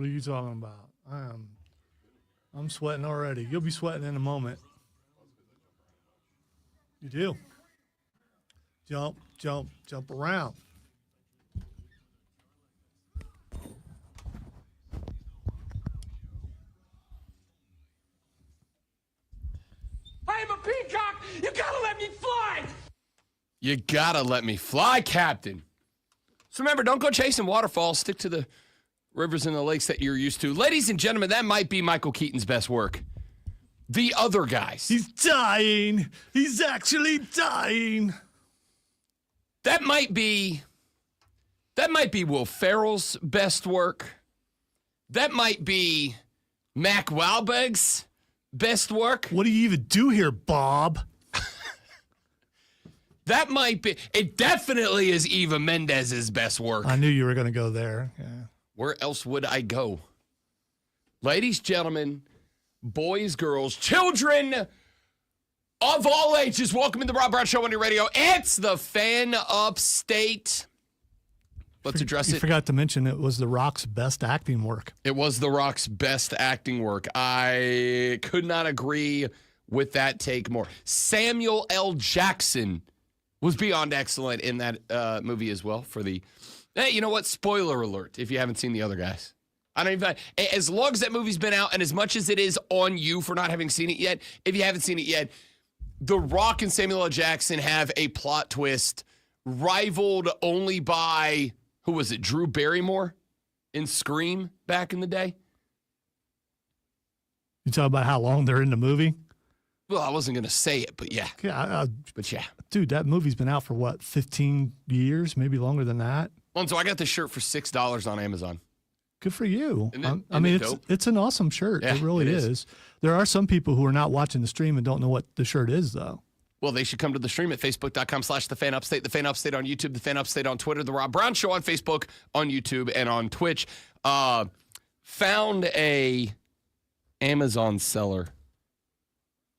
are you talking about? I'm sweating already. You'll be sweating in a moment. You do. Jump, jump, jump around. I am a peacock. You gotta let me fly. You gotta let me fly, Captain. So remember, don't go chasing waterfalls. Stick to the rivers and the lakes that you're used to. Ladies and gentlemen, that might be Michael Keaton's best work. The Other Guys. He's dying. He's actually dying. That might be Will Ferrell's best work. That might be Mac Wahlberg's best work. What do you even do here, Bob? That might be. It definitely is Eva Mendez's best work. I knew you were going to go there. Yeah. Where else would I go? Ladies, gentlemen, boys, girls, children of all ages, welcome to the Rob Brown Show on your radio. It's the Fan Upstate. Let's address it. You forgot to mention it was The Rock's best acting work. It was The Rock's best acting work. I could not agree with that take more. Samuel L. Jackson was beyond excellent in that movie as well. Hey, you know what? Spoiler alert if you haven't seen The Other Guys. I don't even. As long as that movie's been out and as much as it is on you for not having seen it yet, if you haven't seen it yet, The Rock and Samuel L. Jackson have a plot twist rivaled only by, who was it, Drew Barrymore in Scream back in the day? You talk about how long they're in the movie? Well, I wasn't going to say it, but yeah. But yeah. Dude, that movie's been out for what, 15 years? Maybe longer than that? Well, so I got this shirt for $6 on Amazon. Good for you. Isn't it it's an awesome shirt. Yeah, it really is. There are some people who are not watching the stream and don't know what the shirt is, though. Well, they should come to the stream at facebook.com/thefanupstate, the Fan Upstate on YouTube, the Fan Upstate on Twitter, the Rob Brown Show on Facebook, on YouTube, and on Twitch. Found a Amazon seller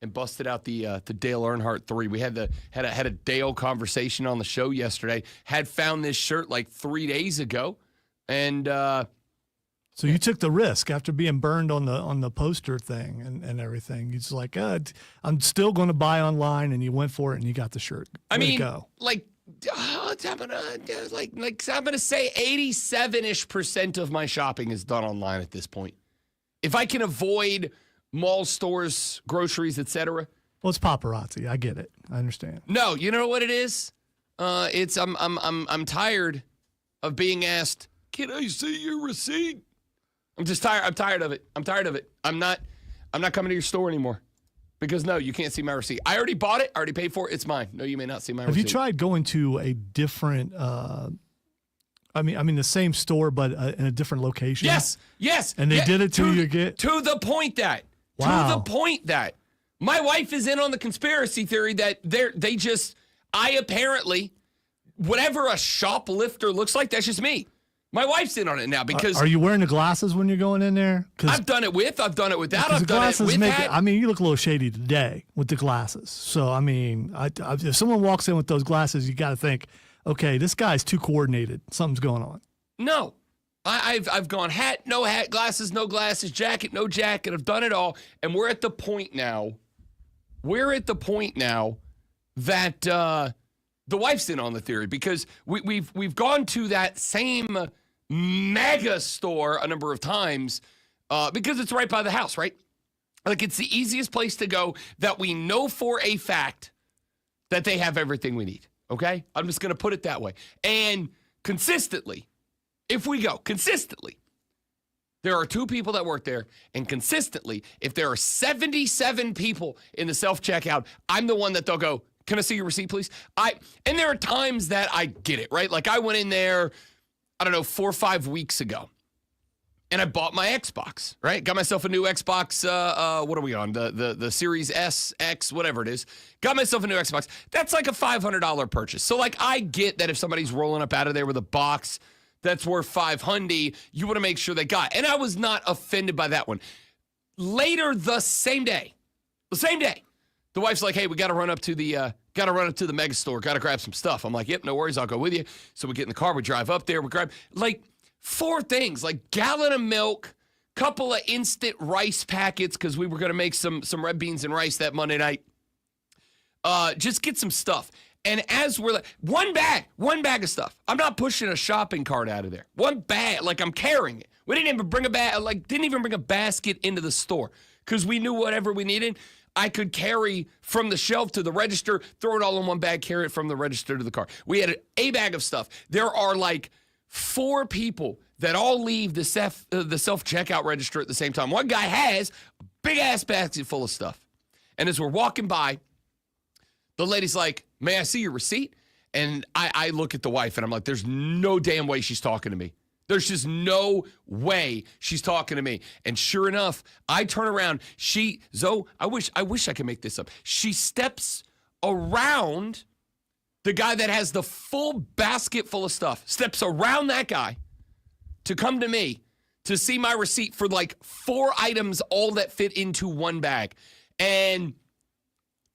and busted out the Dale Earnhardt 3. We had a Dale conversation on the show yesterday. Had found this shirt like 3 days ago, and so you took the risk after being burned on the poster thing and everything. You're just like, I'm still going to buy online, and you went for it and you got the shirt. I'm gonna say 87-ish% of my shopping is done online at this point. If I can avoid mall stores, groceries, etc. Well, it's paparazzi. I get it. I understand. No, you know what it is? It's I'm tired of being asked, "Can I see your receipt?" I'm just tired. I'm tired of it. I'm not coming to your store anymore because no, you can't see my receipt. I already bought it. I already paid for it. It's mine. No, you may not see my receipt. Have you tried going to a different? I mean, the same store, but in a different location. Yes. And they did it to you get to the point that. Wow. To the point that my wife is in on the conspiracy theory that I apparently, whatever a shoplifter looks like, that's just me. My wife's in on it now because. Are you wearing the glasses when you're going in there? I've done it with, I've done it without, I've done it with that. I mean, you look a little shady today with the glasses. So, I mean, if someone walks in with those glasses, you got to think, okay, this guy's too coordinated. Something's going on. No. I've gone hat, no hat, glasses, no glasses, jacket, no jacket. I've done it all. And we're at the point now that the wife's in on the theory because we've gone to that same mega store a number of times because it's right by the house, right? Like it's the easiest place to go that we know for a fact that they have everything we need. Okay? I'm just going to put it that way. And consistently, if we go consistently, there are 2 people that work there, and consistently, if there are 77 people in the self-checkout, I'm the one that they'll go, "Can I see your receipt, please?" And there are times that I get it, right? Like I went in there, I don't know, 4 or 5 weeks ago, and I bought my Xbox, right? Got myself a new Xbox, what are we on? The Series S, X, whatever it is. Got myself a new Xbox. That's like a $500 purchase. So like I get that if somebody's rolling up out of there with a box that's worth $500, you want to make sure they got it. And I was not offended by that one. Later the same day, the wife's like, "Hey, we got to run up to the mega store. Got to grab some stuff." I'm like, "Yep, no worries. I'll go with you." So we get in the car, we drive up there, we grab like 4 things, like gallon of milk, couple of instant rice packets, because we were going to make some red beans and rice that Monday night. Just get some stuff. And as we're like, one bag of stuff. I'm not pushing a shopping cart out of there. One bag, like I'm carrying it. We didn't even bring a basket into the store because we knew whatever we needed, I could carry from the shelf to the register, throw it all in one bag, carry it from the register to the car. We had a bag of stuff. There are like 4 people that all leave the self-checkout register at the same time. One guy has a big-ass basket full of stuff. And as we're walking by, the lady's like, "May I see your receipt?" And I look at the wife, and I'm like, there's no damn way she's talking to me. There's just no way she's talking to me. And sure enough, I turn around. Zoe, I wish I could make this up. She steps around the guy that has the full basket full of stuff, steps around that guy to come to me to see my receipt for like 4 items, all that fit into one bag. And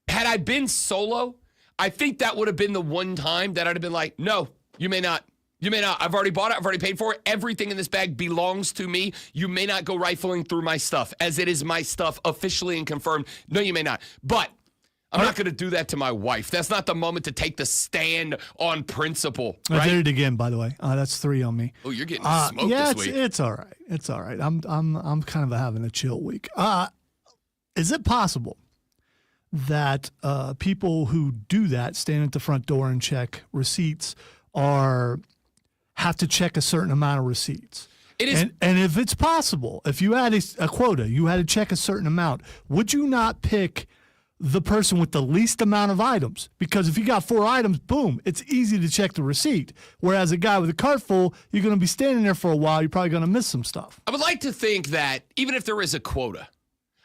had I been solo, I think that would have been the one time that I'd have been like, "No, you may not. You may not. I've already bought it. I've already paid for it. Everything in this bag belongs to me. You may not go rifling through my stuff, as it is my stuff officially and confirmed. No, you may not." But I'm not going to do that to my wife. That's not the moment to take the stand on principle. Right? I did it again, by the way. That's 3 on me. Oh, you're getting smoked this week. It's all right. It's all right. I'm kind of having a chill week. Is it possible that people who do that, stand at the front door and check receipts, have to check a certain amount of receipts? It is. And if it's possible, if you had a quota, you had to check a certain amount, would you not pick the person with the least amount of items? Because if you got 4 items, boom, it's easy to check the receipt. Whereas a guy with a cart full, you're going to be standing there for a while. You're probably going to miss some stuff. I would like to think that even if there is a quota,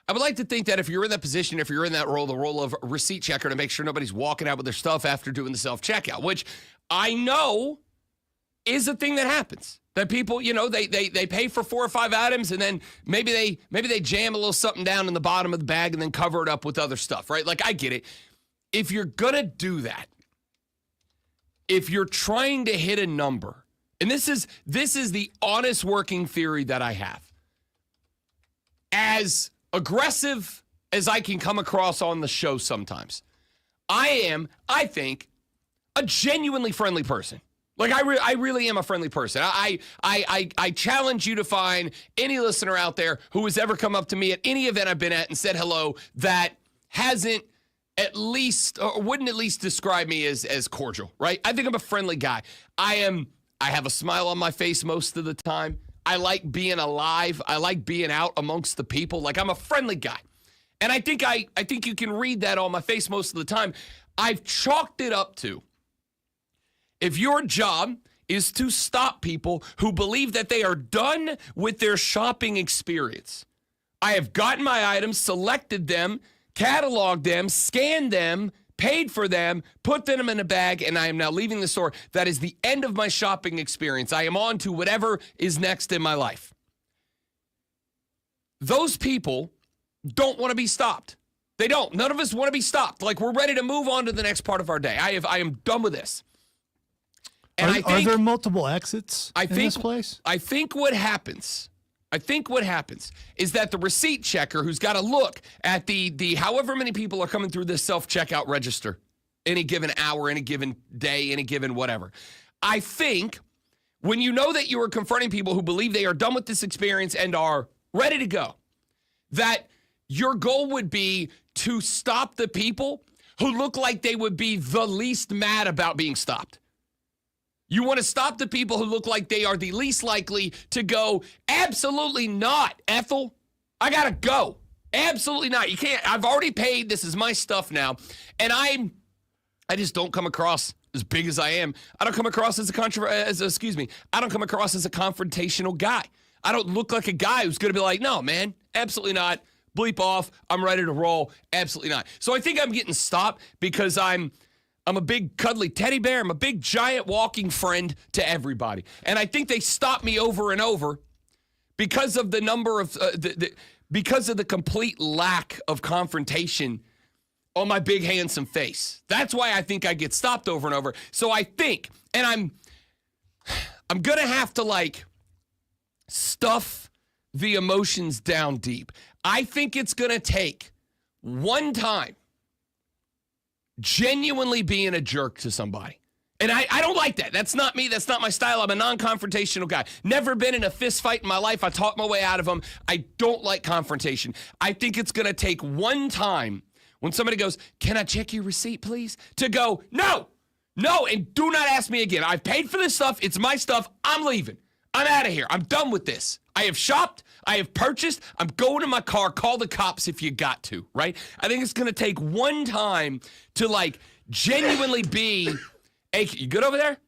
I would like to think that if you're in that position, if you're in that role, the role of receipt checker, to make sure nobody's walking out with their stuff after doing the self-checkout, which I know is a thing that happens. That people, they pay for 4 or 5 items, and then maybe they jam a little something down in the bottom of the bag and then cover it up with other stuff, right? Like, I get it. If you're gonna do that, if you're trying to hit a number, and this is the honest working theory that I have, as aggressive as I can come across on the show sometimes, I think, a genuinely friendly person. Like, I really am a friendly person. I challenge you to find any listener out there who has ever come up to me at any event I've been at and said hello that hasn't at least, or wouldn't at least describe me as cordial, right? I think I'm a friendly guy. I have a smile on my face most of the time. I like being alive. I like being out amongst the people. Like, I'm a friendly guy. And I think you can read that on my face most of the time. I've chalked it up to, if your job is to stop people who believe that they are done with their shopping experience, I have gotten my items, selected them, cataloged them, scanned them, paid for them, put them in a bag, and I am now leaving the store. That is the end of my shopping experience. I am on to whatever is next in my life. Those people don't want to be stopped. They don't. None of us want to be stopped. Like, we're ready to move on to the next part of our day. I am done with this. And are there multiple exits in this place? I think what happens is that the receipt checker, who's got to look at the however many people are coming through this self-checkout register, any given hour, any given day, any given whatever. I think when you know that you are confronting people who believe they are done with this experience and are ready to go, that your goal would be to stop the people who look like they would be the least mad about being stopped. You want to stop the people who look like they are the least likely to go, "Absolutely not, Ethel. I got to go. Absolutely not. You can't. I've already paid. This is my stuff now." And I just don't come across, as big as I am, I don't come across I don't come across as a confrontational guy. I don't look like a guy who's going to be like, "No, man, absolutely not. Bleep off. I'm ready to roll. Absolutely not." So I think I'm getting stopped because I'm a big cuddly teddy bear. I'm a big giant walking friend to everybody. And I think they stop me over and over because of the number of, because of the complete lack of confrontation on my big handsome face. That's why I think I get stopped over and over. So I think, and I'm going to have to, like, stuff the emotions down deep. I think it's going to take one time genuinely being a jerk to somebody. And I don't like that. That's not me. That's not my style. I'm a non-confrontational guy. Never been in a fist fight in my life. I talked my way out of them. I don't like confrontation. I think it's going to take one time when somebody goes, "Can I check your receipt, please?" to go, "No, and do not ask me again. I've paid for this stuff. It's my stuff. I'm leaving. I'm out of here. I'm done with this. I have shopped. I have purchased. I'm going to my car. Call the cops if you got to," right? I think it's going to take one time to, like, genuinely be... Hey, you good over there?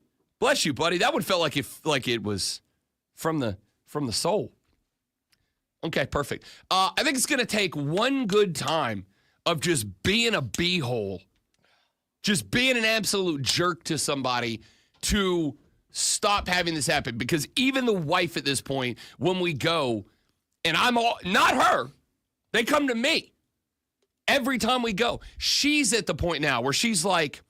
Bless you, buddy. That one felt like it was from the soul. Okay, perfect. I think it's going to take one good time of just being a beehole, just being an absolute jerk to somebody to stop having this happen. Because even the wife at this point, when we go, and I'm all, not her, they come to me every time we go. She's at the point now where she's like,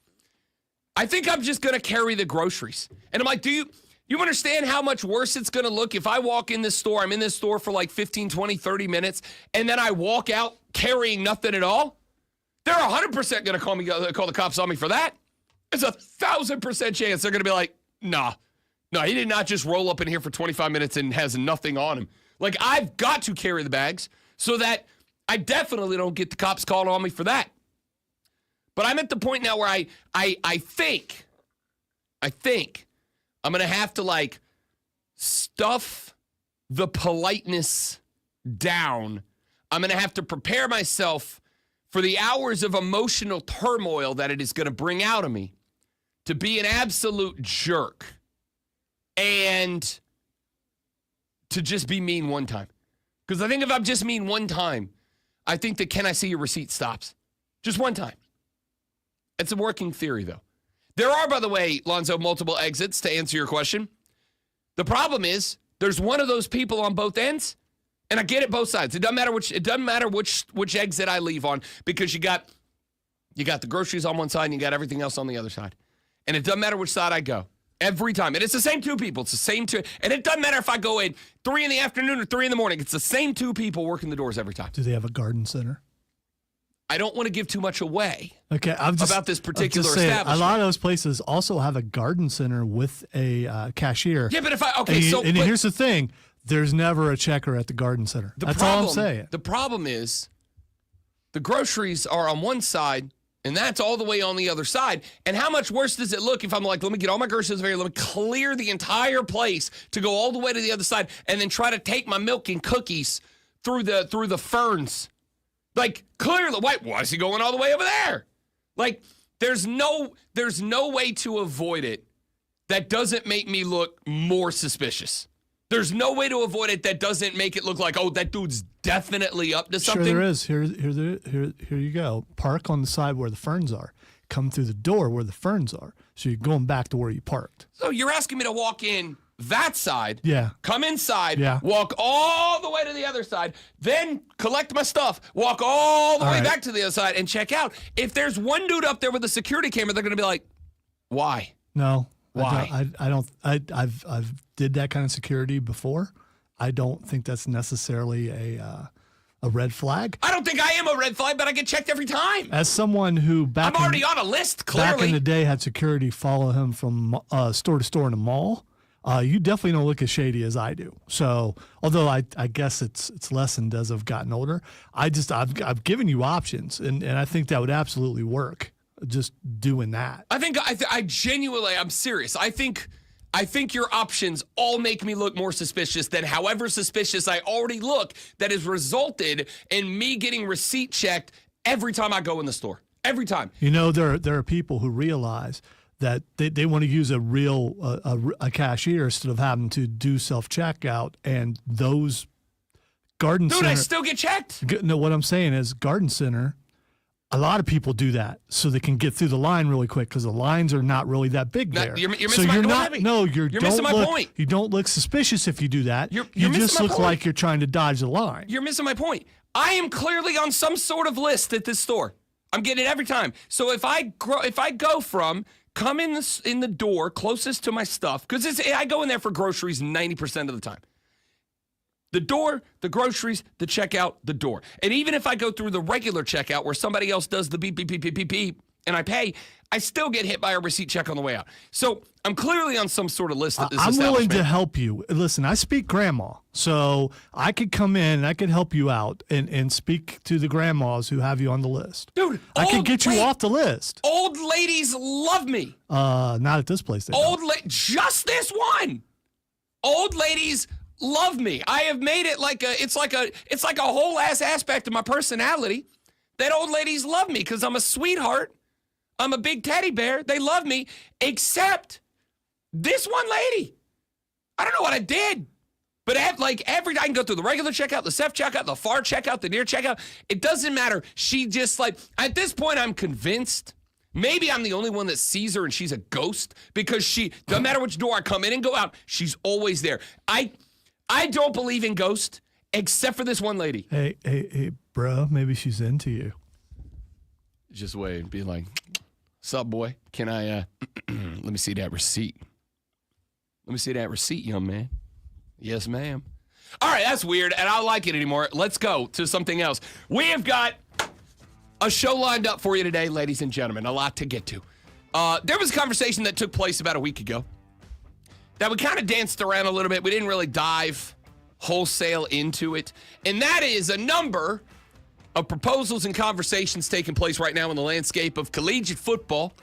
"I think I'm just going to carry the groceries." And I'm like, do you understand how much worse it's going to look if I walk in this store, I'm in this store for like 15, 20, 30 minutes, and then I walk out carrying nothing at all? They're 100% going to call the cops on me for that. There's 1,000% chance they're going to be like, no, he did not just roll up in here for 25 minutes and has nothing on him. Like, I've got to carry the bags so that I definitely don't get the cops calling on me for that. But I'm at the point now where I think I'm going to have to, like, stuff the politeness down. I'm going to have to prepare myself for the hours of emotional turmoil that it is going to bring out of me to be an absolute jerk and to just be mean one time. Because I think if I'm just mean one time, I think that "Can I see your receipt?" stops. Just one time. It's a working theory, though. There are, by the way, Lonzo, multiple exits to answer your question. The problem is there's one of those people on both ends, and I get it both sides. It doesn't matter which exit I leave on, because you got the groceries on one side and you got everything else on the other side. And it doesn't matter which side I go. Every time. And it's the same two people. It's the same two. And it doesn't matter if I go in 3 in the afternoon or 3 in the morning. It's the same two people working the doors every time. Do they have a garden center? I don't want to give too much away about this particular establishment. A lot of those places also have a garden center with a cashier. Yeah, but here's the thing: there's never a checker at the garden center. That's all I'm saying. The problem is the groceries are on one side, and that's all the way on the other side. And how much worse does it look if I'm like, let me get all my groceries over here, let me clear the entire place to go all the way to the other side, and then try to take my milk and cookies through the ferns? Like, clearly, why is he going all the way over there? Like, there's no way to avoid it that doesn't make me look more suspicious. There's no way to avoid it that doesn't make it look like, oh, that dude's definitely up to something. Sure there is. Here you go. Park on the side where the ferns are. Come through the door where the ferns are. So you're going back to where you parked. So you're asking me to walk in that side, come inside, walk all the way to the other side, then collect my stuff, walk all the way back to the other side, and check out. If there's one dude up there with a security camera, they're going to be like, why? No. Why? I've did that kind of security before. I don't think that's necessarily a red flag. I don't think I am a red flag, but I get checked every time. As someone who I'm already on a list, clearly. Back in the day had security follow him from store to store in a mall, you definitely don't look as shady as I do. So, although I guess it's lessened as I've gotten older, I've given you options, and I think that would absolutely work. Just doing that. I genuinely, I'm serious. I think your options all make me look more suspicious than however suspicious I already look. That has resulted in me getting receipt checked every time I go in the store. Every time. You know, there are people who realize that they want to use a cashier instead of having to do self-checkout, and those garden center... Dude, I still get checked. No, what I'm saying is garden center, a lot of people do that so they can get through the line really quick because the lines are not really that big there. You're missing my point. You're missing my point. You don't look suspicious if you do that. You just look like you're trying to dodge the line. You're missing my point. I am clearly on some sort of list at this store. I'm getting it every time. So if I go from come in the door closest to my stuff, because I go in there for groceries 90% of the time. The door, the groceries, the checkout, the door. And even if I go through the regular checkout where somebody else does the beep, beep, beep, beep, beep, beep, and I pay, I still get hit by a receipt check on the way out. So I'm clearly on some sort of list at this I'm willing establishment. to help you. Listen, I speak grandma, so I could come in and I could help you out and speak to the grandmas who have you on the list. Dude, I could get you off the list. Old ladies love me. Not at this place. They don't. Just this one. Old ladies love me. I have made it it's like a whole ass aspect of my personality that old ladies love me because I'm a sweetheart. I'm a big teddy bear. They love me, except this one lady. I don't know what I did, but I can go through the regular checkout, the self checkout, the far checkout, the near checkout. It doesn't matter. She just at this point, I'm convinced. Maybe I'm the only one that sees her and she's a ghost because no matter which door I come in and go out, she's always there. I don't believe in ghosts except for this one lady. Hey, bro, maybe she's into you. Just wait and be like, sup, boy? Can I, let me see that receipt. Let me see that receipt, young man. Yes, ma'am. All right, that's weird, and I don't like it anymore. Let's go to something else. We have got a show lined up for you today, ladies and gentlemen. A lot to get to. There was a conversation that took place about a week ago that we kind of danced around a little bit. We didn't really dive wholesale into it, and that is a number of proposals and conversations taking place right now in the landscape of collegiate football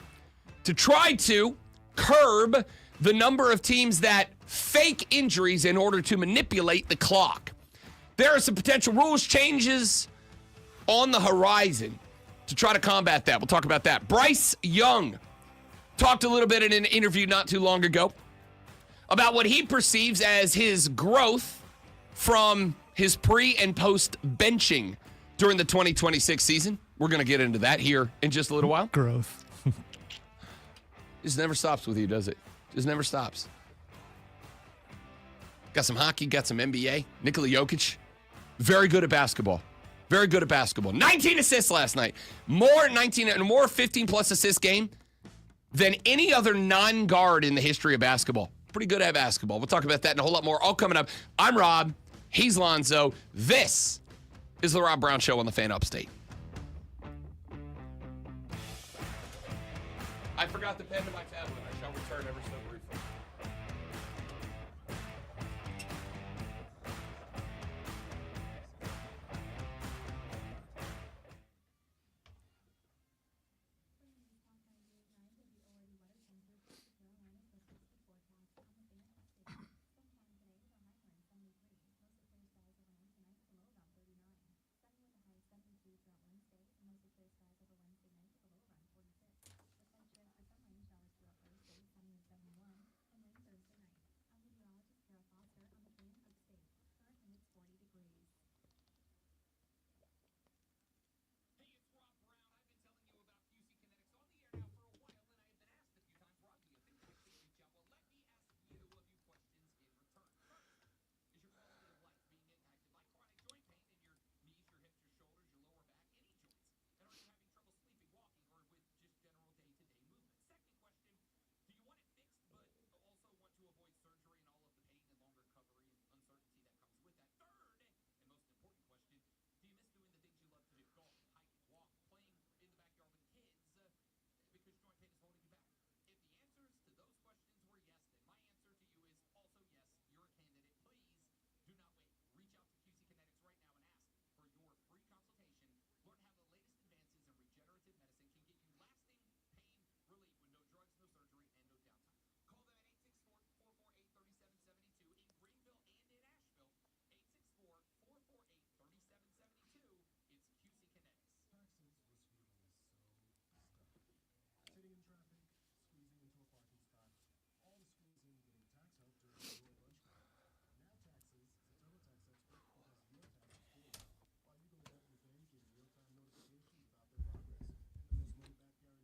to try to curb the number of teams that fake injuries in order to manipulate the clock. There are some potential rules changes on the horizon to try to combat that. We'll talk about that. Bryce Young talked a little bit in an interview not too long ago about what he perceives as his growth from his pre and post benching during the 2026 season. We're going to get into that here in just a little while. Growth. Just never stops with you, does it? Just never stops. Got some hockey, got some NBA. Nikola Jokic, very good at basketball. Very good at basketball. 19 assists last night. More 15-plus assist game than any other non-guard in the history of basketball. Pretty good at basketball. We'll talk about that and a whole lot more all coming up. I'm Rob. He's Lonzo. This is the Rob Brown Show on the Fan Upstate. I forgot the pen to my tablet. I shall return ever so briefly.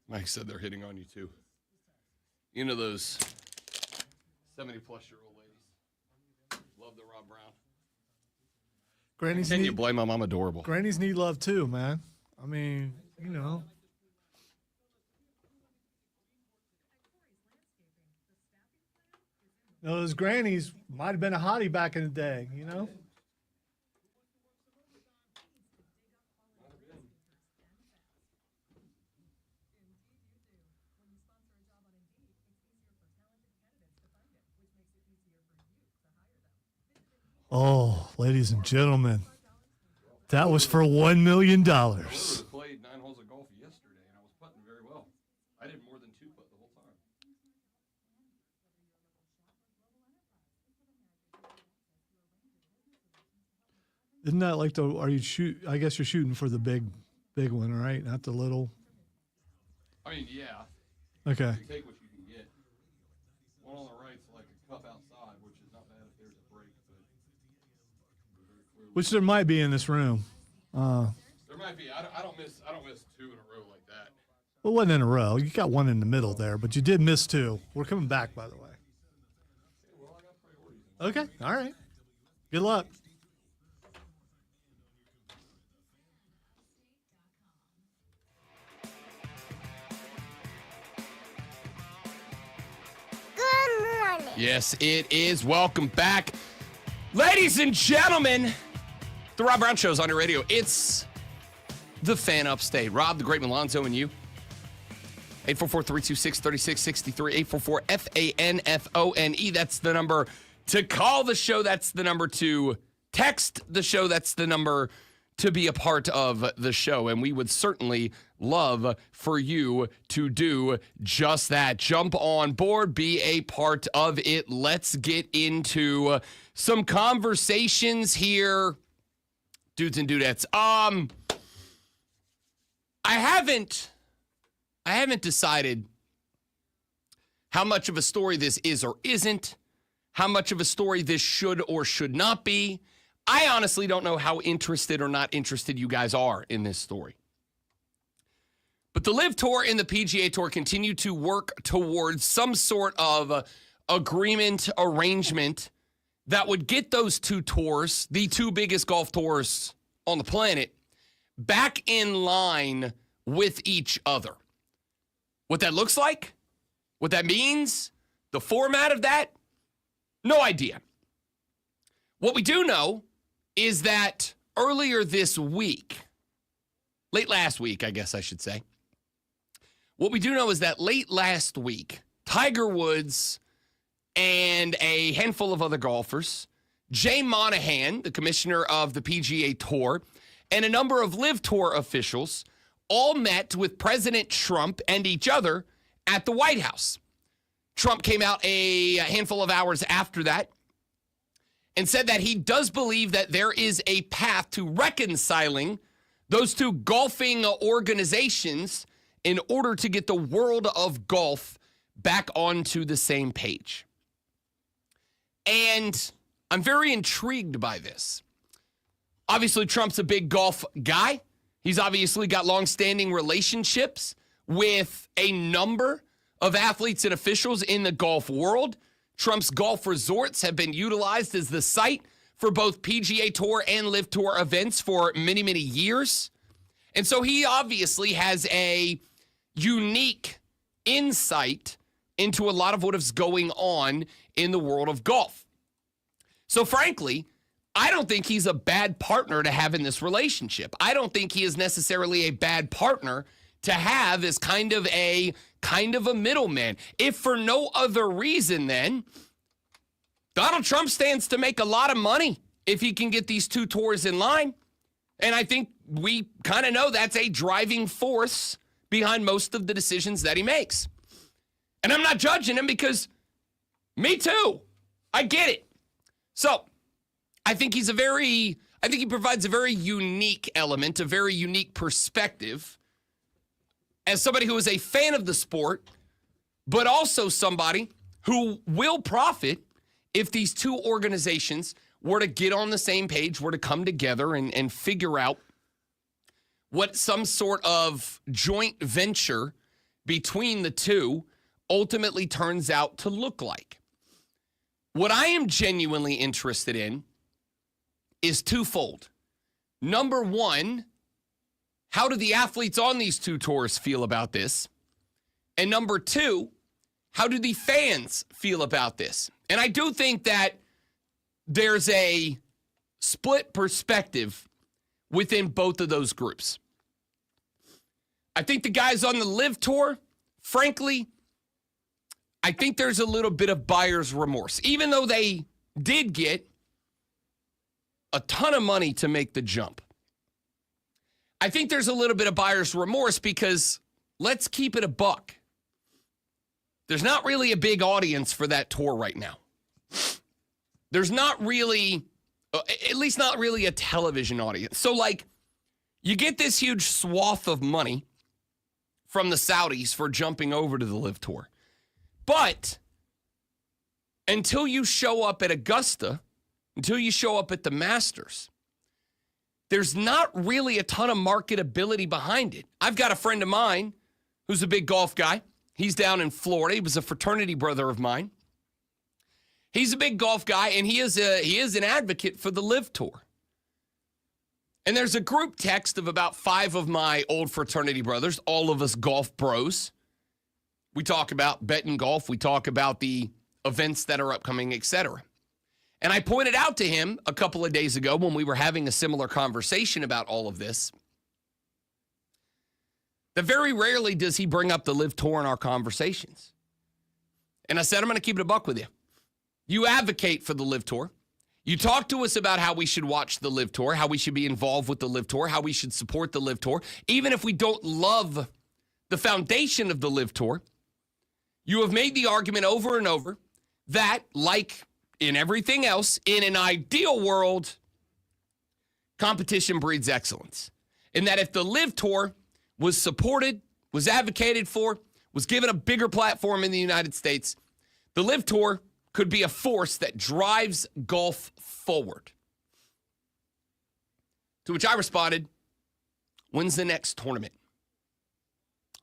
Mike said they're hitting on you too. You know those 70-plus-year-old ladies. Love the Rob Brown. Can you blame them? I'm adorable. Grannies need love too, man. I mean, you know. Those grannies might have been a hottie back in the day, you know? Oh, ladies and gentlemen, that was for $1 million. Played 9 holes of golf yesterday, and I was putting very well. I did more than 2 putt the whole time. Isn't that like I guess you're shooting for the big one, right? Not the little. I mean, yeah. Okay. You take what you can get. One on the right's like a cup outside, which is not bad if there's a break, but Which there might be in this room. there might be. I don't miss 2 in a row like that. Well, it wasn't in a row. You got one in the middle there, but you did miss 2. We're coming back, by the way. Well, I got priorities. Okay. All right. Good luck. Yes, it is. Welcome back. Ladies and gentlemen, the Rob Brown Show is on your radio. It's the Fan Upstate. Rob, the Great Milonzo, and you. 844-326-3663. 844-FANFONE. That's the number to call the show. That's the number to text the show. That's the number to be a part of the show. And we would certainly love for you to do just that. Jump on board, be a part of it. Let's get into some conversations here, dudes and dudettes. I haven't decided how much of a story this is or isn't, how much of a story this should or should not be. I honestly don't know how interested or not interested you guys are in this story. But the LIV Tour and the PGA Tour continue to work towards some sort of agreement, arrangement that would get those 2 tours, the 2 biggest golf tours on the planet, back in line with each other. What that looks like, what that means, the format of that, no idea. What we do know is that earlier this week, late last week, I guess I should say, what we do know is that late last week, Tiger Woods and a handful of other golfers, Jay Monahan, the commissioner of the PGA Tour, and a number of LIV Tour officials all met with President Trump and each other at the White House. Trump came out a handful of hours after that and said that he does believe that there is a path to reconciling those 2 golfing organizations in order to get the world of golf back onto the same page. And I'm very intrigued by this. Obviously, Trump's a big golf guy. He's obviously got long-standing relationships with a number of athletes and officials in the golf world. Trump's golf resorts have been utilized as the site for both PGA Tour and LIV Tour events for many, many years. And so he obviously has a unique insight into a lot of what is going on in the world of golf. So frankly, I don't think he's a bad partner to have in this relationship. I don't think he is necessarily a bad partner to have as kind of a middleman. If for no other reason, then Donald Trump stands to make a lot of money if he can get these 2 tours in line. And I think we kind of know that's a driving force behind most of the decisions that he makes. And I'm not judging him because me too. I get it. So I think he provides a very unique element, a very unique perspective as somebody who is a fan of the sport, but also somebody who will profit if these 2 organizations were to get on the same page, were to come together and figure out what some sort of joint venture between the 2 ultimately turns out to look like. What I am genuinely interested in is twofold. Number one, how do the athletes on these 2 tours feel about this? And number 2, how do the fans feel about this? And I do think that there's a split perspective within both of those groups. I think the guys on the LIV Tour, frankly, I think there's a little bit of buyer's remorse. Even though they did get a ton of money to make the jump. I think there's a little bit of buyer's remorse because let's keep it a buck. There's not really a big audience for that tour right now. There's not really, at least not really a television audience. So, like, you get this huge swath of money from the Saudis for jumping over to the Live Tour. But until you show up at Augusta, until you show up at the Masters, there's not really a ton of marketability behind it. I've got a friend of mine who's a big golf guy. He's down in Florida. He was a fraternity brother of mine. He's a big golf guy, and he is an advocate for the Live Tour. And there's a group text of about 5 of my old fraternity brothers, all of us golf bros. We talk about betting golf. We talk about the events that are upcoming, etc. And I pointed out to him a couple of days ago when we were having a similar conversation about all of this, that very rarely does he bring up the Live Tour in our conversations. And I said, I'm going to keep it a buck with you. You advocate for the Live Tour. You talk to us about how we should watch the Live Tour, how we should be involved with the Live Tour, how we should support the Live Tour. Even if we don't love the foundation of the Live Tour, you have made the argument over and over that, like in everything else, in an ideal world, competition breeds excellence. And that if the Live Tour was supported, was advocated for, was given a bigger platform in the United States, the Live Tour could be a force that drives golf forward. To which I responded, when's the next tournament?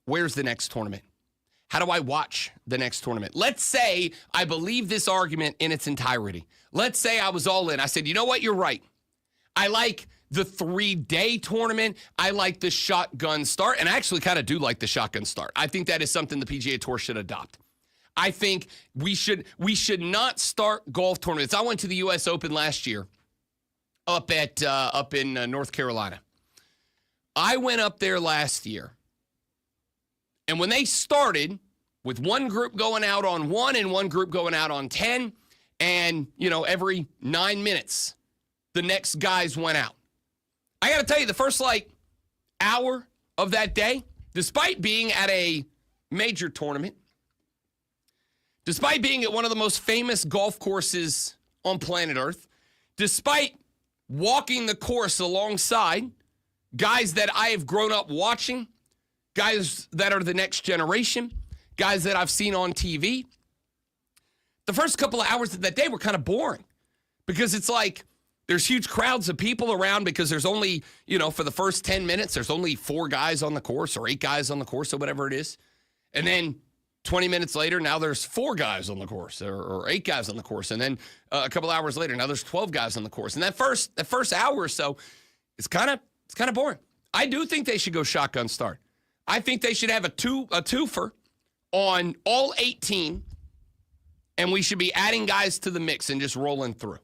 Where's the next tournament? How do I watch the next tournament? Let's say I believe this argument in its entirety. Let's say I was all in. I said, you know what? You're right. I like the 3-day tournament. I like the shotgun start. And I actually kind of do like the shotgun start. I think that is something the PGA Tour should adopt. I think we should not start golf tournaments. I went to the U.S. Open last year up in North Carolina. I went up there last year. And when they started with one group going out on 1 and one group going out on 10, and, every 9 minutes, the next guys went out. I got to tell you, the first, hour of that day, despite being at a major tournament, despite being at one of the most famous golf courses on planet Earth, despite walking the course alongside guys that I have grown up watching, guys that are the next generation, guys that I've seen on TV, the first couple of hours of that day were kind of boring because it's like there's huge crowds of people around because there's only, for the first 10 minutes, there's only 4 guys on the course or 8 guys on the course or whatever it is. And then 20 minutes later, now there's 4 guys on the course or 8 guys on the course. And then a couple hours later, now there's 12 guys on the course. And that first hour or so, it's kind of boring. I do think they should go shotgun start. I think they should have a twofer on all 18, and we should be adding guys to the mix and just rolling through.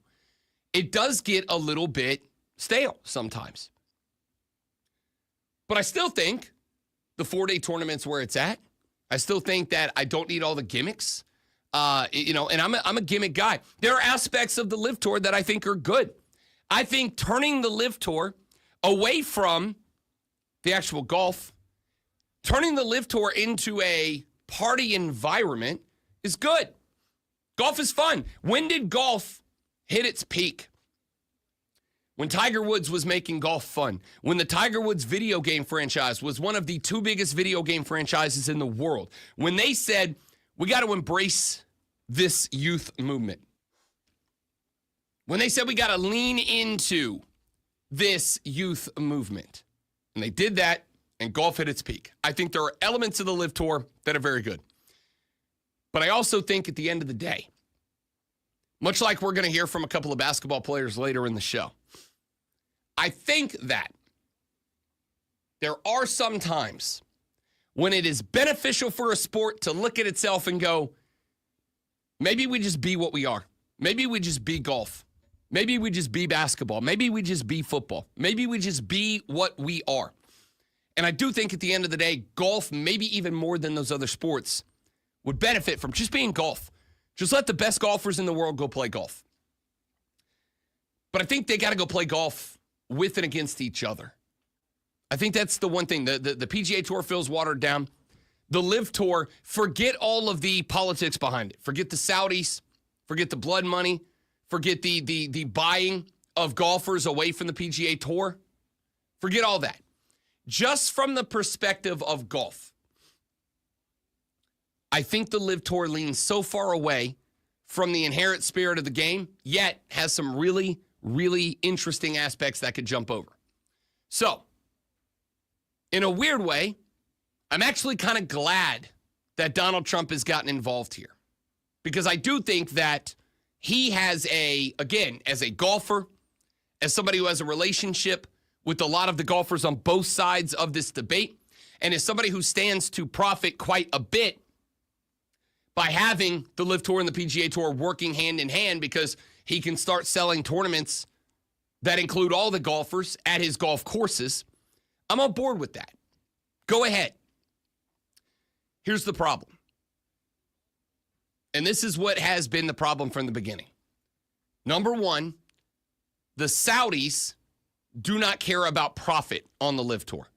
It does get a little bit stale sometimes. But I still think the 4-day tournament's where it's at. I still think that I don't need all the gimmicks. And I'm a gimmick guy. There are aspects of the Live Tour that I think are good. I think turning the Live Tour away from the actual golf, turning the Live Tour into a party environment is good. Golf is fun. When did golf hit its peak? When Tiger Woods was making golf fun. When the Tiger Woods video game franchise was one of the 2 biggest video game franchises in the world. When they said, we got to embrace this youth movement. When they said we got to lean into this youth movement. And they did that, and golf hit its peak. I think there are elements of the Live Tour that are very good. But I also think at the end of the day, much like we're going to hear from a couple of basketball players later in the show, I think that there are some times when it is beneficial for a sport to look at itself and go, maybe we just be what we are. Maybe we just be golf. Maybe we just be basketball. Maybe we just be football. Maybe we just be what we are. And I do think at the end of the day, golf, maybe even more than those other sports, would benefit from just being golf. Just let the best golfers in the world go play golf. But I think they got to go play golf with and against each other. I think that's the one thing. The PGA Tour feels watered down. The LIV Tour, forget all of the politics behind it. Forget the Saudis. Forget the blood money. Forget the buying of golfers away from the PGA Tour. Forget all that. Just from the perspective of golf, I think the LIV Tour leans so far away from the inherent spirit of the game, yet has some really, really interesting aspects that could jump over. So, in a weird way, I'm actually kind of glad that Donald Trump has gotten involved here. Because I do think that he has again, as a golfer, as somebody who has a relationship with a lot of the golfers on both sides of this debate, and as somebody who stands to profit quite a bit by having the LIV Tour and the PGA Tour working hand in hand, because he can start selling tournaments that include all the golfers at his golf courses. I'm on board with that. Go ahead. Here's the problem. And this is what has been the problem from the beginning. Number one, the Saudis do not care about profit on the LIV Tour.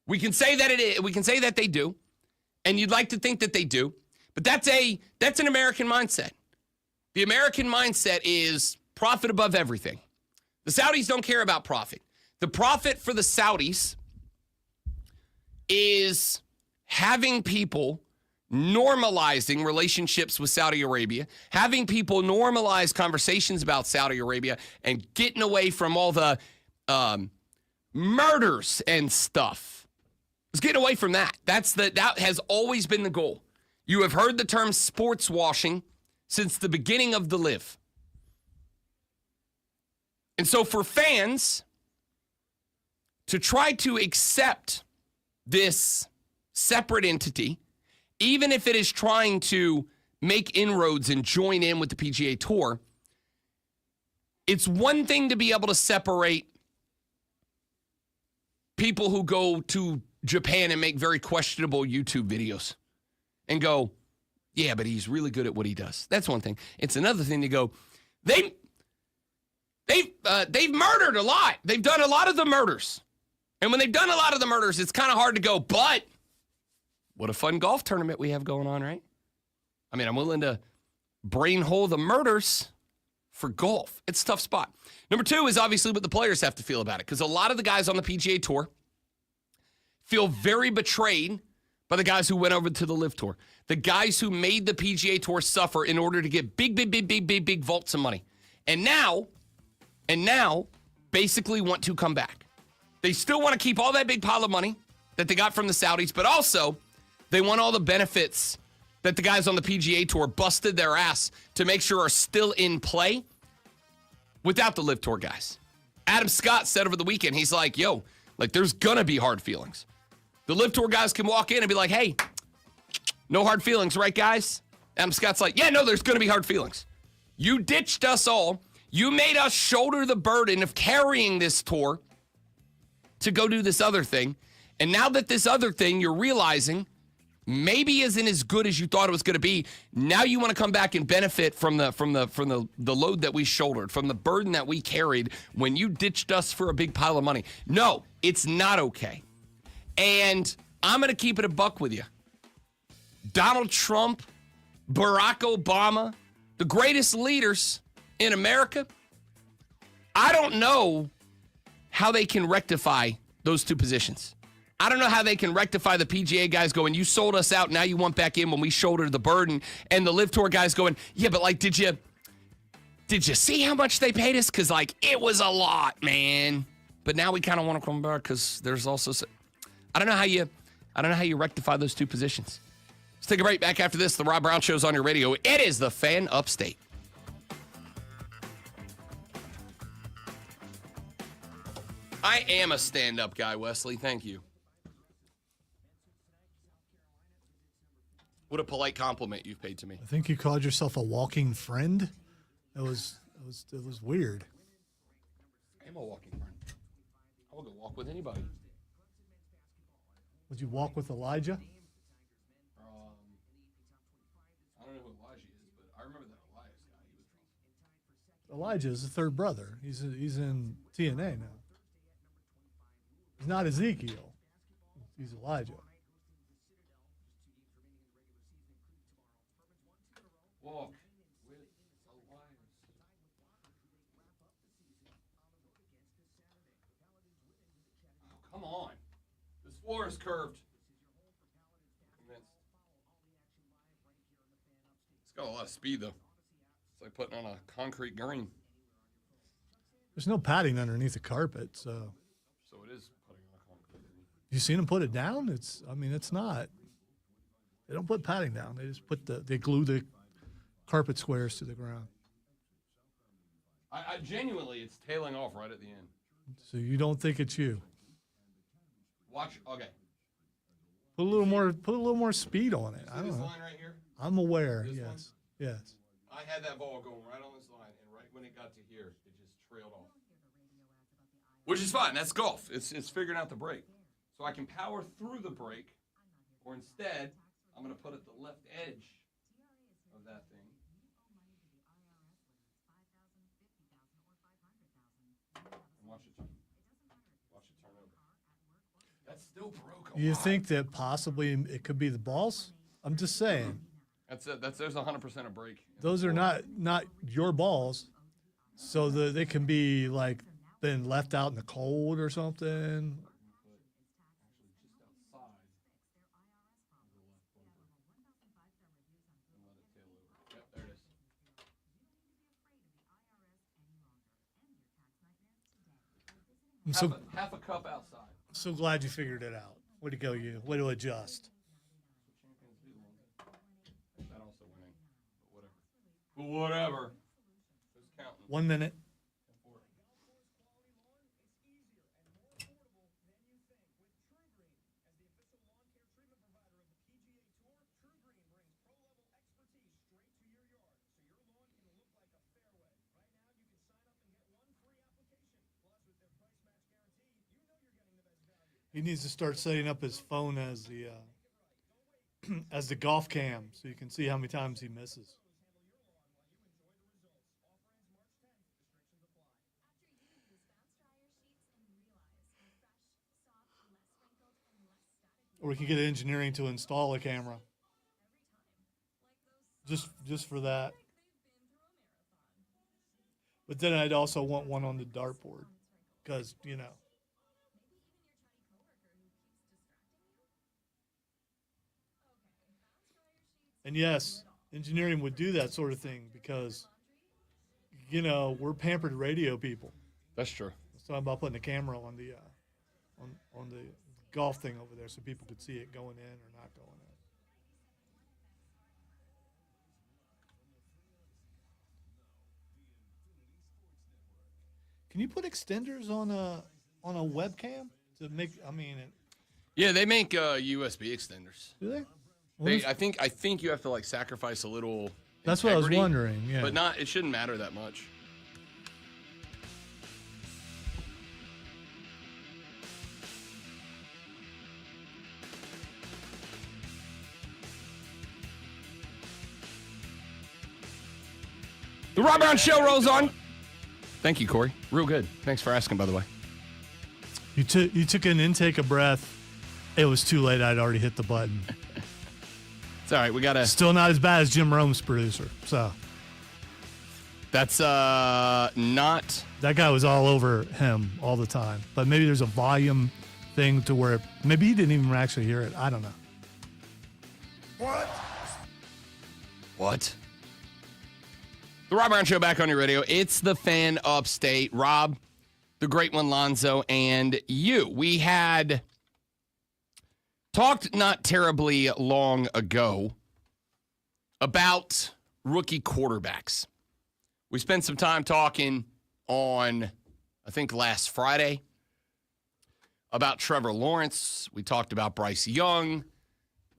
We can say that we can say that they do, and you'd like to think that they do, but that's an American mindset. The American mindset is profit above everything. The Saudis don't care about profit. The profit for the Saudis is having people normalizing relationships with Saudi Arabia, having people normalize conversations about Saudi Arabia, and getting away from all the murders and stuff. It's getting away from that. That has always been the goal. You have heard the term sports washing since the beginning of the LIV. And so for fans to try to accept this separate entity, even if it is trying to make inroads and join in with the PGA Tour, it's one thing to be able to separate people who go to Japan and make very questionable YouTube videos and go, yeah, but he's really good at what he does. That's one thing. It's another thing to go, they've murdered a lot. They've done a lot of the murders. And when they've done a lot of the murders, it's kind of hard to go, but what a fun golf tournament we have going on, right? I mean, I'm willing to brain hole the murders for golf. It's a tough spot. Number two is obviously what the players have to feel about it, because a lot of the guys on the PGA Tour feel very betrayed by the guys who went over to the LIV Tour, the guys who made the PGA Tour suffer in order to get big vaults of money. And now basically want to come back. They still want to keep all that big pile of money that they got from the Saudis, but also they want all the benefits that the guys on the PGA Tour busted their ass to make sure are still in play without the LIV Tour guys. Adam Scott said over the weekend, he's like, yo, like there's gonna be hard feelings. The LIV Tour guys can walk in and be like, hey, no hard feelings, right, guys? Adam Scott's like, yeah, no, there's gonna be hard feelings. You ditched us all. You made us shoulder the burden of carrying this tour to go do this other thing. And now that this other thing you're realizing maybe isn't as good as you thought it was going to be, now you want to come back and benefit from the load that we shouldered, from the burden that we carried when you ditched us for a big pile of money. No, it's not okay. And I'm going to keep it a buck with you. Donald Trump, Barack Obama, the greatest leaders in America, I don't know how they can rectify those two positions. I don't know how they can rectify the PGA guys going, you sold us out, now you want back in when we shouldered the burden, and the LIV Tour guys going, yeah, but like, did you see how much they paid us? Because like, it was a lot, man. But now we kind of want to come back because there's also, I don't know how you rectify those two positions. Let's take a break. Back after this. The Rob Brown Show's on your radio. It is the Fan Upstate. I am a stand-up guy, Wesley. Thank you. What a polite compliment you've paid to me. I think you called yourself a walking friend. It was weird. I am a walking friend. I will go walk with anybody. Would you walk with Elijah? I don't know who Elijah is, but I remember that Elias guy. He was Elijah is the third brother. He's in TNA now. He's not Ezekiel. He's Elijah. Walk with Elias. Oh, come on. This floor is curved. It's got a lot of speed, though. It's like putting on a concrete green. There's no padding underneath the carpet, so. So it is putting on a concrete green. You seen them put it down? It's not. They don't put padding down. They just they glue the carpet squares to the ground. I genuinely, it's tailing off right at the end. So you don't think it's you? Watch. Okay. Put a little more speed on it. See I don't this know. line right here? I'm aware. This Yes. one? Yes. I had that ball going right on this line, and right when it got to here, it just trailed off. Which is fine. That's golf. It's figuring out the break. So I can power through the break, or instead, I'm going to put at the left edge of that thing. And watch it turn. Watch it turn over. That's still broke. You think that possibly it could be the balls? I'm just saying. There's 100% a break. Those are not your balls, so they can be like been left out in the cold or something. I'm Half a cup outside. so glad you figured it out. Way to go, you. Way to adjust. That also winning, but whatever. Who's counting? 1 minute. He needs to start setting up his phone as the as the golf cam, so you can see how many times he misses. Or we can get engineering to install a camera. Just for that. But then I'd also want one on the dartboard, because And yes, engineering would do that sort of thing because, we're pampered radio people. That's true. Let's talk about putting a camera on the on the golf thing over there so people could see it going in or not going in. Can you put extenders on a webcam to make? Yeah, they make USB extenders. Do they? I think you have to like sacrifice a little. That's what I was integrity, wondering. Yeah, but it shouldn't matter that much. The Rob Brown Show rolls on. Thank you, Corey. Real good. Thanks for asking, by the way. You took an intake of breath. It was too late. I'd already hit the button. It's all right. We gotta. Still not as bad as Jim Rome's producer. So That's not. that guy was all over him all the time. But maybe there's a volume thing to where maybe he didn't even actually hear it. I don't know. What? The Rob Brown Show back on your radio. It's the Fan Upstate. Rob, the great one, Lonzo, and you. We had talked not terribly long ago about rookie quarterbacks. We spent some time talking on, I think, last Friday about Trevor Lawrence. We talked about Bryce Young.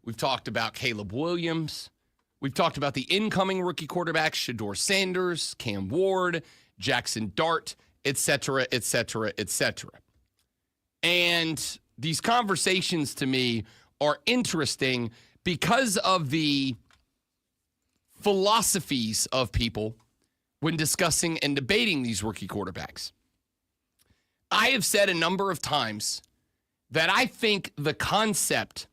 We've talked about Caleb Williams. We've talked about the incoming rookie quarterbacks, Shedeur Sanders, Cam Ward, Jackson Dart, et cetera, et cetera, et cetera. And these conversations to me are interesting because of the philosophies of people when discussing and debating these rookie quarterbacks. I have said a number of times that I think the concept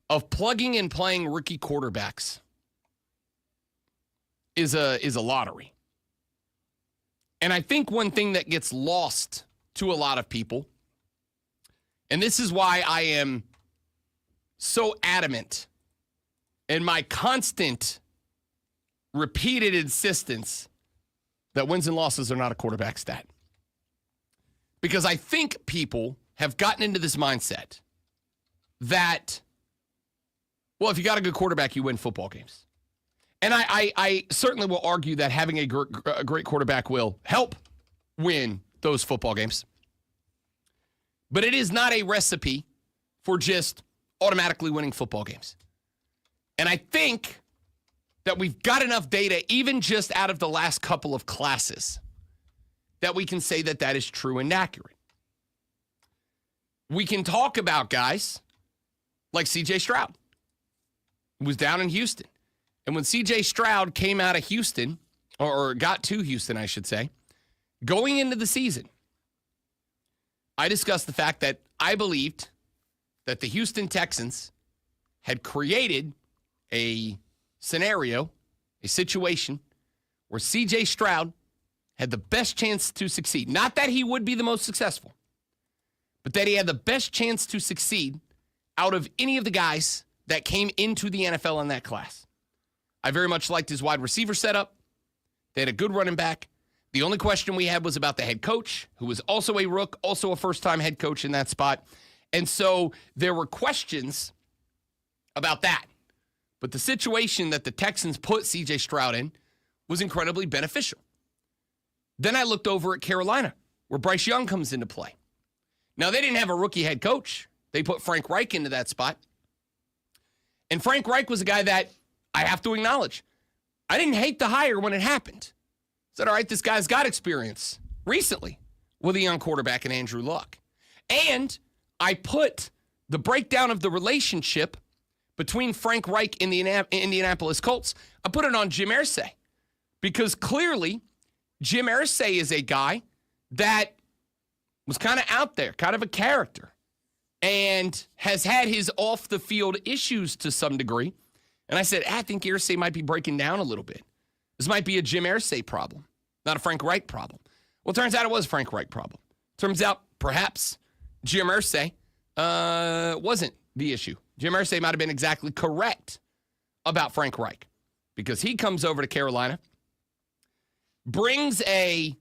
of plugging and playing rookie quarterbacks is a lottery. And I think one thing that gets lost to a lot of people, and this is why I am so adamant in my constant, repeated insistence that wins and losses are not a quarterback stat. Because I think people have gotten into this mindset that, well, if you got a good quarterback, you win football games. And I certainly will argue that having a great quarterback will help win those football games. But it is not a recipe for just automatically winning football games. And I think that we've got enough data, even just out of the last couple of classes, that we can say that that is true and accurate. We can talk about guys like C.J. Stroud, who was down in Houston. And when C.J. Stroud came out of Houston, or got to Houston, I should say, going into the season, I discussed the fact that I believed that the Houston Texans had created a scenario, a situation, where C.J. Stroud had the best chance to succeed. Not that he would be the most successful, but that he had the best chance to succeed out of any of the guys that came into the NFL in that class. I very much liked his wide receiver setup. They had a good running back. The only question we had was about the head coach, who was also a rook, also a first-time head coach in that spot. And so there were questions about that. But the situation that the Texans put C.J. Stroud in was incredibly beneficial. Then I looked over at Carolina, where Bryce Young comes into play. Now, they didn't have a rookie head coach. They put Frank Reich into that spot. And Frank Reich was a guy that I have to acknowledge, I didn't hate the hire when it happened. I said, all right, this guy's got experience recently with a young quarterback in Andrew Luck. And I put the breakdown of the relationship between Frank Reich and the Indianapolis Colts, I put it on Jim Irsay. Because clearly, Jim Irsay is a guy that was kind of out there, kind of a character, and has had his off-the-field issues to some degree. And I said, I think Irsay might be breaking down a little bit. This might be a Jim Irsay problem, not a Frank Reich problem. Well, it turns out it was a Frank Reich problem. Turns out perhaps Jim Irsay wasn't the issue. Jim Irsay might have been exactly correct about Frank Reich because he comes over to Carolina, brings a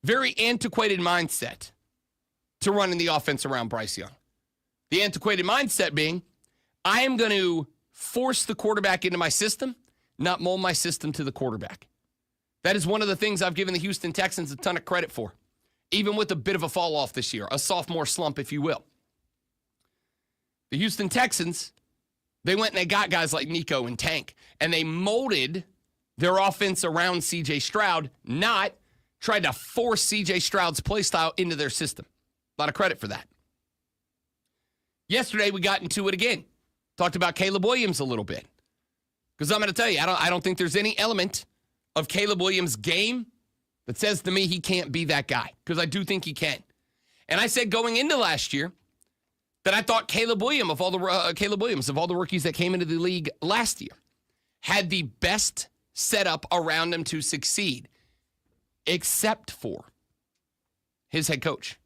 very antiquated mindset to running the offense around Bryce Young. The antiquated mindset being, I am going to force the quarterback into my system, not mold my system to the quarterback. That is one of the things I've given the Houston Texans a ton of credit for, even with a bit of a fall off this year, a sophomore slump, if you will. The Houston Texans, they went and they got guys like Nico and Tank, and they molded their offense around C.J. Stroud, not tried to force C.J. Stroud's play style into their system. A lot of credit for that. Yesterday, we got into it again. Talked about Caleb Williams a little bit. Because I'm going to tell you, I don't think there's any element of Caleb Williams' game that says to me he can't be that guy. Because I do think he can. And I said going into last year that I thought Caleb Williams, of all the rookies that came into the league last year, had the best setup around him to succeed, except for his head coach.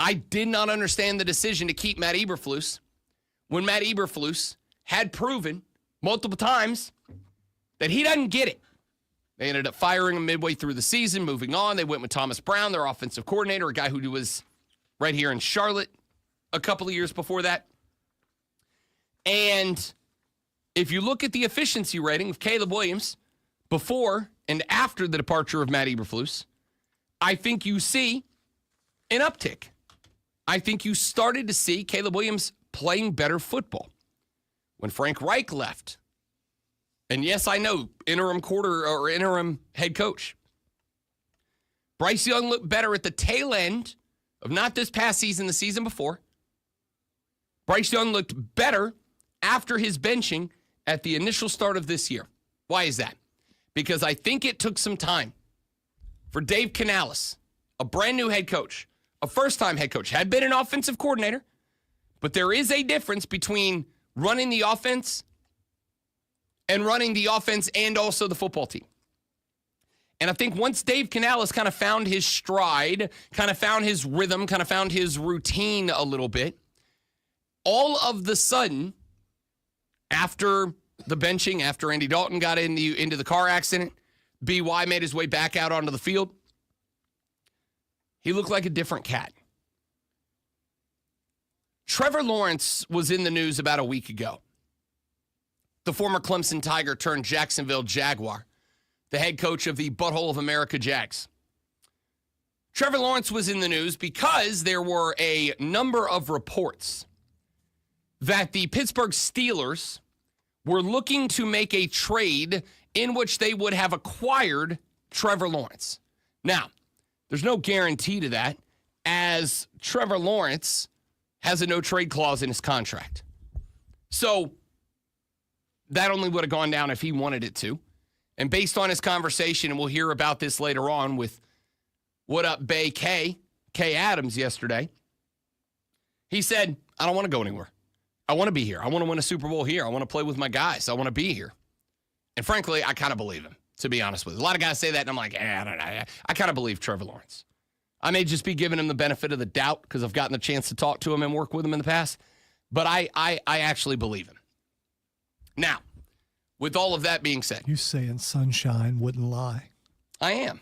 I did not understand the decision to keep Matt Eberflus when Matt Eberflus had proven multiple times that he doesn't get it. They ended up firing him midway through the season, moving on. They went with Thomas Brown, their offensive coordinator, a guy who was right here in Charlotte a couple of years before that. And if you look at the efficiency rating of Caleb Williams before and after the departure of Matt Eberflus, I think you see an uptick. I think you started to see Caleb Williams playing better football. When Frank Reich left, and yes, I know, interim head coach, Bryce Young looked better at the tail end of not this past season, the season before. Bryce Young looked better after his benching at the initial start of this year. Why is that? because I think it took some time for Dave Canales, a brand new head coach, a first-time head coach, had been an offensive coordinator, but there is a difference between running the offense and also the football team. And I think once Dave Canales kind of found his stride, kind of found his rhythm, kind of found his routine a little bit, all of the sudden, after the benching, after Andy Dalton got into the car accident, BY made his way back out onto the field, he looked like a different cat. Trevor Lawrence was in the news about a week ago. The former Clemson Tiger turned Jacksonville Jaguar, the head coach of the Butthole of America Jags. Trevor Lawrence was in the news because there were a number of reports that the Pittsburgh Steelers were looking to make a trade in which they would have acquired Trevor Lawrence. Now, there's no guarantee to that, as Trevor Lawrence has a no-trade clause in his contract. So that only would have gone down if he wanted it to. And based on his conversation, and we'll hear about this later on with What Up Bay Kay Adams yesterday, he said, I don't want to go anywhere. I want to be here. I want to win a Super Bowl here. I want to play with my guys. I want to be here. And frankly, I kind of believe him, to be honest with you. A lot of guys say that, and I'm like, I don't know. I kind of believe Trevor Lawrence. I may just be giving him the benefit of the doubt because I've gotten the chance to talk to him and work with him in the past, but I actually believe him. Now, with all of that being said. You saying sunshine wouldn't lie. I am.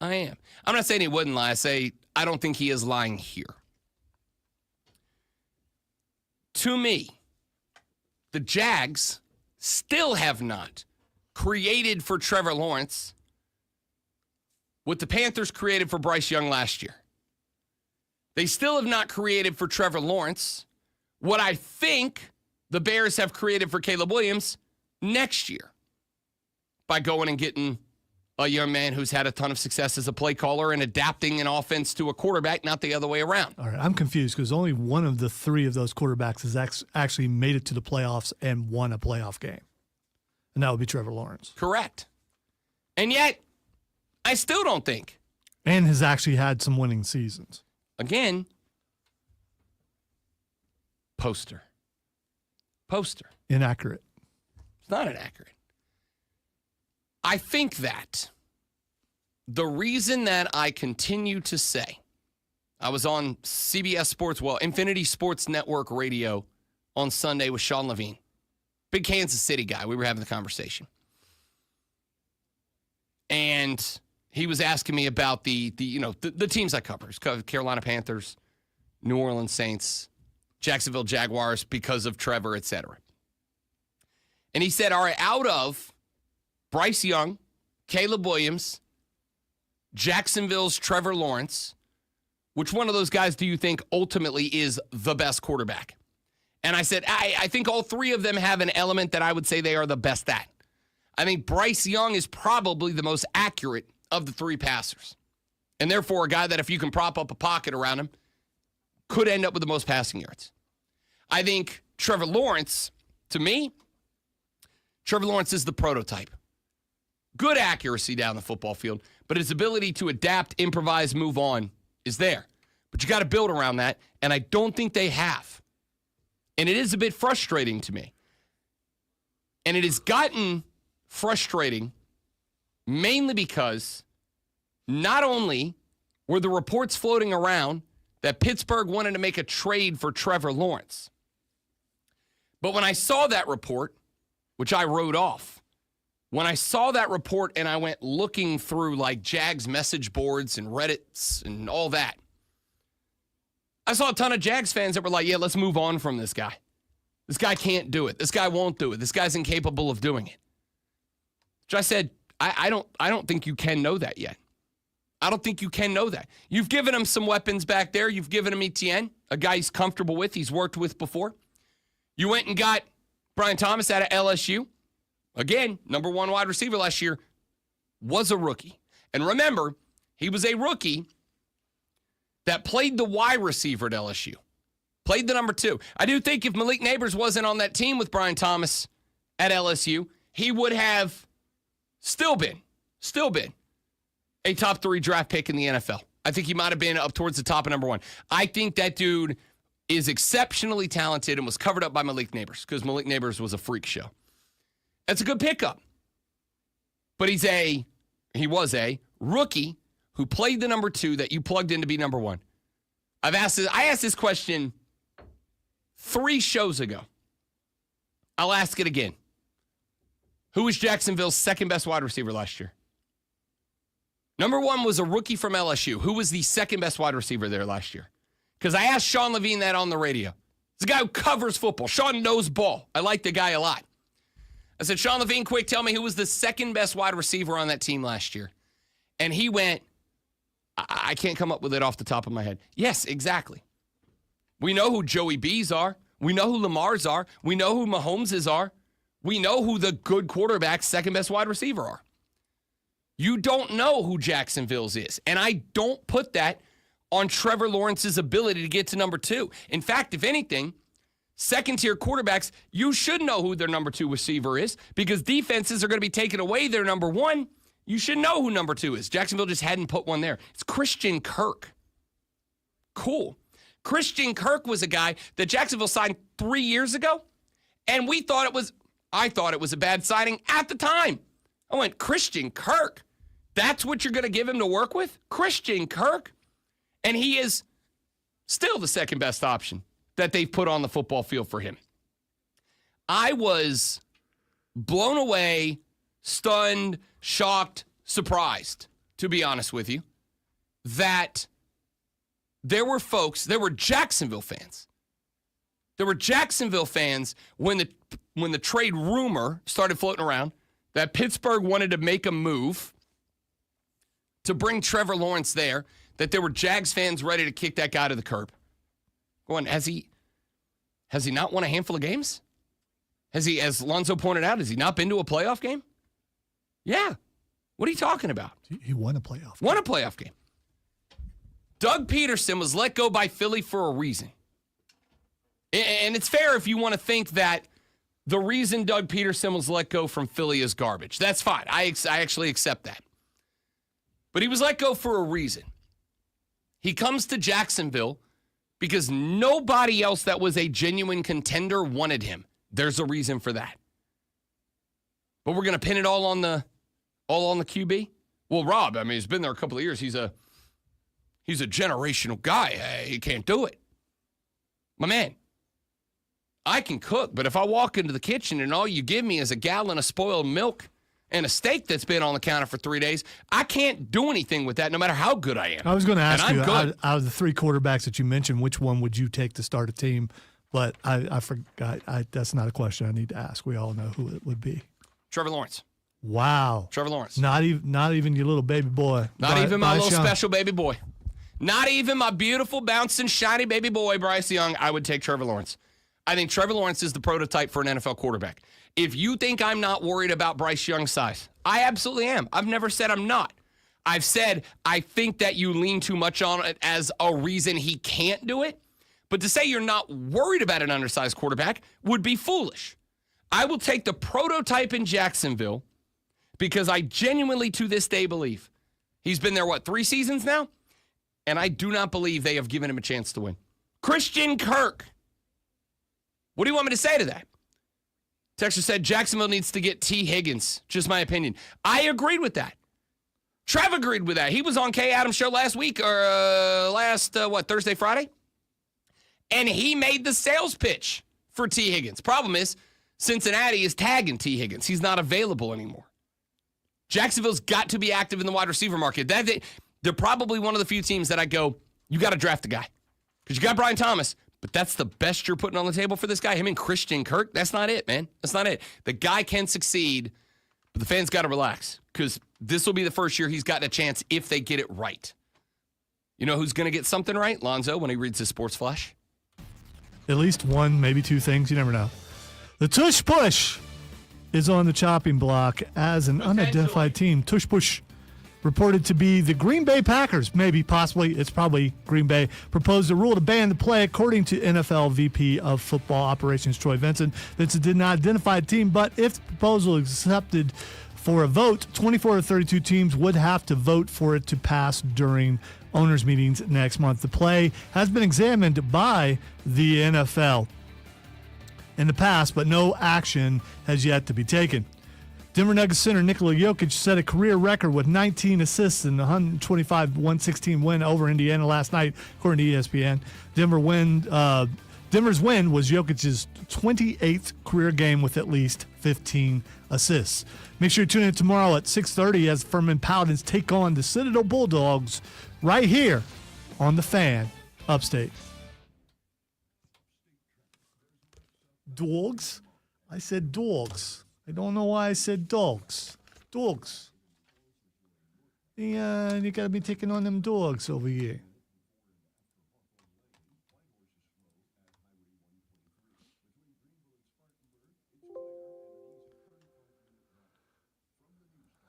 I'm not saying he wouldn't lie. I say I don't think he is lying here. To me, the Jags still have not created for Trevor Lawrence what the Panthers created for Bryce Young last year. They still have not created for Trevor Lawrence what I think the Bears have created for Caleb Williams next year by going and getting a young man who's had a ton of success as a play caller and adapting an offense to a quarterback, not the other way around. All right, I'm confused because only one of the three of those quarterbacks has actually made it to the playoffs and won a playoff game, and that would be Trevor Lawrence. Correct. And yet, I still don't think. And has actually had some winning seasons. Again, poster. Inaccurate. It's not inaccurate. I think that the reason that I continue to say, I was on CBS Sports, Infinity Sports Network Radio on Sunday with Sean Levine, big Kansas City guy. We were having the conversation. And he was asking me about the teams I cover. Carolina Panthers, New Orleans Saints, Jacksonville Jaguars because of Trevor, etc. And he said, all right, out of Bryce Young, Caleb Williams, Jacksonville's Trevor Lawrence, which one of those guys do you think ultimately is the best quarterback? And I said, I think all three of them have an element that I would say they are the best at. I think Bryce Young is probably the most accurate of the three passers. And therefore, a guy that if you can prop up a pocket around him, could end up with the most passing yards. I think Trevor Lawrence, to me, Trevor Lawrence is the prototype. Good accuracy down the football field, but his ability to adapt, improvise, move on is there. But you got to build around that, and I don't think they have. And it is a bit frustrating to me. And it has gotten frustrating mainly because not only were the reports floating around that Pittsburgh wanted to make a trade for Trevor Lawrence, but when I saw that report, which I wrote off, when I saw that report and I went looking through like Jags message boards and Reddits and all that, I saw a ton of Jags fans that were like, yeah, let's move on from this guy. This guy can't do it. This guy won't do it. This guy's incapable of doing it. Which I said, I don't think you can know that yet. I don't think you can know that. You've given him some weapons back there. You've given him Etienne, a guy he's comfortable with, he's worked with before. You went and got Brian Thomas out of LSU. Again, number one wide receiver last year, was a rookie. And remember, he was a rookie that played the wide receiver at LSU. Played the number two. I do think if Malik Neighbors wasn't on that team with Brian Thomas at LSU, he would have Still been a top 3 draft pick in the NFL. I think he might have been up towards the top of number 1. I think that dude is exceptionally talented and was covered up by Malik Neighbors because Malik Neighbors was a freak show. That's a good pickup. But he was a rookie who played the number 2 that you plugged in to be number 1. I asked this question 3 shows ago. I'll ask it again. Who was Jacksonville's second best wide receiver last year? Number 1 was a rookie from LSU. Who was the second best wide receiver there last year? Because I asked Sean Levine that on the radio. It's a guy who covers football. Sean knows ball. I like the guy a lot. I said, Sean Levine, quick, tell me who was the second best wide receiver on that team last year. And he went, I can't come up with it off the top of my head. Yes, exactly. We know who Joey B's are. We know who Lamar's are. We know who Mahomes's are. We know who the good quarterback's second best wide receiver are. You don't know who Jacksonville's is. And I don't put that on Trevor Lawrence's ability to get to number 2. In fact, if anything, second-tier quarterbacks, you should know who their number 2 receiver is because defenses are going to be taking away their number 1. You should know who number 2 is. Jacksonville just hadn't put one there. It's Christian Kirk. Cool. Christian Kirk was a guy that Jacksonville signed 3 years ago, and I thought it was a bad signing at the time. I went, Christian Kirk? That's what you're going to give him to work with? Christian Kirk? And he is still the second best option that they've put on the football field for him. I was blown away, stunned, shocked, surprised, to be honest with you, that there were Jacksonville fans. There were Jacksonville fans when the trade rumor started floating around that Pittsburgh wanted to make a move to bring Trevor Lawrence there, that there were Jags fans ready to kick that guy to the curb. Going, has he not won a handful of games? Has he, as Lonzo pointed out, has he not been to a playoff game? Yeah. What are you talking about? He won a playoff game. Won a playoff game. Doug Peterson was let go by Philly for a reason. And it's fair if you want to think that the reason Doug Peterson was let go from Philly is garbage. That's fine. I actually accept that. But he was let go for a reason. He comes to Jacksonville because nobody else that was a genuine contender wanted him. There's a reason for that. But we're going to pin it all on the QB? Well, Rob, I mean, he's been there a couple of years. He's a generational guy. He can't do it. My man, I can cook, but if I walk into the kitchen and all you give me is a gallon of spoiled milk and a steak that's been on the counter for 3 days, I can't do anything with that no matter how good I am. I was going to ask you, out of the 3 quarterbacks that you mentioned, which one would you take to start a team? But I forgot. That's not a question I need to ask. We all know who it would be. Trevor Lawrence. Wow. Trevor Lawrence. Not even your little baby boy. Not even my little special baby boy. Not even my beautiful, bouncing, shiny baby boy, Bryce Young. I would take Trevor Lawrence. I think Trevor Lawrence is the prototype for an NFL quarterback. If you think I'm not worried about Bryce Young's size, I absolutely am. I've never said I'm not. I've said I think that you lean too much on it as a reason he can't do it. But to say you're not worried about an undersized quarterback would be foolish. I will take the prototype in Jacksonville because I genuinely, to this day, believe he's been there, 3 seasons now? And I do not believe they have given him a chance to win. Christian Kirk. What do you want me to say to that? Texter said Jacksonville needs to get T. Higgins. Just my opinion. I agreed with that. Trev agreed with that. He was on Kay Adams' show last week, or Thursday, Friday? And he made the sales pitch for T. Higgins. Problem is, Cincinnati is tagging T. Higgins. He's not available anymore. Jacksonville's got to be active in the wide receiver market. They're probably one of the few teams that I go, you got to draft a guy. Because you got Brian Thomas, but that's the best you're putting on the table for this guy? Him and Christian Kirk? That's not it, man. That's not it. The guy can succeed, but the fans got to relax because this will be the first year he's gotten a chance if they get it right. You know who's going to get something right? Lonzo, when he reads his sports flash. At least 1, maybe 2 things. You never know. The Tush Push is on the chopping block as an unidentified team. Tush Push reported to be the Green Bay Packers. Maybe, possibly, it's probably Green Bay. Proposed a rule to ban the play, according to NFL VP of Football Operations Troy Vincent. Vincent did not identify a team, but if the proposal is accepted For a vote, 24 of 32 teams would have to vote for it to pass during owners' meetings next month. The play has been examined by the NFL in the past, but no action has yet to be taken. Denver Nuggets center Nikola Jokic set a career record with 19 assists in the 125-116 win over Indiana last night, according to ESPN. Denver's win was Jokic's 28th career game with at least 15 assists. Make sure you tune in tomorrow at 6:30 as Furman Paladins take on the Citadel Bulldogs right here on The Fan, Upstate. Dogs? I said dogs. I don't know why I said dogs. Dogs. Yeah, you got to be taking on them dogs over here.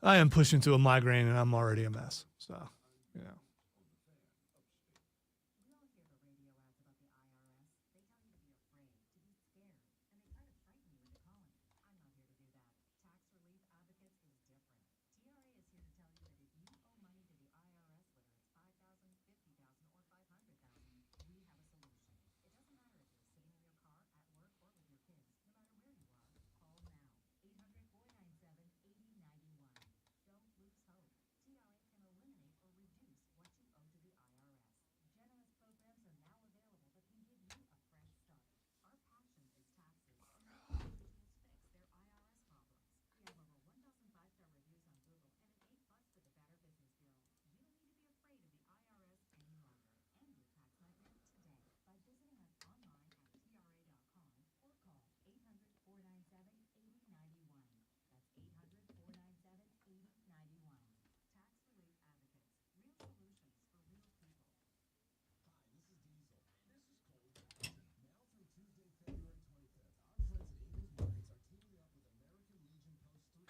I am pushing to a migraine, and I'm already a mess. So, yeah.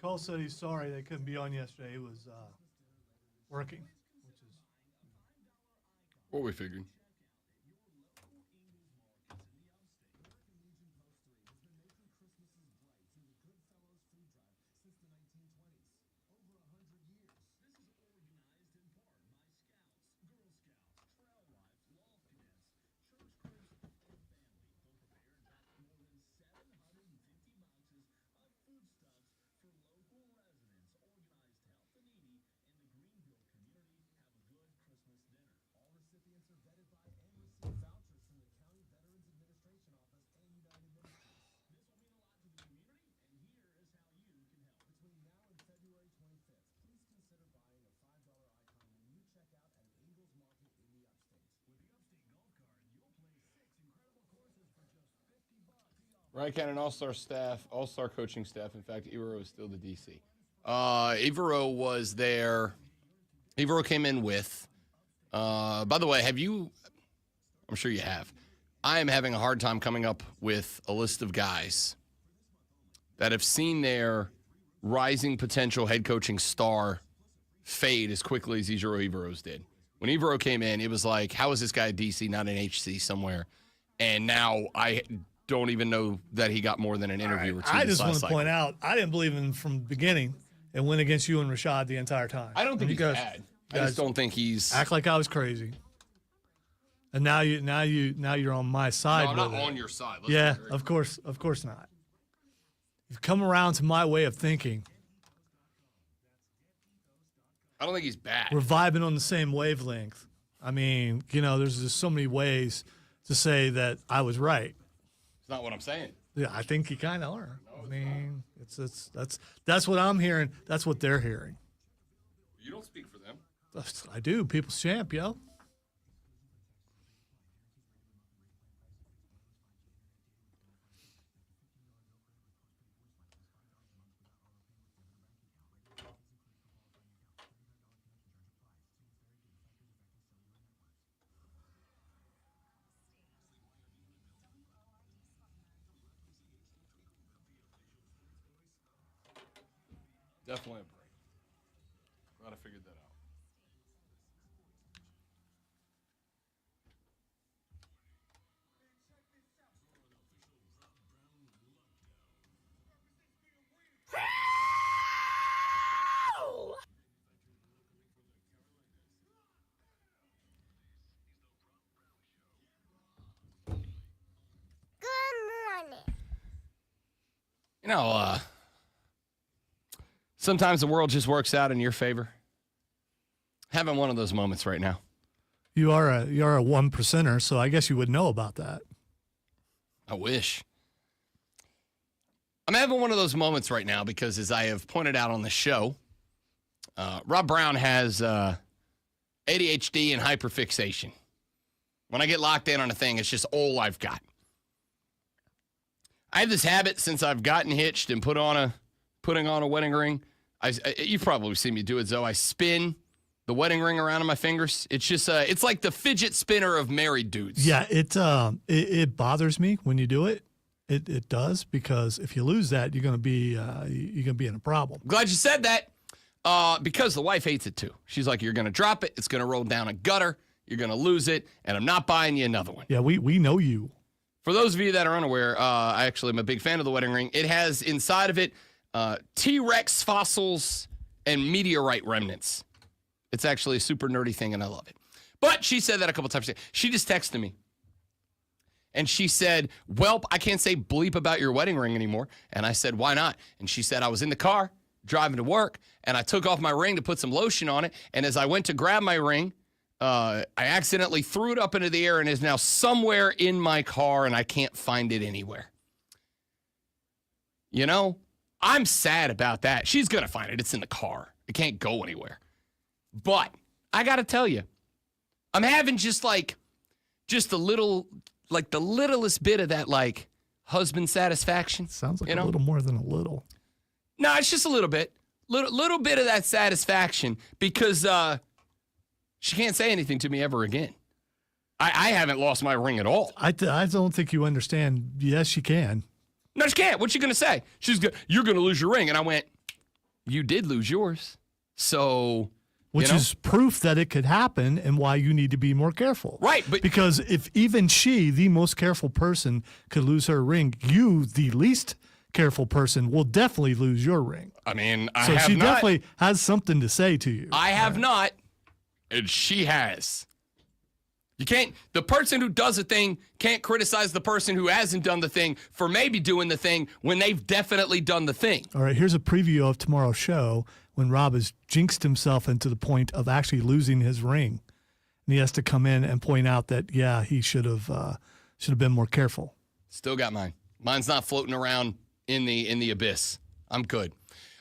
Cole said he's sorry they couldn't be on yesterday. He was working, which is What we figured. Ryan Cannon, all-star staff, all-star coaching staff. In fact, Ivero is still the DC. Ivero was there. Ivero came in with, by the way, I'm sure you have. I am having a hard time coming up with a list of guys that have seen their rising potential head coaching star fade as quickly as Ivero's did. When Ivero came in, it was like, how is this guy a DC, not an HC somewhere? And now I don't even know that he got more than an interview or two. I just want to point out, I didn't believe in him from the beginning and went against you and Rashad the entire time. I don't think he's bad. I just don't think he's act like I was crazy. And now you're on my side. No, I'm not on your side. Yeah, of course not. You've come around to my way of thinking. I don't think he's bad. We're vibing on the same wavelength. I mean, there's just so many ways to say that I was right. It's not what I'm saying. Yeah, I think you kind of are. I mean, that's what I'm hearing. That's what they're hearing. You don't speak for them. I do. People's champ, yo. Definitely a break. Glad I figured that out. Sometimes the world just works out in your favor. Having one of those moments right now. You're a 1%er, so I guess you would know about that. I wish. I'm having one of those moments right now because, as I have pointed out on the show, Rob Brown has ADHD and hyperfixation. When I get locked in on a thing, it's just all I've got. I have this habit since I've gotten hitched and putting on a wedding ring. You've probably seen me do it, Zoe. I spin the wedding ring around on my fingers. It's just it's like the fidget spinner of married dudes. Yeah, it bothers me when you do it. It does, because if you lose that, you're gonna be in a problem. Glad you said that. Because the wife hates it too. She's like, you're gonna drop it, it's gonna roll down a gutter, you're gonna lose it, and I'm not buying you another one. Yeah, we know you. For those of you that are unaware, I actually am a big fan of the wedding ring. It has inside of it T-Rex fossils and meteorite remnants. It's actually a super nerdy thing, and I love it. But she said that a couple times. She just texted me. And she said, "Welp, I can't say bleep about your wedding ring anymore." And I said, "Why not?" And she said, "I was in the car driving to work, and I took off my ring to put some lotion on it. And as I went to grab my ring, I accidentally threw it up into the air and is now somewhere in my car, and I can't find it anywhere." You know, I'm sad about that. She's going to find it. It's in the car. It can't go anywhere. But I got to tell you, I'm having just a little, like the littlest bit of that, like, husband satisfaction. Sounds like a little more than a little. No, it's just a little bit. Little bit of that satisfaction, because she can't say anything to me ever again. I haven't lost my ring at all. I don't think you understand. Yes, she can. No, she can't. What's she going to say? You're going to lose your ring. And I went, you did lose yours. So, which is proof that it could happen and why you need to be more careful. Right. But because if even she, the most careful person, could lose her ring, you, the least careful person, will definitely lose your ring. I mean, so she definitely has something to say to you. I have not, and she has. You can't, the person who does a thing can't criticize the person who hasn't done the thing for maybe doing the thing when they've definitely done the thing. All right, here's a preview of tomorrow's show when Rob has jinxed himself into the point of actually losing his ring. And he has to come in and point out that, yeah, he should have been more careful. Still got mine. Mine's not floating around in the abyss. I'm good.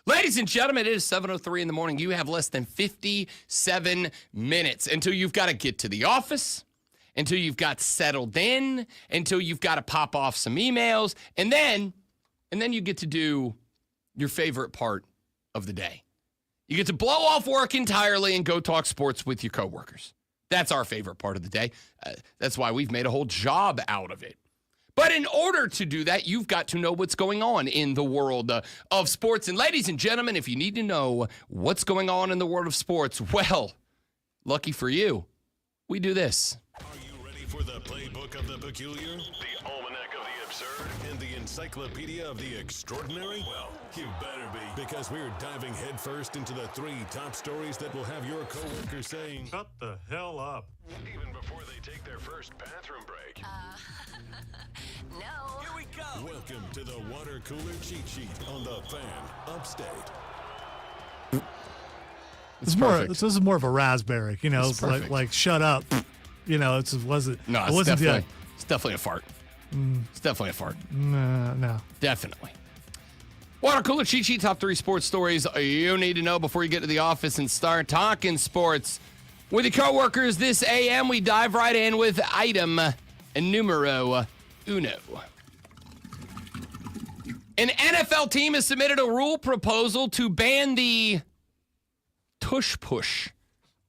Ladies and gentlemen, it is 7:03 in the morning. You have less than 57 minutes until you've got to get to the office, until you've got settled in, until you've got to pop off some emails, and then you get to do your favorite part of the day. You get to blow off work entirely and go talk sports with your coworkers. That's our favorite part of the day. That's why we've made a whole job out of it. But in order to do that, you've got to know what's going on in the world of sports. And ladies and gentlemen, if you need to know what's going on in the world of sports, well, lucky for you, we do this. Are you ready for the playbook of the peculiar, the almanac of the absurd, and the encyclopedia of the extraordinary? Well, you better be, because we're diving headfirst into the 3 top stories that will have your coworkers saying, "Shut the hell up," even before they take their first bathroom break. No. Here we go. Welcome to the water cooler cheat sheet on the Fan Upstate. This is more of a raspberry, you know. It's like shut up, you know. It's definitely a fart. It's definitely a fart. No, definitely. Water cooler cheat sheet, top 3 sports stories you need to know before you get to the office and start talking sports with your coworkers. This AM, we dive right in with item numero uno. An NFL team has submitted a rule proposal to ban the tush push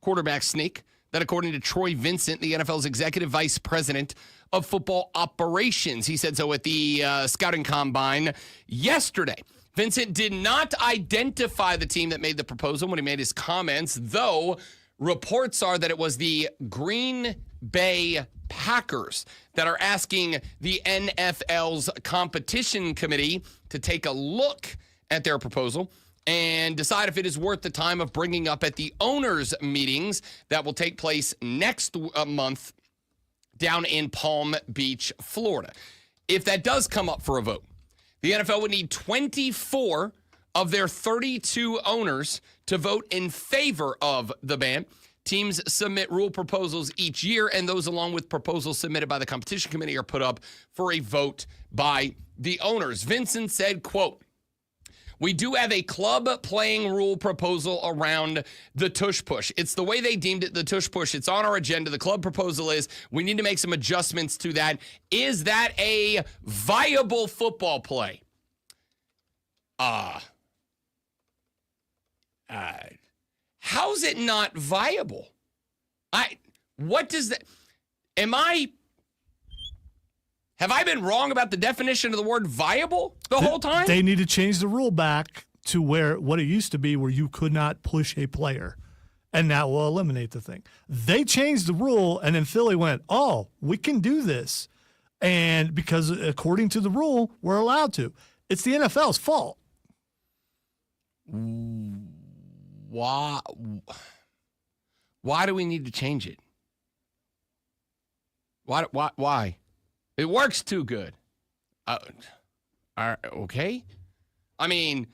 quarterback sneak that, according to Troy Vincent, the NFL's executive vice president of football operations, he said so at the scouting combine yesterday. Vincent did not identify the team that made the proposal when he made his comments, though reports are that it was the Green Bay Packers that are asking the NFL's competition committee to take a look at their proposal and decide if it is worth the time of bringing up at the owners' meetings that will take place next month down in Palm Beach, Florida. If that does come up for a vote, The NFL would need 24 of their 32 owners to vote in favor of the ban. Teams submit rule proposals each year, and those along with proposals submitted by the competition committee are put up for a vote by the owners. Vincent said, quote, "We do have a club playing rule proposal around the tush push. It's the way they deemed it, the tush push. It's on our agenda. The club proposal is we need to make some adjustments to that. Is that a viable football play?" How's it not viable? What does that, have I been wrong about the definition of the word viable the whole time? They need to change the rule back to what it used to be, where you could not push a player, and that will eliminate the thing. They changed the rule, and then Philly went, "Oh, we can do this," and because according to the rule, we're allowed to. It's the NFL's fault. Why do we need to change it? Why? It works too good. Okay. I mean,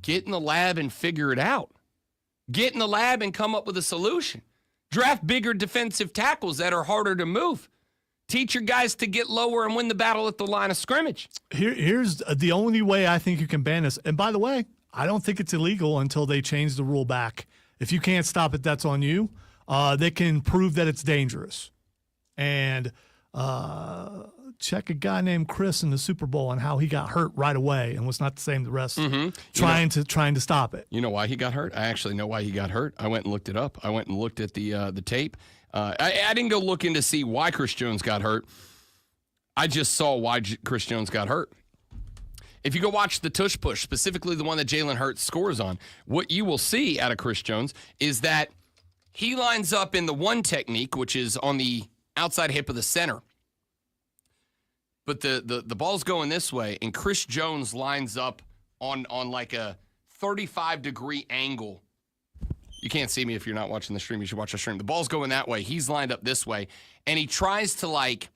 get in the lab and figure it out. Get in the lab and come up with a solution. Draft bigger defensive tackles that are harder to move. Teach your guys to get lower and win the battle at the line of scrimmage. Here's the only way I think you can ban this. And by the way, I don't think it's illegal until they change the rule back. If you can't stop it, that's on you. They can prove that it's dangerous. And check a guy named Chris in the Super Bowl on how he got hurt right away and was not the same the rest. Trying to stop it. You know why he got hurt? I actually know why he got hurt. I went and looked it up. I went and looked at the tape. I didn't go looking to see why Chris Jones got hurt. I just saw why Chris Jones got hurt. If you go watch the tush push, specifically the one that Jalen Hurts scores on, what you will see out of Chris Jones is that he lines up in the one technique, which is on the outside hip of the center. But the ball's going this way, and Chris Jones lines up on like a 35-degree angle. You can't see me if you're not watching the stream. You should watch the stream. The ball's going that way. He's lined up this way, and he tries to, like,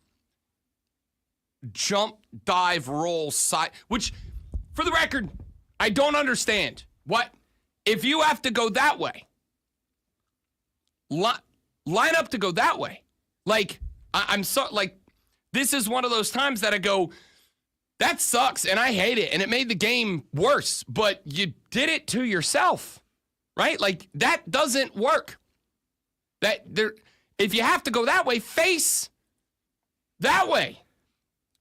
jump, dive, roll, side, which, for the record, I don't understand. What? If you have to go that way, line up to go that way. Like, I'm so, like, this is one of those times that I go, that sucks, and I hate it, and it made the game worse, but you did it to yourself, right? Like, that doesn't work. If you have to go that way, face that way.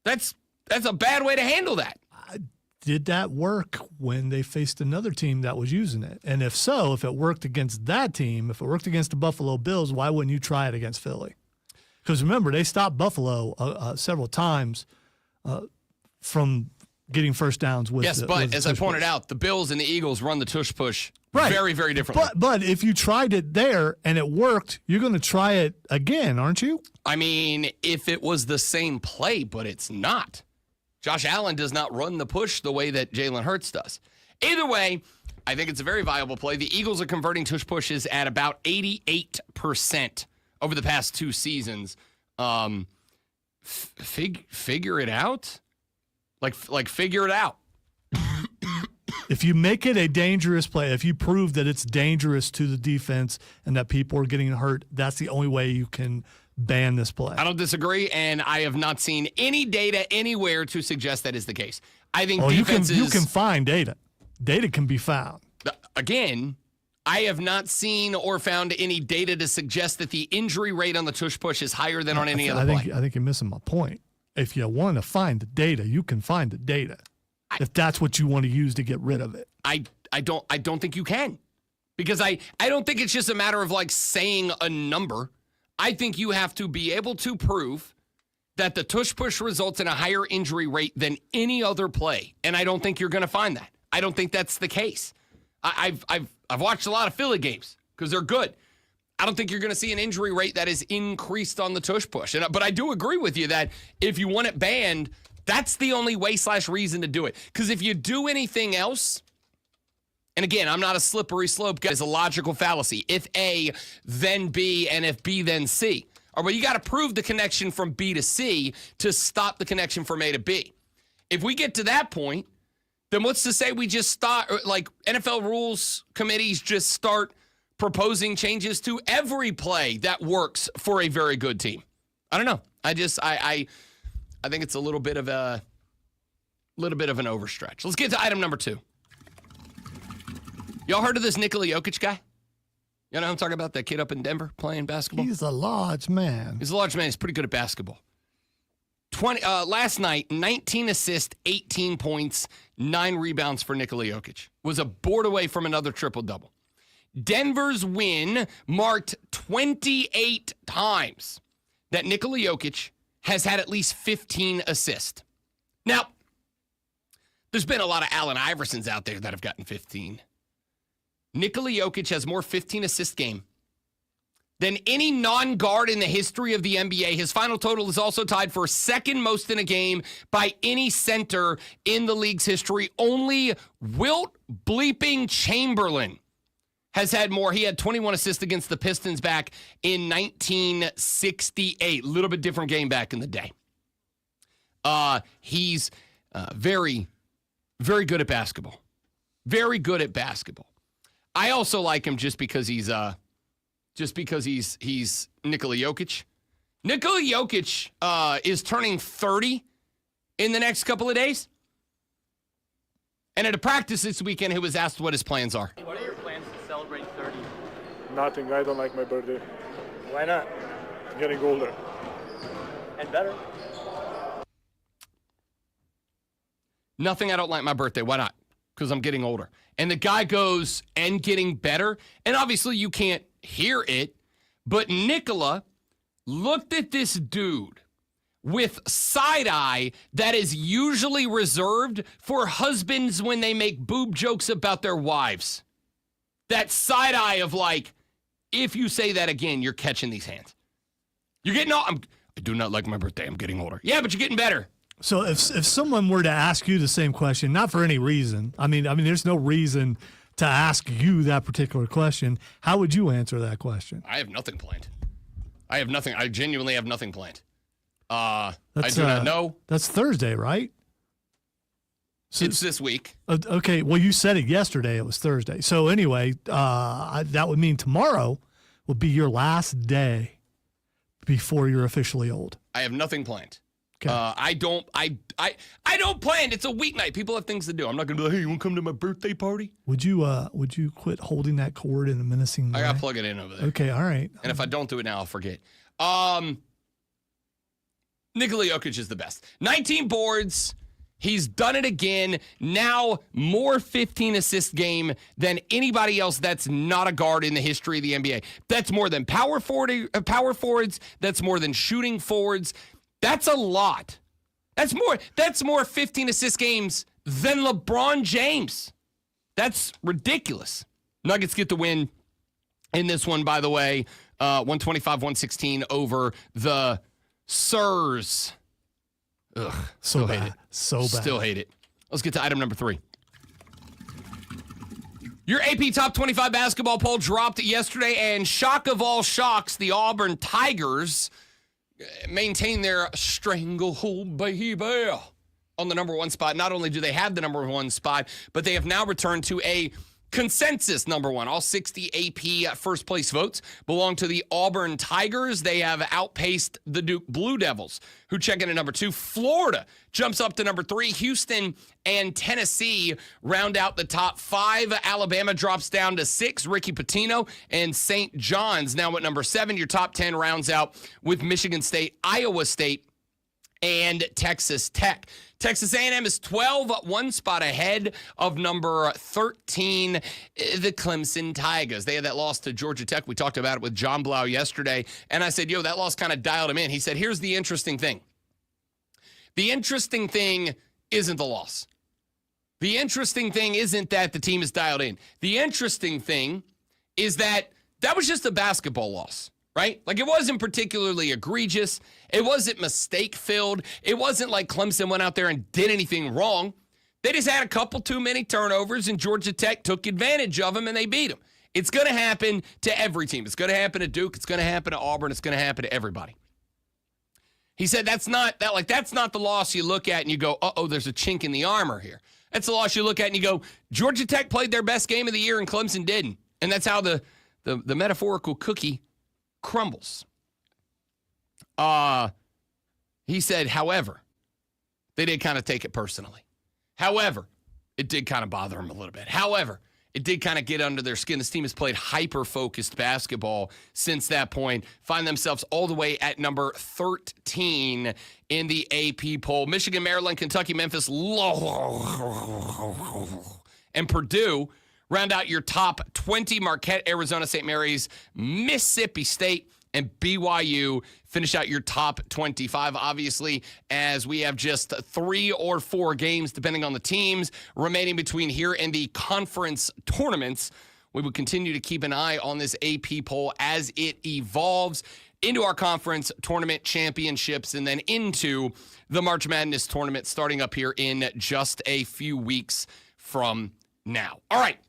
That's a bad way to handle that. Did that work when they faced another team that was using it? And if so, if it worked against that team, if it worked against the Buffalo Bills, why wouldn't you try it against Philly? Because remember, they stopped Buffalo several times from getting first downs with. Yes, but as I pointed out, the Bills and the Eagles run the tush push very, very differently. But if you tried it there and it worked, you're going to try it again, aren't you? I mean, if it was the same play, but it's not. Josh Allen does not run the push the way that Jalen Hurts does. Either way, I think it's a very viable play. The Eagles are converting tush pushes at about 88% over the past 2 seasons. Figure it out? Like figure it out. If you make it a dangerous play, if you prove that it's dangerous to the defense and that people are getting hurt, that's the only way you can ban this play. I don't disagree, and I have not seen any data anywhere to suggest that is the case. I think defenses... You can find data. Data can be found. Again, I have not seen or found any data to suggest that the injury rate on the tush push is higher than on any other play. I think you're missing my point. If you want to find the data, you can find the data. If that's what you want to use to get rid of it. I don't think you can. Because I don't think it's just a matter of like saying a number. I think you have to be able to prove that the tush push results in a higher injury rate than any other play. And I don't think you're going to find that. I don't think that's the case. I've watched a lot of Philly games because they're good. I don't think you're going to see an injury rate that is increased on the tush push. But I do agree with you that if you want it banned, that's the only way / reason to do it. Because if you do anything else, and again, I'm not a slippery slope guy, it's a logical fallacy. If A, then B, and if B, then C. Or well, you got to prove the connection from B to C to stop the connection from A to B. If we get to that point, then what's to say we just start, like NFL rules committees just start proposing changes to every play that works for a very good team? I don't know. I think it's a little bit of an overstretch. Let's get to item number 2. Y'all heard of this Nikola Jokic guy? You know who I'm talking about? That kid up in Denver playing basketball? He's a large man. He's a large man. He's pretty good at basketball. Last night, 19 assists, 18 points, 9 rebounds for Nikola Jokic. Was a board away from another triple-double. Denver's win marked 28 times that Nikola Jokic has had at least 15 assists. Now, there's been a lot of Allen Iversons out there that have gotten 15. Nikola Jokic has more 15-assist game than any non-guard in the history of the NBA. His final total is also tied for second most in a game by any center in the league's history. Only Wilt bleeping Chamberlain has had more. He had 21 assists against the Pistons back in 1968. A little bit different game back in the day. He's very, very good at basketball. Very good at basketball. I also like him just because he's Nikola Jokic. Nikola Jokic is turning 30 in the next couple of days. And at a practice this weekend, he was asked what his plans are. What are your plans to celebrate 30? Nothing. I don't like my birthday. Why not? I'm getting older. And better? Nothing. I don't like my birthday. Why not? Because I'm getting older. And the guy goes, and getting better. And obviously you can't hear it, but Nikola looked at this dude with side eye that is usually reserved for husbands when they make boob jokes about their wives. That side eye of like, if you say that again, you're catching these hands. You're getting I do not like my birthday. I'm getting older. Yeah, but you're getting better. So if someone were to ask you the same question, not for any reason, I mean, there's no reason to ask you that particular question, how would you answer that question? I have nothing planned. I genuinely have nothing planned. I That's, do not know. That's Thursday, right? So, It's this week. okay, well, you said it yesterday. It was Thursday. So anyway, that would mean tomorrow will be your last day before you're officially old. I have nothing planned. Okay. I don't plan. It's a weeknight. People have things to do. I'm not gonna be like, hey, you wanna come to my birthday party? Would you quit holding that cord in a menacing way? I gotta plug it in over there. Okay, all right. And if I don't do it now, I'll forget. Nikola Jokic is the best. 19 boards. He's done it again. Now more 15-assist game than anybody else that's not a guard in the history of the NBA. That's more than power forwards. That's more than shooting forwards. That's a lot. That's more 15-assist games than LeBron James. That's ridiculous. Nuggets get the win in this one, by the way. 125-116 over the Sirs. Ugh. So hate bad. it. So bad. Still hate it. Let's get to item number 3. Your AP Top 25 basketball poll dropped yesterday, and shock of all shocks, the Auburn Tigers maintain their stranglehold, baby, on the number 1 spot. Not only do they have the number 1 spot, but they have now returned to a consensus number 1. All 60 AP first place votes belong to the Auburn Tigers. They have outpaced the Duke Blue Devils, who check in at number 2. Florida jumps up to number 3. Houston and Tennessee round out the top 5. Alabama drops down to 6. Ricky Pitino and St. John's now at number 7. Your top 10 rounds out with Michigan State, Iowa State, and Texas Tech. Texas A&M is 12, 1 spot ahead of number 13, the Clemson Tigers. They had that loss to Georgia Tech. We talked about it with John Blau yesterday, and I said, that loss kind of dialed him in. He said, here's the interesting thing. The interesting thing isn't the loss. The interesting thing isn't that the team is dialed in. The interesting thing is that was just a basketball loss. Right? Like, it wasn't particularly egregious. It wasn't mistake-filled. It wasn't like Clemson went out there and did anything wrong. They just had a couple too many turnovers, and Georgia Tech took advantage of them, and they beat them. It's going to happen to every team. It's going to happen to Duke. It's going to happen to Auburn. It's going to happen to everybody. He said that's not the loss you look at and you go, uh-oh, there's a chink in the armor here. That's the loss you look at and you go, Georgia Tech played their best game of the year and Clemson didn't. And that's how the metaphorical cookie crumbles. He said, however, they did kind of take it personally. However, it did kind of bother him a little bit. However, it did kind of get under their skin. This team has played hyper-focused basketball since that point, find themselves all the way at number 13 in the AP poll. Michigan, Maryland, Kentucky, Memphis, and Purdue round out your top 20. Marquette, Arizona, St. Mary's, Mississippi State, and BYU finish out your top 25. Obviously, as we have just 3 or 4 games, depending on the teams, remaining between here and the conference tournaments, we will continue to keep an eye on this AP poll as it evolves into our conference tournament championships and then into the March Madness tournament starting up here in just a few weeks from now. All right.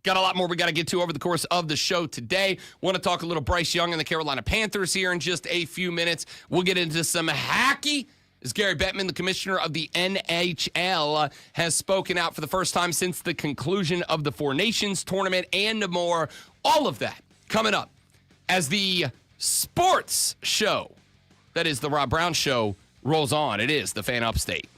Got a lot more we got to get to over the course of the show today. Want to talk a little Bryce Young and the Carolina Panthers here in just a few minutes. We'll get into some hacky as Gary Bettman, the commissioner of the NHL, has spoken out for the first time since the conclusion of the Four Nations tournament and more. All of that coming up as the sports show, that is the Rob Brown Show, rolls on. It is the Fan Upstate.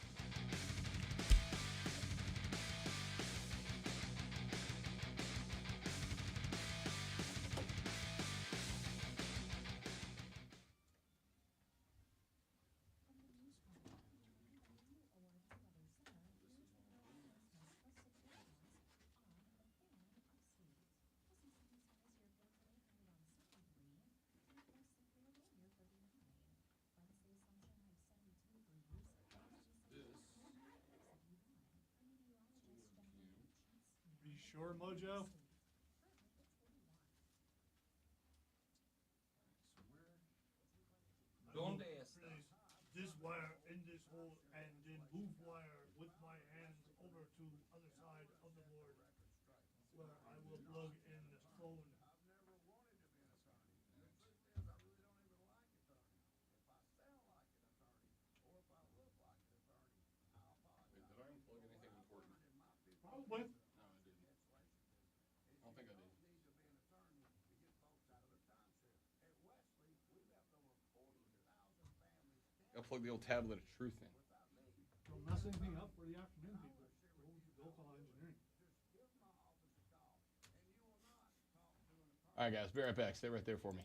Sure, Mojo? This wire in this hole and then move wire with my hands over to the other side of the board where I will plug in the phone. Probably. I'll plug the old tablet of truth in. Don't mess anything up for the afternoon people. We'll call engineering. All right, guys. Be right back. Stay right there for me.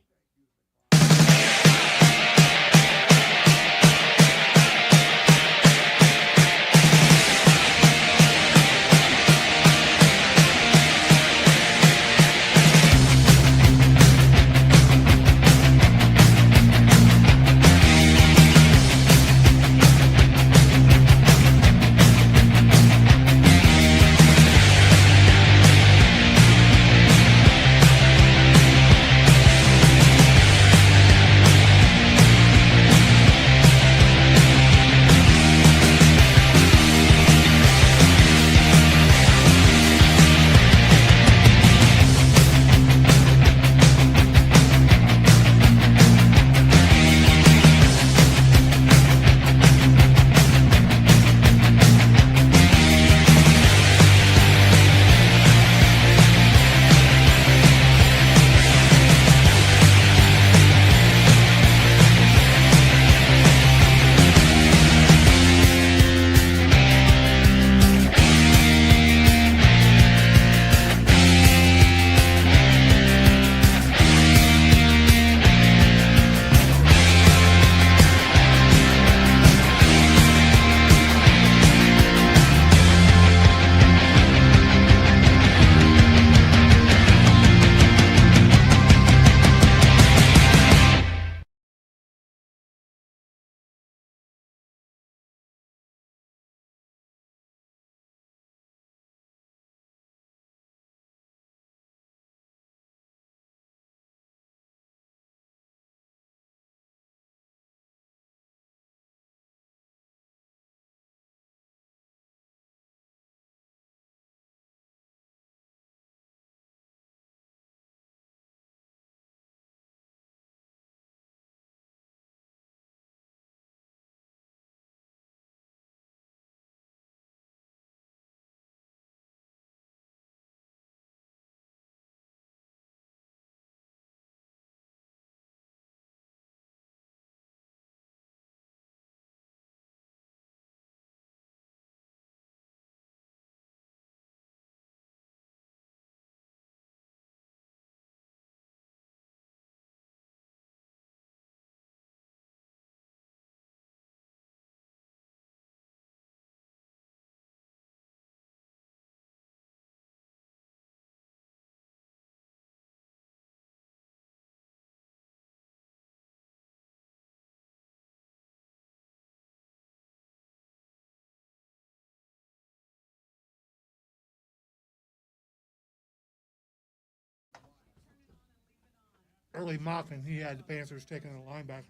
early mocking, he had the Panthers taking a linebacker.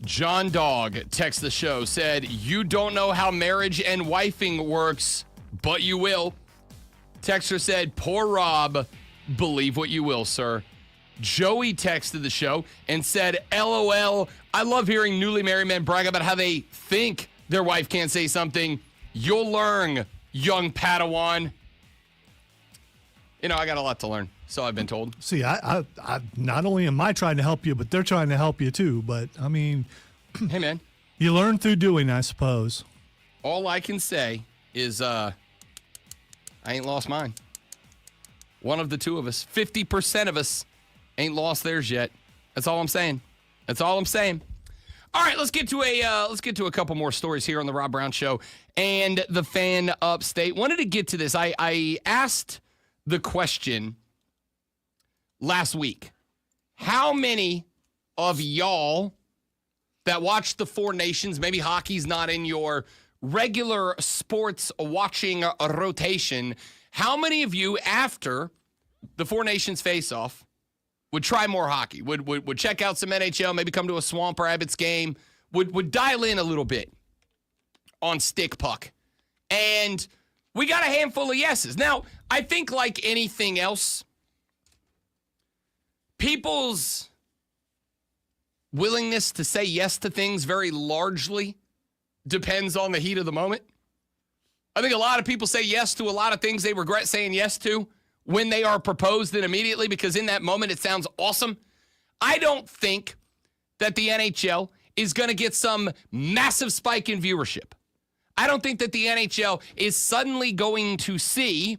John Dog texts the show, said, "You don't know how marriage and wifing works, but you will." Texter said, "Poor Rob, believe what you will, sir." Joey texted the show and said, "LOL, I love hearing newly married men brag about how they think their wife can't say something. You'll learn, young Padawan." You know, I got a lot to learn, so I've been told. See, I not only am I trying to help you, but they're trying to help you too. But I mean, Hey, man, you learn through doing, I suppose. all I can say is I ain't lost mine. One of the two of us, 50% of us, ain't lost theirs yet. That's all I'm saying. That's all I'm saying. All right, let's get to a couple more stories here on the Rob Brown Show and the Fan Upstate. Wanted to get to this. I asked the question last week. How many of y'all that watch the Four Nations, maybe hockey's not in your regular sports watching rotation, how many of you, after the Four Nations face-off, would try more hockey, would check out some NHL, maybe come to a Swamp Rabbits game, would dial in a little bit on stick puck? And we got a handful of yeses. Now, I think like anything else, people's willingness to say yes to things very largely depends on the heat of the moment. I think a lot of people say yes to a lot of things they regret saying yes to when they are proposed and immediately, because in that moment it sounds awesome. I don't think that the NHL is going to get some massive spike in viewership. I don't think that the NHL is suddenly going to see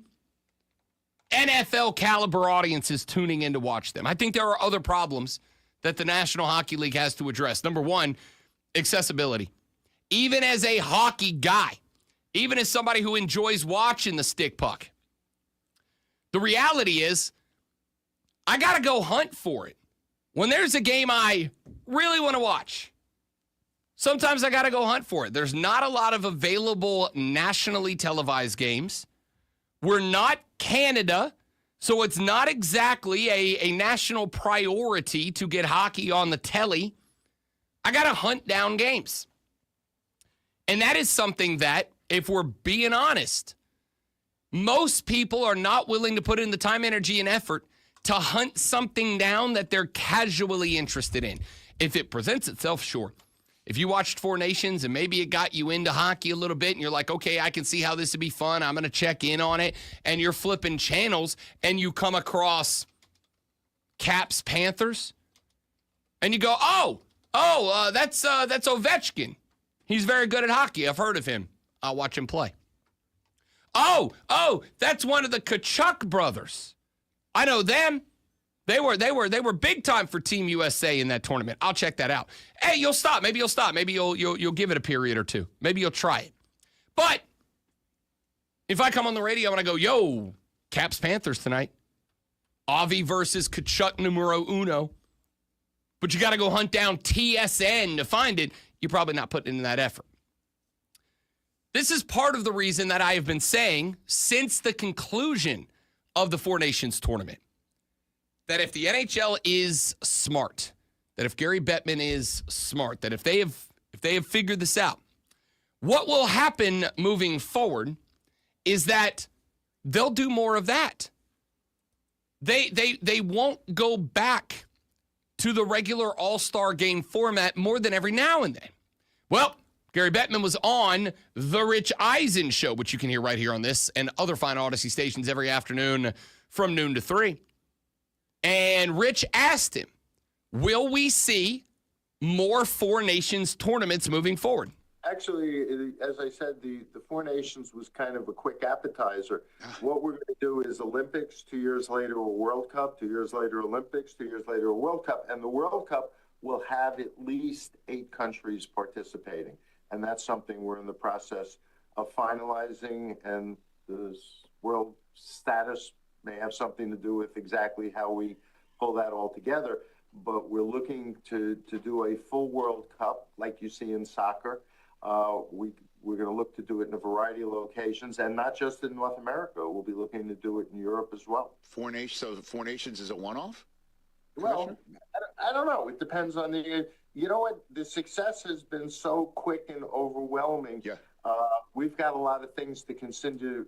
NFL caliber audiences tuning in to watch them. I think there are other problems that the National Hockey League has to address. Number one, accessibility. Even as a hockey guy, even as somebody who enjoys watching the stick puck, the reality is I got to go hunt for it. When there's a game I really want to watch, sometimes I got to go hunt for it. There's not a lot of available nationally televised games. We're not Canada, so it's not exactly a national priority to get hockey on the telly. I got to hunt down games. And that is something that, if we're being honest, most people are not willing to put in the time, energy, and effort to hunt something down that they're casually interested in. If it presents itself, sure. If you watched Four Nations and maybe it got you into hockey a little bit and you're like, okay, I can see how this would be fun, I'm going to check in on it, and you're flipping channels and you come across Caps Panthers and you go, that's Ovechkin. He's very good at hockey. I've heard of him. I'll watch him play. Oh, that's one of the Kachuk brothers. I know them. They were big time for Team USA in that tournament. I'll check that out. Hey, you'll stop. Maybe you'll stop. Maybe you'll give it a period or two. Maybe you'll try it. But if I come on the radio and I go, yo, Caps Panthers tonight, Avi versus Kachuk numero uno, but you got to go hunt down TSN to find it, you're probably not putting in that effort. This is part of the reason that I have been saying since the conclusion of the Four Nations tournament, that if the NHL is smart, that if Gary Bettman is smart, that if they have figured this out, what will happen moving forward is that they'll do more of that. They won't go back to the regular All-Star game format more than every now and then. Well, Gary Bettman was on The Rich Eisen Show, which you can hear right here on this and other fine Odyssey stations every afternoon from noon to 3. And Rich asked him, will we see more Four Nations tournaments moving forward? Actually, as I said, the Four Nations was kind of a quick appetizer. What we're going to do is Olympics, 2 years later a World Cup, 2 years later Olympics, 2 years later a World Cup. And the World Cup will have at least 8 countries participating. And that's something we're in the process of finalizing. And the world status may have something to do with exactly how we pull that all together. but we're looking to do a full World Cup like you see in soccer. We're going to look to do it in a variety of locations, and not just in North America. We'll be looking to do it in Europe as well. Four Nations is a one-off? Well, I don't know. It depends on you know what? The success has been so quick and overwhelming. Yeah. We've got a lot of things to consider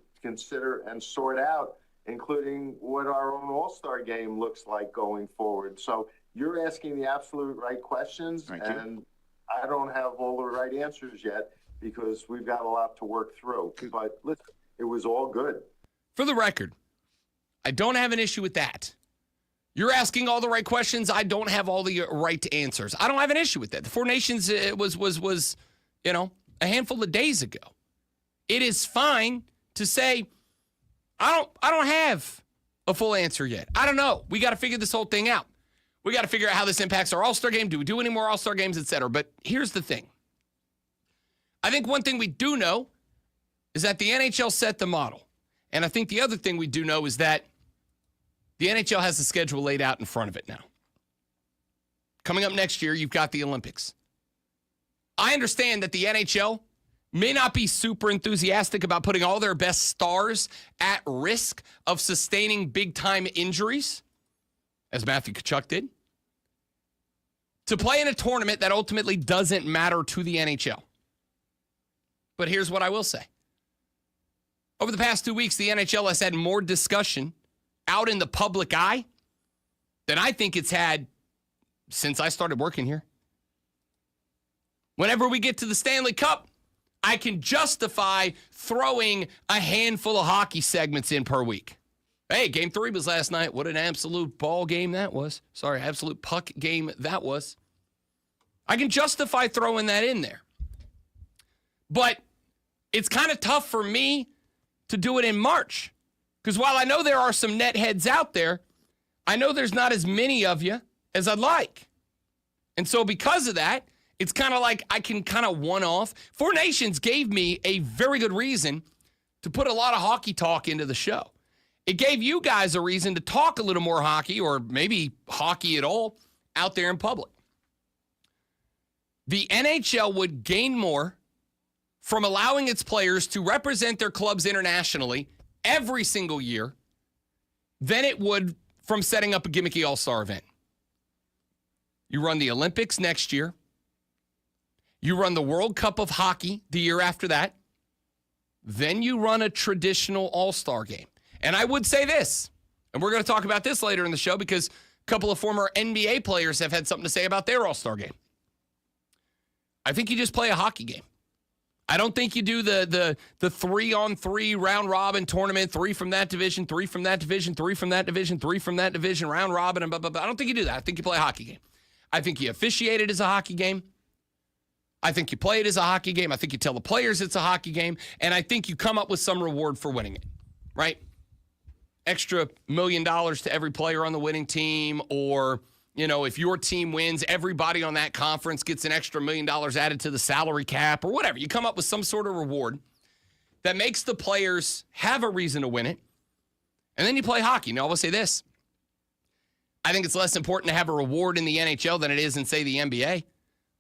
and sort out, including what our own All-Star game looks like going forward. So you're asking the absolute right questions, and I don't have all the right answers yet because we've got a lot to work through. But listen, it was all good. For the record, I don't have an issue with that. You're asking all the right questions. I don't have all the right answers. I don't have an issue with that. The Four Nations was a handful of days ago. It is fine to say, I don't have a full answer yet. I don't know. We got to figure this whole thing out. We got to figure out how this impacts our All-Star game. Do we do any more All-Star games, et cetera? But here's the thing. I think one thing we do know is that the NHL set the model. And I think the other thing we do know is that the NHL has the schedule laid out in front of it now. Coming up next year, you've got the Olympics. I understand that the NHL may not be super enthusiastic about putting all their best stars at risk of sustaining big-time injuries, as Matthew Tkachuk did, to play in a tournament that ultimately doesn't matter to the NHL. But here's what I will say. Over the past 2 weeks, the NHL has had more discussion out in the public eye than I think it's had since I started working here. Whenever we get to the Stanley Cup, I can justify throwing a handful of hockey segments in per week. Hey, Game 3 was last night. What an absolute ball game that was. Sorry, absolute puck game that was. I can justify throwing that in there. But it's kind of tough for me to do it in March. Because while I know there are some net heads out there, I know there's not as many of you as I'd like. And so because of that, it's kind of like I can kind of one-off. Four Nations gave me a very good reason to put a lot of hockey talk into the show. It gave you guys a reason to talk a little more hockey, or maybe hockey at all, out there in public. The NHL would gain more from allowing its players to represent their clubs internationally every single year than it would from setting up a gimmicky all-star event. You run the Olympics next year. You run the World Cup of Hockey the year after that. Then you run a traditional all-star game. And I would say this, and we're going to talk about this later in the show because a couple of former NBA players have had something to say about their all-star game. I think you just play a hockey game. I don't think you do the 3-on-3 round robin tournament, 3 from that division, 3 from that division, 3 from that division, 3 from that division, round robin, and blah, blah, blah. I don't think you do that. I think you play a hockey game. I think you officiate it as a hockey game. I think you play it as a hockey game. I think you tell the players it's a hockey game. And I think you come up with some reward for winning it, right? Extra $1 million to every player on the winning team, or, you know, if your team wins, everybody on that conference gets an extra $1 million added to the salary cap or whatever. You come up with some sort of reward that makes the players have a reason to win it. And then you play hockey. Now, I will say this. I think it's less important to have a reward in the NHL than it is in, say, the NBA.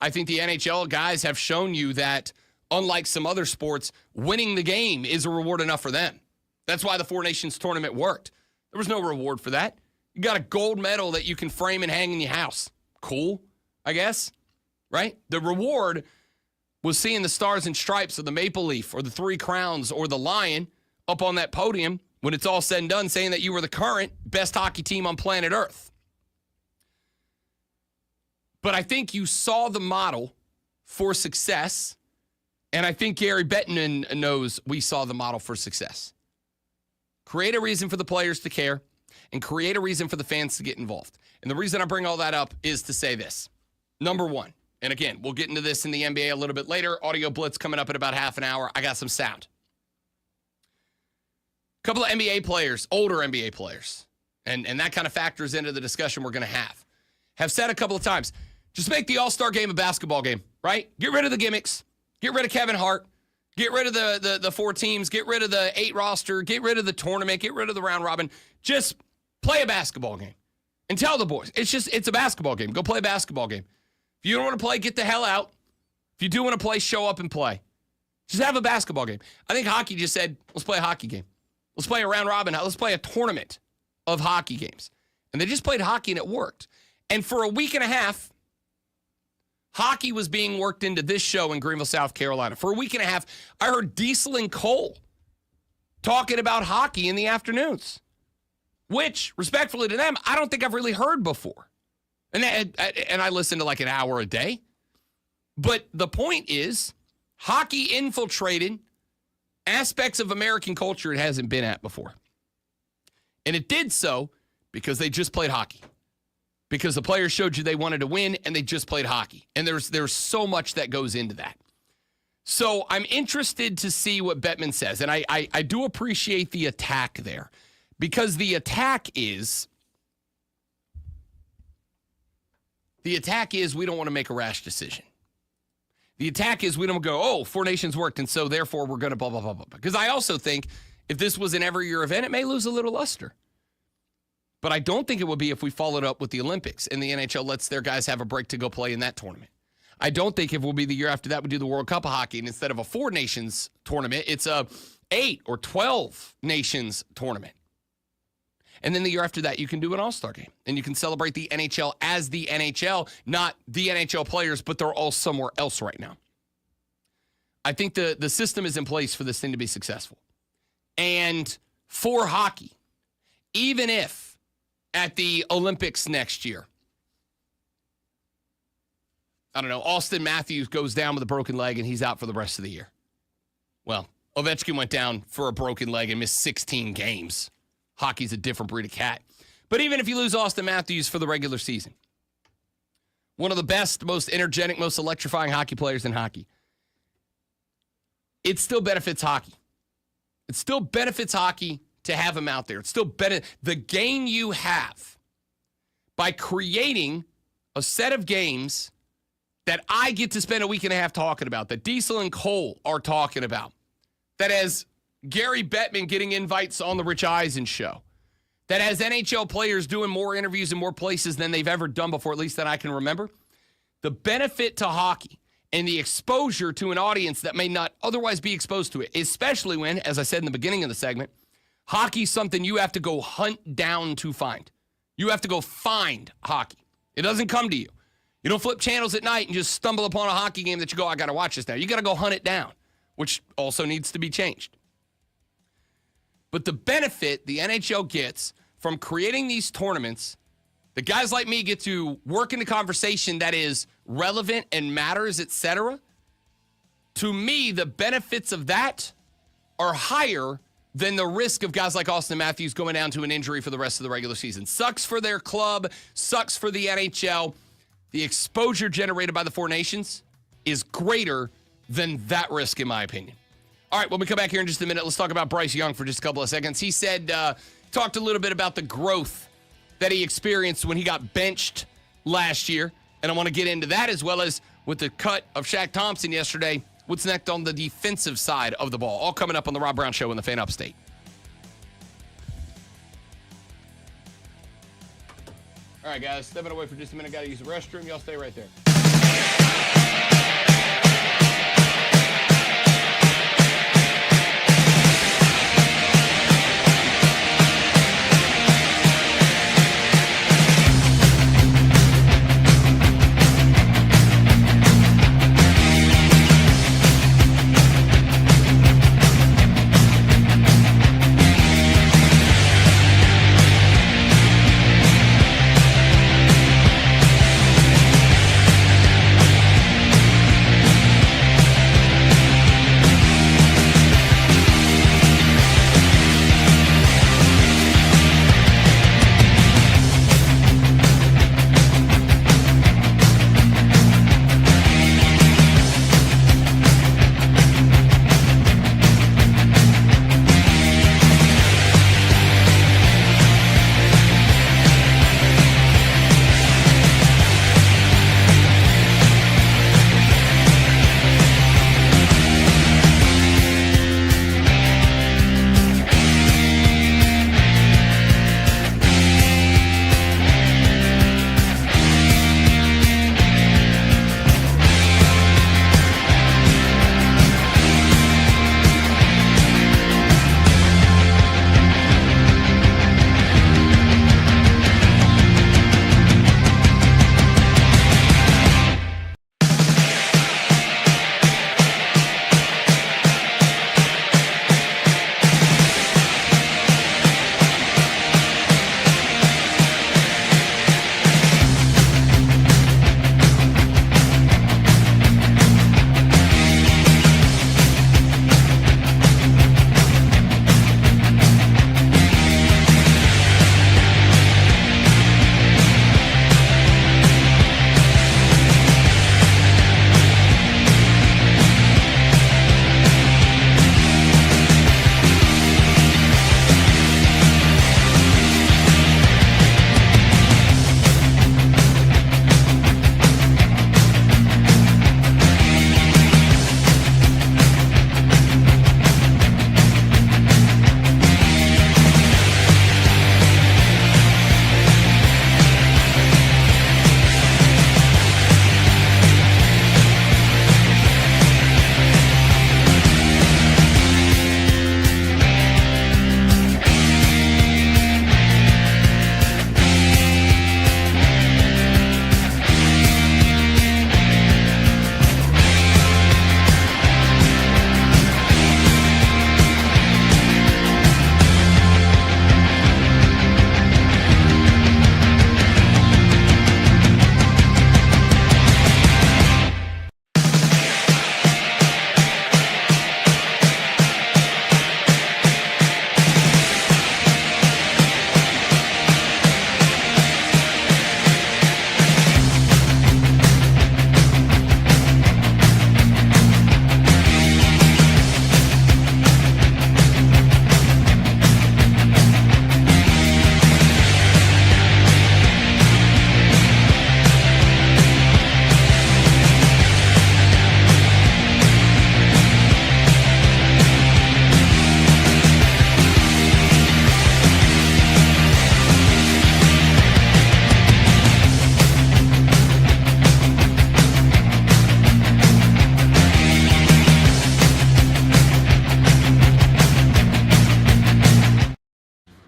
I think the NHL guys have shown you that, unlike some other sports, winning the game is a reward enough for them. That's why the Four Nations tournament worked. There was no reward for that. You got a gold medal that you can frame and hang in your house. Cool, I guess, right? The reward was seeing the stars and stripes of the Maple Leaf or the Three Crowns or the Lion up on that podium when it's all said and done, saying that you were the current best hockey team on planet Earth. But I think you saw the model for success, and I think Gary Bettman knows we saw the model for success. Create a reason for the players to care, and create a reason for the fans to get involved. And the reason I bring all that up is to say this. Number one, and again, we'll get into this in the NBA a little bit later. Audio Blitz coming up in about half an hour. I got some sound. A couple of NBA players, older NBA players, and that kind of factors into the discussion we're going to have said a couple of times, just make the All-Star game a basketball game, right? Get rid of the gimmicks. Get rid of Kevin Hart. Get rid of the 4 teams. Get rid of the 8 roster. Get rid of the tournament. Get rid of the round robin. Just play a basketball game And tell the boys, it's a basketball game. Go play a basketball game. If you don't want to play, get the hell out. If you do want to play, show up and play. Just have a basketball game. I think hockey just said, let's play a hockey game. Let's play a round robin. Let's play a tournament of hockey games. And they just played hockey and it worked. And for a week and a half, hockey was being worked into this show in Greenville, South Carolina. For a week and a half, I heard Diesel and Cole talking about hockey in the afternoons, which, respectfully to them, I don't think I've really heard before. And I listen to like an hour a day. But the point is, hockey infiltrated aspects of American culture it hasn't been at before. And it did so because they just played hockey. Because the players showed you they wanted to win, and they just played hockey. And there's so much that goes into that. So I'm interested to see what Bettman says. And I do appreciate the attack there. Because the attack is we don't want to make a rash decision. The attack is we don't go, oh, Four Nations worked, and so therefore we're going to blah, blah, blah, blah. Because I also think if this was an every year event, it may lose a little luster. But I don't think it would be if we followed up with the Olympics and the NHL lets their guys have a break to go play in that tournament. I don't think it will be the year after that we do the World Cup of Hockey, and instead of a 4 nations tournament, it's a 8 or 12 nations tournament. And then the year after that, you can do an all-star game. And you can celebrate the NHL as the NHL, not the NHL players, but they're all somewhere else right now. I think the system is in place for this thing to be successful. And for hockey, even if at the Olympics next year, I don't know, Austin Matthews goes down with a broken leg and he's out for the rest of the year. Well, Ovechkin went down for a broken leg and missed 16 games. Hockey's a different breed of cat. But even if you lose Austin Matthews for the regular season, one of the best, most energetic, most electrifying hockey players in hockey, it still benefits hockey. It still benefits hockey to have him out there. It's still the gain you have by creating a set of games that I get to spend a week and a half talking about, that Diesel and Cole are talking about, that has Gary Bettman getting invites on the Rich Eisen show, that has NHL players doing more interviews in more places than they've ever done before, at least that I can remember. The benefit to hockey and the exposure to an audience that may not otherwise be exposed to it, especially when, as I said in the beginning of the segment, hockey's something you have to go hunt down to find. You have to go find hockey. It doesn't come to you. You don't flip channels at night and just stumble upon a hockey game that you go, I got to watch this now. You got to go hunt it down, which also needs to be changed. But the benefit the NHL gets from creating these tournaments, the guys like me get to work in a conversation that is relevant and matters, etc. To me, the benefits of that are higher than the risk of guys like Austin Matthews going down to an injury for the rest of the regular season. Sucks for their club, sucks for the NHL. The exposure generated by the Four Nations is greater than that risk, in my opinion. All right, when we come back here in just a minute, let's talk about Bryce Young for just a couple of seconds. He said, talked a little bit about the growth that he experienced when he got benched last year. And I want to get into that, as well as with the cut of Shaq Thompson yesterday, what's next on the defensive side of the ball. All coming up on the Rob Brown Show in the Fan Upstate. All right, guys, stepping away for just a minute. Got to use the restroom. Y'all stay right there.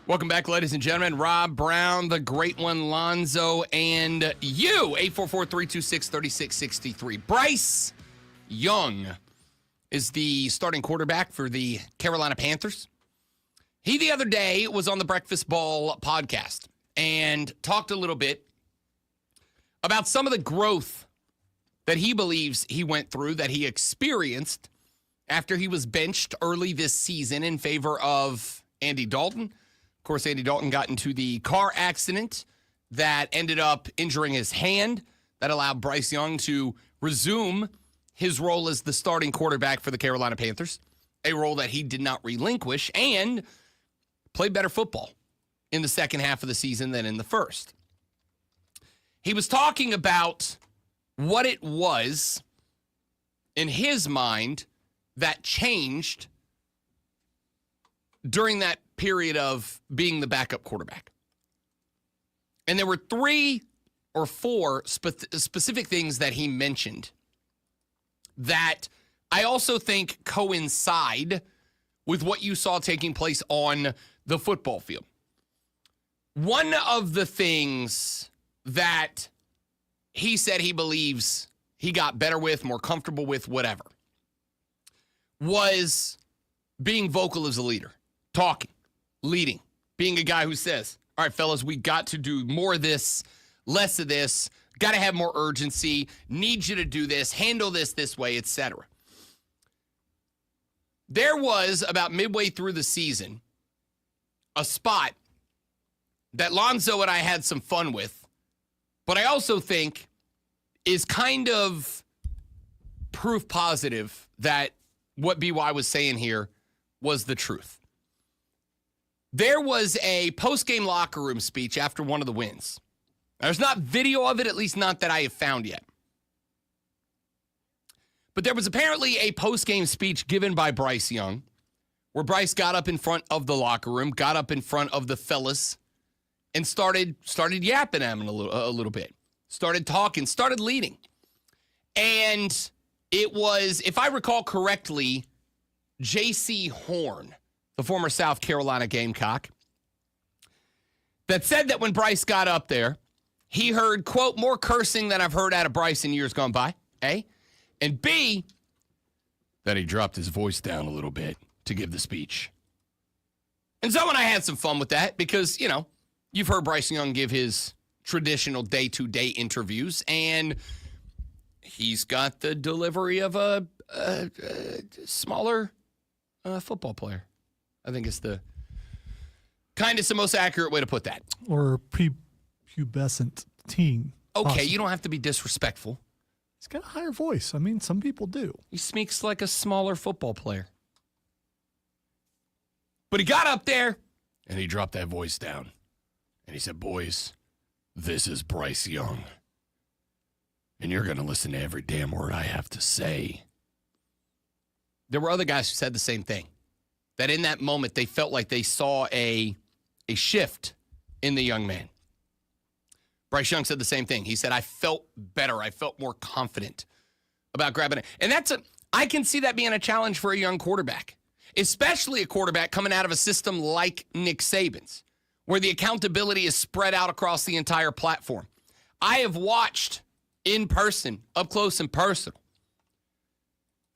Welcome back, ladies and gentlemen. Rob Brown, the great one, Lonzo, and you. 844-326-3663. Bryce Young is the starting quarterback for the Carolina Panthers. He, the other day, was on the Breakfast Ball podcast and talked a little bit about some of the growth that he believes he went through, that he experienced after he was benched early this season in favor of Andy Dalton. Of course, Andy Dalton got into the car accident that ended up injuring his hand. That allowed Bryce Young to resume his role as the starting quarterback for the Carolina Panthers, a role that he did not relinquish, and played better football in the second half of the season than in the first. He was talking about what it was in his mind that changed during that period of being the backup quarterback. And there were 3 or 4 specific things that he mentioned that I also think coincide with what you saw taking place on the football field. One of the things that he said he believes he got better with, more comfortable with, whatever, was being vocal as a leader, talking, leading, being a guy who says, all right, fellas, we got to do more of this, less of this, got to have more urgency, need you to do this, handle this way, etc. There was, about midway through the season, a spot that Lonzo and I had some fun with, but I also think is kind of proof positive that what BY was saying here was the truth. There was a post-game locker room speech after one of the wins. There's not video of it, at least not that I have found yet. But there was apparently a post-game speech given by Bryce Young where Bryce got up in front of the locker room, got up in front of the fellas, and started yapping at him a little bit. Started talking, started leading. And it was, if I recall correctly, J.C. Horn, the former South Carolina Gamecock, that said that when Bryce got up there, he heard, quote, more cursing than I've heard out of Bryce in years gone by, A. And B, that he dropped his voice down a little bit to give the speech. And so and I had some fun with that because, you know, you've heard Bryce Young give his traditional day-to-day interviews, and he's got the delivery of a smaller football player. I think it's the most accurate way to put that. Or prepubescent teen. Okay, possibly. you don't have to be disrespectful. He's got a higher voice. I mean, some people do. He speaks like a smaller football player. But he got up there, and he dropped that voice down. And he said, boys, this is Bryce Young. And you're going to listen to every damn word I have to say. There were other guys who said the same thing. That in that moment, they felt like they saw a shift in the young man. Bryce Young said the same thing. He said, I felt better. I felt more confident about grabbing it. And I can see that being a challenge for a young quarterback, especially a quarterback coming out of a system like Nick Saban's, where the accountability is spread out across the entire platform. I have watched in person, up close and personal,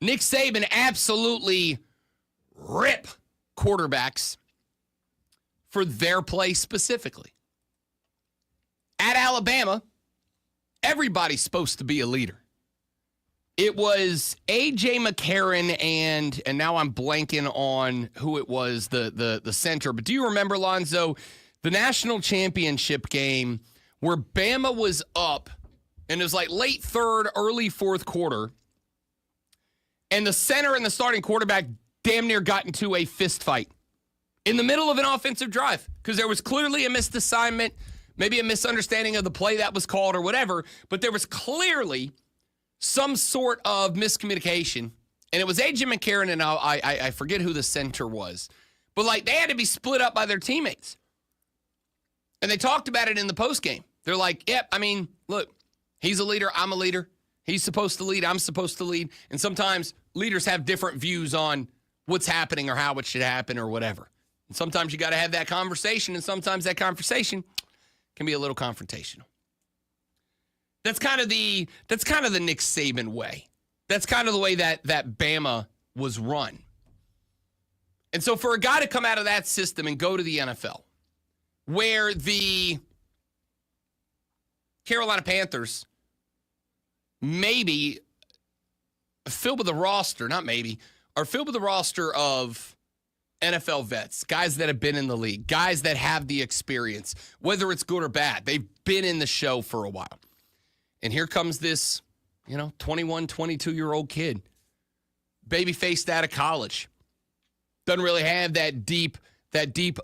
Nick Saban absolutely rip quarterbacks for their play specifically. At Alabama, everybody's supposed to be a leader. It was A.J. McCarron and now I'm blanking on who it was, the center. But do you remember, Lonzo, the national championship game where Bama was up and it was like late third, early fourth quarter, and the center and the starting quarterback damn near got into a fist fight in the middle of an offensive drive because there was clearly a missed assignment, maybe a misunderstanding of the play that was called or whatever, but there was clearly some sort of miscommunication, and it was A.J. McCarron and I forget who the center was, but like they had to be split up by their teammates. And they talked about it in the postgame. They're like, yep, I mean, look, he's a leader, I'm a leader. He's supposed to lead, I'm supposed to lead. And sometimes leaders have different views on what's happening or how it should happen or whatever. And sometimes you got to have that conversation, and sometimes that conversation can be a little confrontational. That's kind of the Nick Saban way. That's kind of the way that Bama was run. And so for a guy to come out of that system and go to the NFL, where the Carolina Panthers maybe filled with a roster, not maybe, are filled with a roster of NFL vets, guys that have been in the league, guys that have the experience, whether it's good or bad. They've been in the show for a while. And here comes this, 21, 22-year-old kid, baby-faced out of college. Doesn't really have that deep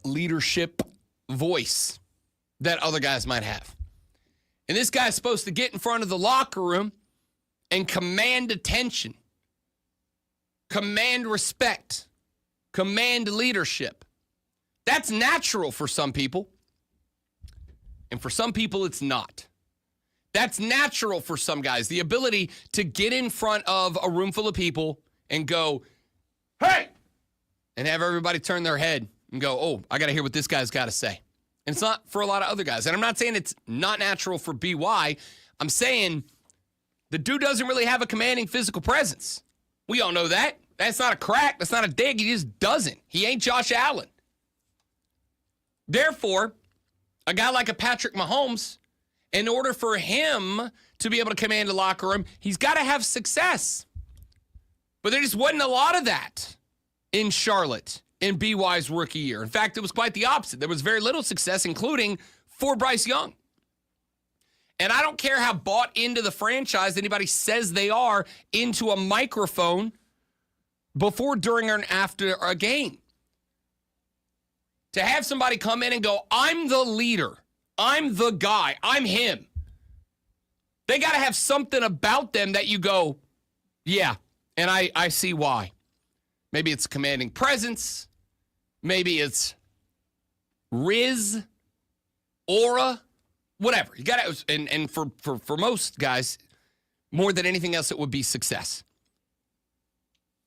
leadership voice that other guys might have. And this guy's supposed to get in front of the locker room and command attention, command respect, command leadership. That's natural for some people. And for some people, it's not. That's natural for some guys. The ability to get in front of a room full of people and go, hey, and have everybody turn their head and go, oh, I got to hear what this guy's got to say. And it's not for a lot of other guys. And I'm not saying it's not natural for BY. I'm saying the dude doesn't really have a commanding physical presence. We all know that. That's not a crack. That's not a dig. He just doesn't. He ain't Josh Allen. Therefore, a guy like a Patrick Mahomes, in order for him to be able to command a locker room, he's got to have success. But there just wasn't a lot of that in Charlotte in BY's rookie year. In fact, it was quite the opposite. There was very little success, including for Bryce Young. And I don't care how bought into the franchise anybody says they are into a microphone before, during, or after a game. To have somebody come in and go, I'm the leader, I'm the guy, I'm him. They got to have something about them that you go, yeah, and I see why. Maybe it's commanding presence. Maybe it's riz, aura, whatever. You got to, and for most guys, more than anything else, it would be success.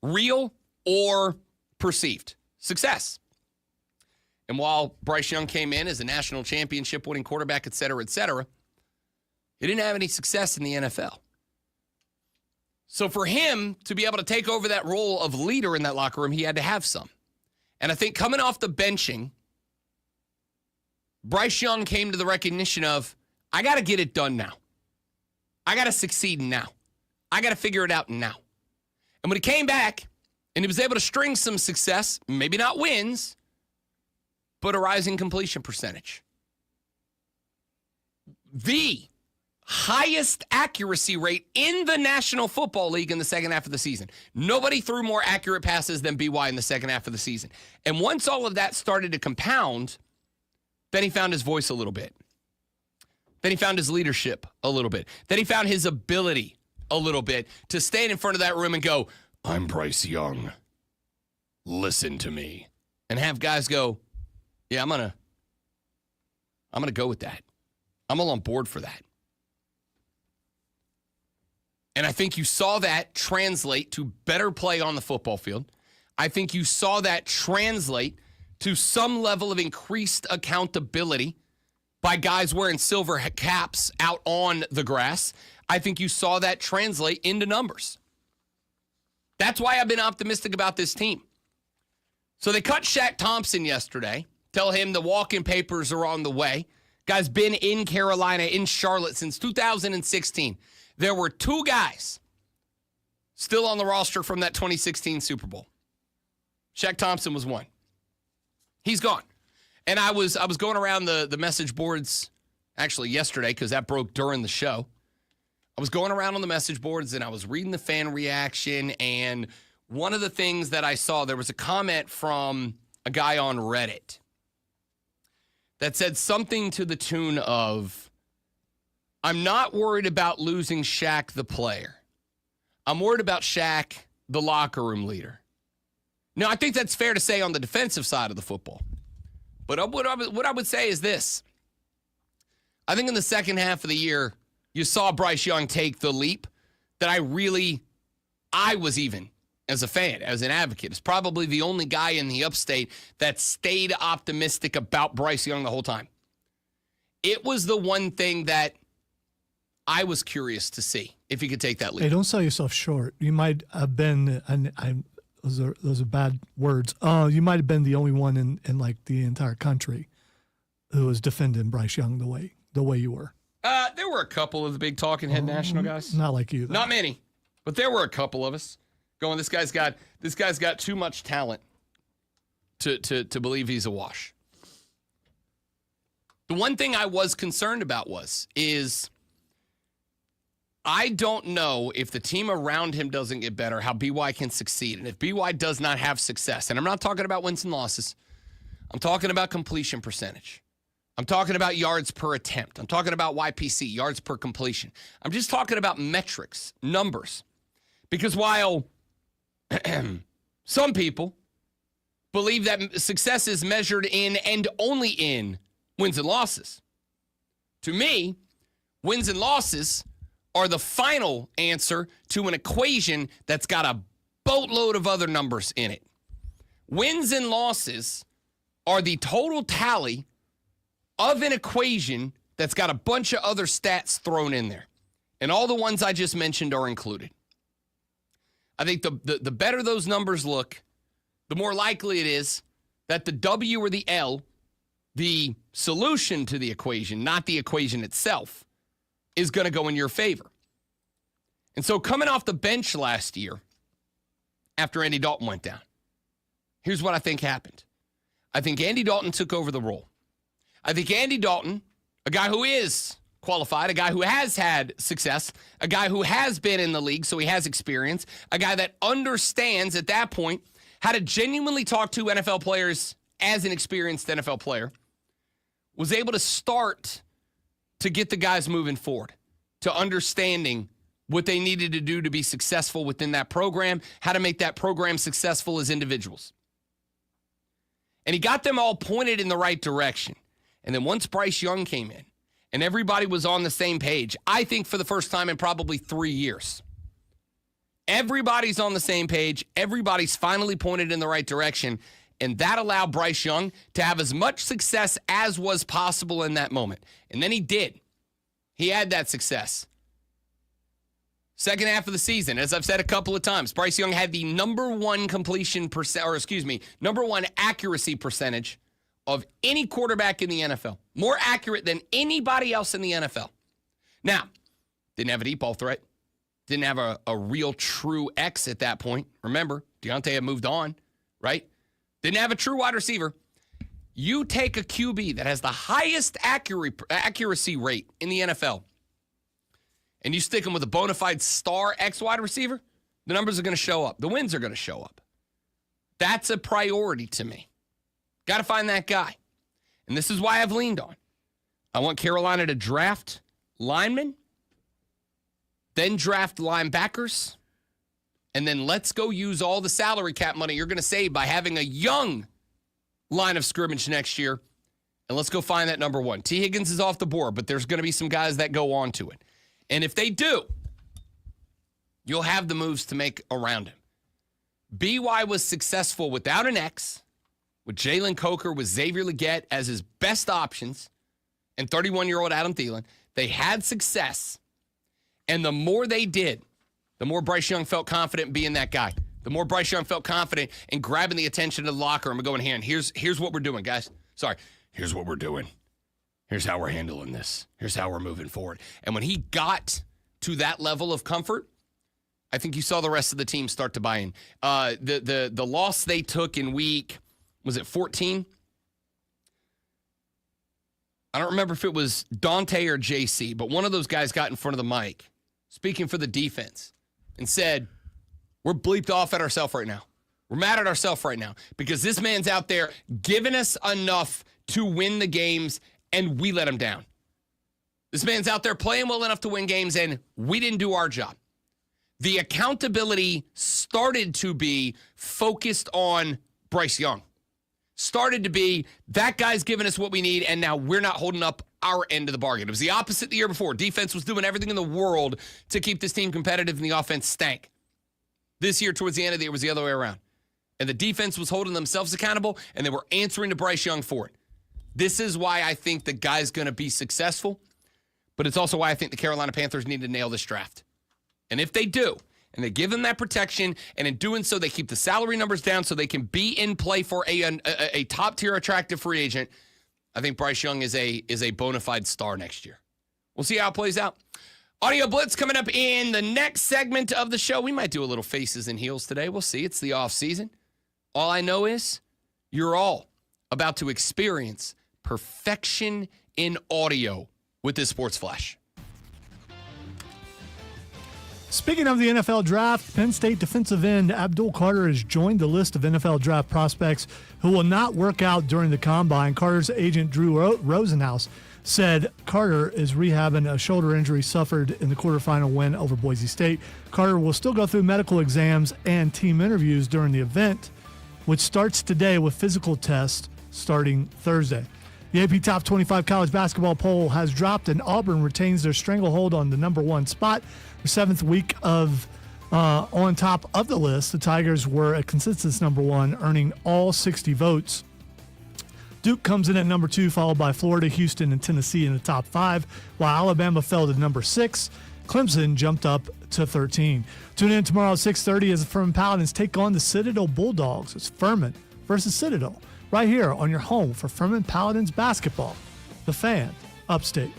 Real or perceived success. And while Bryce Young came in as a national championship winning quarterback, et cetera, he didn't have any success in the NFL. So for him to be able to take over that role of leader in that locker room, he had to have some. And I think coming off the benching, Bryce Young came to the recognition of, I got to get it done now. I got to succeed now. I got to figure it out now. And when he came back and he was able to string some success, maybe not wins, but a rising completion percentage. The highest accuracy rate in the National Football League in the second half of the season. Nobody threw more accurate passes than BY in the second half of the season. And once all of that started to compound, then he found his voice a little bit. Then he found his leadership a little bit. Then he found his ability a little bit to stand in front of that room and go, I'm Bryce Young. Listen to me. And have guys go, yeah, I'm gonna go with that. I'm all on board for that. And I think you saw that translate to better play on the football field. I think you saw that translate to some level of increased accountability by guys wearing silver caps out on the grass. I think you saw that translate into numbers. That's why I've been optimistic about this team. So they cut Shaq Thompson yesterday. Tell him the walk-in papers are on the way. Guy's been in Carolina, in Charlotte since 2016. There were two guys still on the roster from that 2016 Super Bowl. Shaq Thompson was one. He's gone. And I was going around the message boards actually yesterday because that broke during the show. I was going around on the message boards and I was reading the fan reaction, and one of the things that I saw, there was a comment from a guy on Reddit that said something to the tune of, I'm not worried about losing Shaq the player. I'm worried about Shaq the locker room leader. Now, I think that's fair to say on the defensive side of the football. But what I would say is this. I think in the second half of the year, you saw Bryce Young take the leap that I was even as a fan, as an advocate, is probably the only guy in the upstate that stayed optimistic about Bryce Young the whole time. It was the one thing that I was curious to see if he could take that lead. Hey, don't sell yourself short. You might have been, those are bad words. You might have been the only one in like the entire country who was defending Bryce Young the way you were. There were a couple of the big talking head national guys. Not like you, though. Not many, but there were a couple of us going, this guy's got too much talent to believe he's a wash. The one thing I was concerned about is I don't know if the team around him doesn't get better, how BY can succeed. And if BY does not have success, and I'm not talking about wins and losses, I'm talking about completion percentage. I'm talking about yards per attempt. I'm talking about YPC, yards per completion. I'm just talking about metrics, numbers. Because while some people believe that success is measured in and only in wins and losses, to me, wins and losses are the final answer to an equation that's got a boatload of other numbers in it. Wins and losses are the total tally of an equation that's got a bunch of other stats thrown in there. And all the ones I just mentioned are included. I think the better those numbers look, the more likely it is that the W or the L, the solution to the equation, not the equation itself, is going to go in your favor. And so coming off the bench last year, after Andy Dalton went down, here's what I think happened. I think Andy Dalton took over the role. I think Andy Dalton, a guy who is qualified, a guy who has had success, a guy who has been in the league, so he has experience, a guy that understands at that point how to genuinely talk to NFL players as an experienced NFL player, was able to start to get the guys moving forward, to understanding what they needed to do to be successful within that program, how to make that program successful as individuals. And he got them all pointed in the right direction. And then once Bryce Young came in and everybody was on the same page, I think for the first time in probably 3 years, everybody's on the same page. Everybody's finally pointed in the right direction. And that allowed Bryce Young to have as much success as was possible in that moment. And then he did. He had that success. Second half of the season, as I've said a couple of times, Bryce Young had the number one number one accuracy percentage of any quarterback in the NFL. More accurate than anybody else in the NFL. Now, didn't have a deep ball threat. Didn't have a real true X at that point. Remember, Deontay had moved on, right? Didn't have a true wide receiver. You take a QB that has the highest accuracy rate in the NFL, and you stick him with a bona fide star X wide receiver, the numbers are going to show up. The wins are going to show up. That's a priority to me. Got to find that guy. And this is why I've leaned on. I want Carolina to draft linemen, then draft linebackers, and then let's go use all the salary cap money you're going to save by having a young line of scrimmage next year, and let's go find that number one. T. Higgins is off the board, but there's going to be some guys that go on to it. And if they do, you'll have the moves to make around him. BY was successful without an X, with Jalen Coker, with Xavier Legette as his best options, and 31-year-old Adam Thielen. They had success, and the more they did, the more Bryce Young felt confident in being that guy. The more Bryce Young felt confident in grabbing the attention of the locker room and going, here, and here's what we're doing, guys. Sorry, here's what we're doing. Here's how we're handling this. Here's how we're moving forward. And when he got to that level of comfort, I think you saw the rest of the team start to buy in. The loss they took in week, was it 14? I don't remember if it was Dante or JC, but one of those guys got in front of the mic, speaking for the defense, and said, we're bleeped off at ourselves right now. We're mad at ourselves right now because this man's out there giving us enough to win the games, and we let him down. This man's out there playing well enough to win games, and we didn't do our job. The accountability started to be focused on Bryce Young. Started to be, that guy's giving us what we need, and now we're not holding up our end of the bargain. It was the opposite the year before. Defense was doing everything in the world to keep this team competitive, and the offense stank. This year, towards the end of the year, it was the other way around. And the defense was holding themselves accountable, and they were answering to Bryce Young for it. This is why I think the guy's going to be successful, but it's also why I think the Carolina Panthers need to nail this draft. And if they do, and they give them that protection, and in doing so, they keep the salary numbers down so they can be in play for a top-tier attractive free agent, I think Bryce Young is a bona fide star next year. We'll see how it plays out. Audio Blitz coming up in the next segment of the show. We might do a little faces and heels today. We'll see. It's the off season. All I know is you're all about to experience perfection in audio with this Sports Flash. Speaking of the NFL draft, Penn State defensive end Abdul Carter has joined the list of NFL draft prospects who will not work out during the combine. Carter's agent Drew Rosenhaus said Carter is rehabbing a shoulder injury suffered in the quarterfinal win over Boise State. Carter will still go through medical exams and team interviews during the event, which starts today with physical tests starting Thursday. The AP Top 25 college basketball poll has dropped, and Auburn retains their stranglehold on the number one spot. The seventh week of on top of the list, the Tigers were a consensus number one, earning all 60 votes. Duke comes in at number 2, followed by Florida, Houston, and Tennessee in the top 5, while Alabama fell to number 6. Clemson jumped up to 13. Tune in tomorrow at 6:30 as the Furman Paladins take on the Citadel Bulldogs. It's Furman versus Citadel, right here on your home for Furman Paladins basketball. The Fan, Upstate.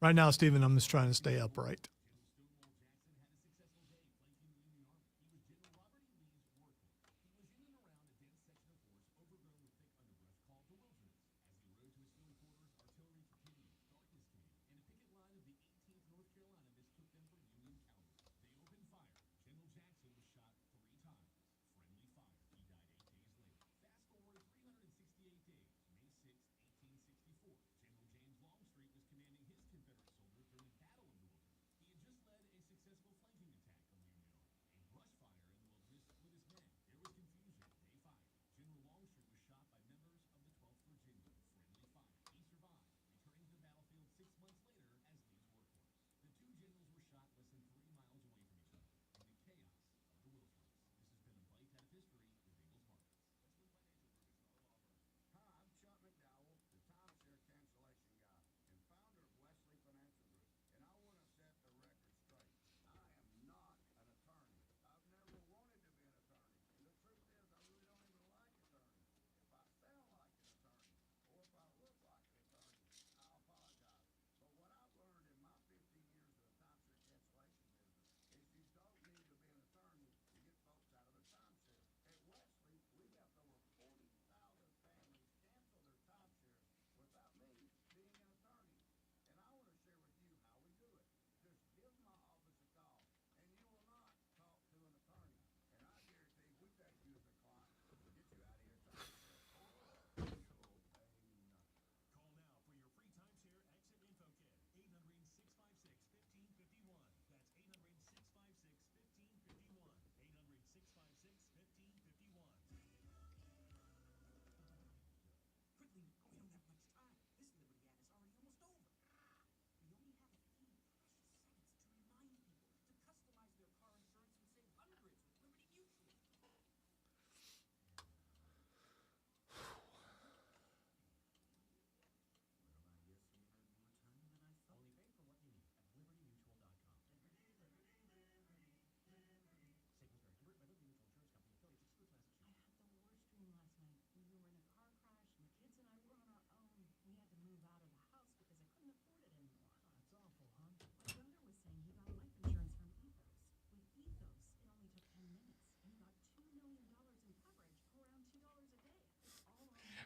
Right now, Stephen, I'm just trying to stay upright.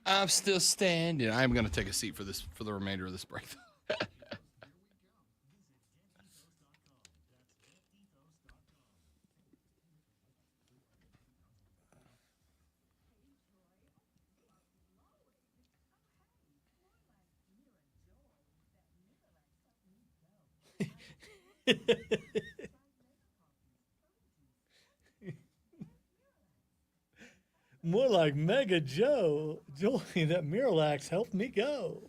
I'm still standing. I'm going to take a seat for the remainder of this break. More like Mega Joe. Joey, that Miralax helped me go.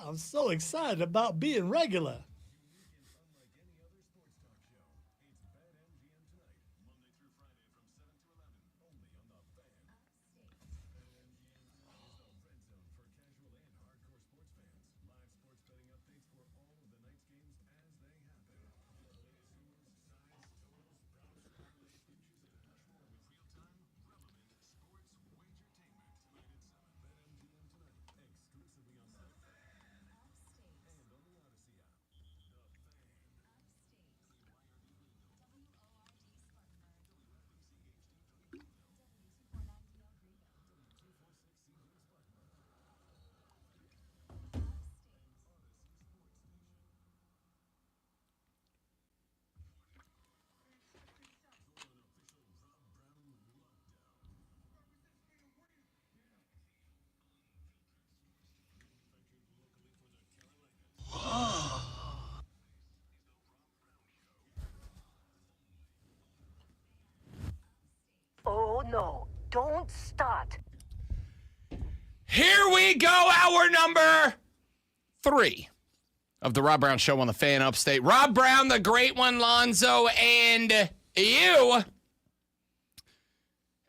I'm so excited about being regular. Oh no, don't start. Here we go, hour number 3 of the Rob Brown Show on the Fan Upstate. Rob Brown, the great one, Lonzo, and you.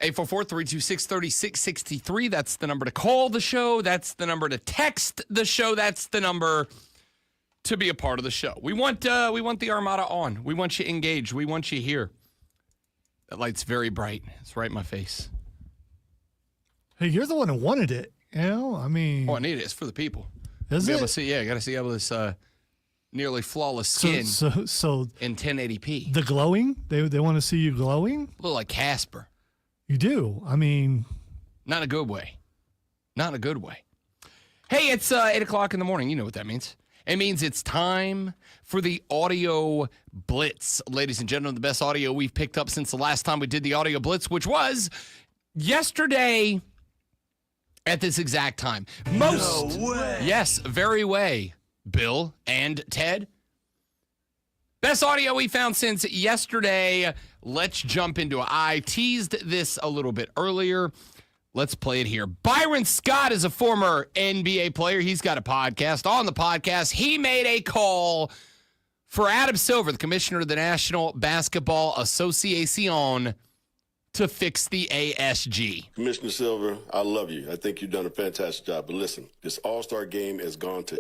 844-326-3663. That's the number to call the show. That's the number to text the show. That's the number to be a part of the show. We want the Armada on. We want you engaged. We want you here. That light's very bright. It's right in my face. Hey, you're the one who wanted it. You know, I mean. Oh, I need it. It's for the people. Is be it? Able to see, yeah, got to see all this nearly flawless skin So in 1080p. the glowing? They want to see you glowing? A little like Casper. You do. I mean. Not in a good way. Not in a good way. Hey, it's 8 o'clock in the morning. You know what that means. It means it's time for the Audio Blitz. Ladies and gentlemen, the best audio we've picked up since the last time we did the Audio Blitz, which was yesterday at this exact time. No way. Yes, very way, Bill and Ted. Best audio we found since yesterday. Let's jump into it. I teased this a little bit earlier. Let's play it here. Byron Scott is a former NBA player. He's got a podcast. On the podcast, he made a call for Adam Silver, the commissioner of the National Basketball Association, to fix the ASG. Commissioner Silver, I love you. I think you've done a fantastic job. But listen, this All-Star game has gone to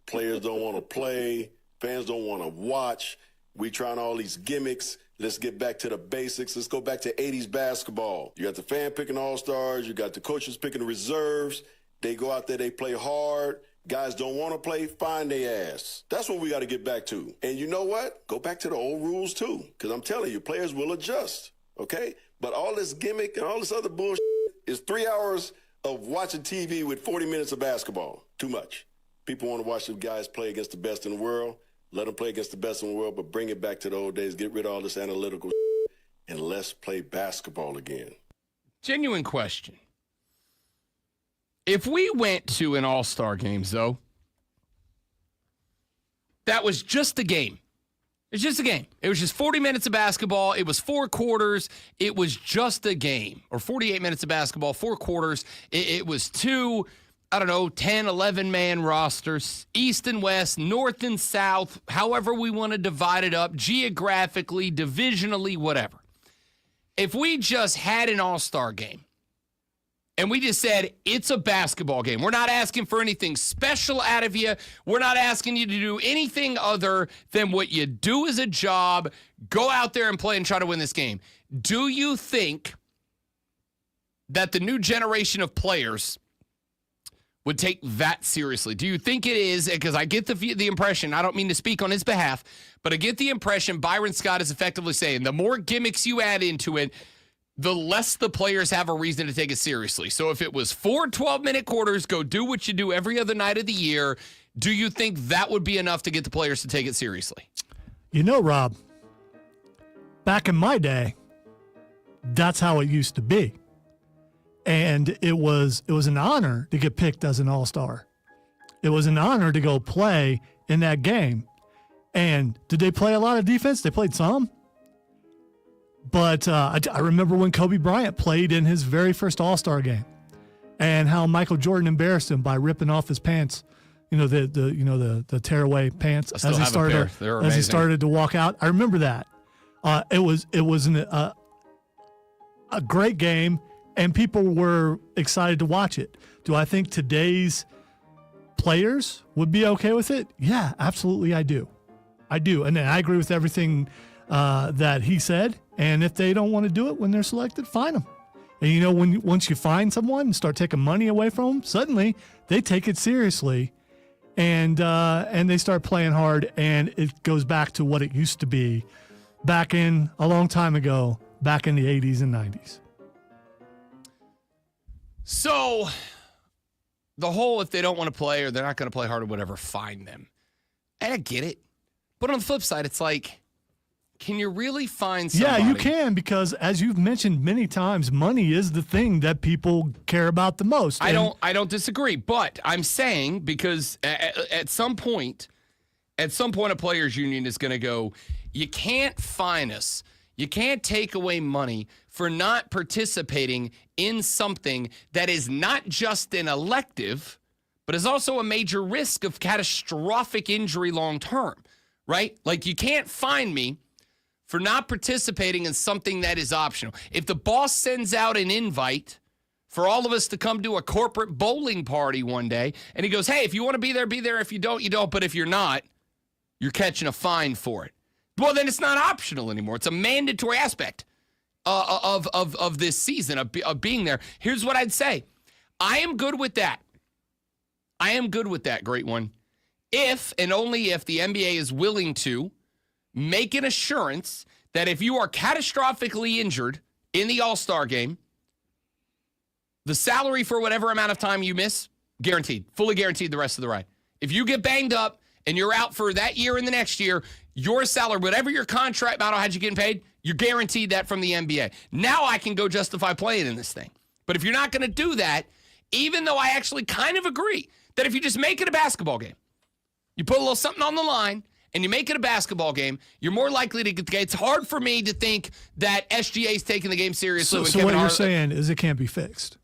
players don't want to play. Fans don't want to watch. We trying all these gimmicks. Let's get back to the basics. Let's go back to 80s basketball. You got the fan picking all-stars. You got the coaches picking the reserves. They go out there, they play hard. Guys don't want to play, find their ass. That's what we got to get back to. And you know what? Go back to the old rules, too. Because I'm telling you, players will adjust, okay? But all this gimmick and all this other bullshit is 3 hours of watching TV with 40 minutes of basketball. Too much. People want to watch the guys play against the best in the world. Let them play against the best in the world, but bring it back to the old days. Get rid of all this analytical and let's play basketball again. Genuine question. If we went to an all-star games, though, that was just a game. It's just a game. It was just 40 minutes of basketball. It was 4 quarters. It was just a game. Or 48 minutes of basketball, 4 quarters. It was 2... 10, 11-man rosters, East and West, North and South, however we want to divide it up, geographically, divisionally, whatever. If we just had an all-star game and we just said, it's a basketball game, we're not asking for anything special out of you, we're not asking you to do anything other than what you do as a job, go out there and play and try to win this game. Do you think that the new generation of players would take that seriously? Do you think it is? Because I get the impression, I don't mean to speak on his behalf, but I get the impression Byron Scott is effectively saying the more gimmicks you add into it, the less the players have a reason to take it seriously. So if it was 4 12-minute quarters, go do what you do every other night of the year, do you think that would be enough to get the players to take it seriously? You know, Rob, back in my day, that's how it used to be. And it was an honor to get picked as an All-Star. It was an honor to go play in that game. And did they play a lot of defense? They played some. But I remember when Kobe Bryant played in his very first All-Star game, and how Michael Jordan embarrassed him by ripping off his pants. The tearaway pants as he started to walk out. I remember that. It was a great game, and people were excited to watch it. Do I think today's players would be okay with it? Yeah, absolutely, I do. And I agree with everything that he said. And if they don't want to do it when they're selected, fine them. And once you find someone and start taking money away from them, suddenly they take it seriously. And they start playing hard, and it goes back to what it used to be back in a long time ago, back in the 80s and 90s. So the whole if they don't want to play or they're not going to play hard or whatever, fine them. And I get it. But on the flip side, it's like, can you really find somebody? Yeah, you can, because as you've mentioned many times, money is the thing that people care about the most. I don't disagree, but I'm saying because at some point a players union is going to go, you can't fine us. You can't take away money for not participating in something that is not just an elective, but is also a major risk of catastrophic injury long term, right? Like, you can't fine me for not participating in something that is optional. If the boss sends out an invite for all of us to come to a corporate bowling party one day, and he goes, hey, if you want to be there, be there. If you don't, you don't. But if you're not, you're catching a fine for it. Well, then it's not optional anymore. It's a mandatory aspect of this season, of being there. Here's what I'd say. I am good with that. Great one. If and only if the NBA is willing to make an assurance that if you are catastrophically injured in the All-Star game, the salary for whatever amount of time you miss, guaranteed, fully guaranteed the rest of the ride. If you get banged up and you're out for that year and the next year, your salary, whatever your contract model had you getting paid, you're guaranteed that from the NBA. Now I can go justify playing in this thing. But if you're not going to do that, even though I actually kind of agree that if you just make it a basketball game, you put a little something on the line, and you make it a basketball game, you're more likely to get the game. It's hard for me to think that SGA is taking the game seriously. So what you're saying is it can't be fixed.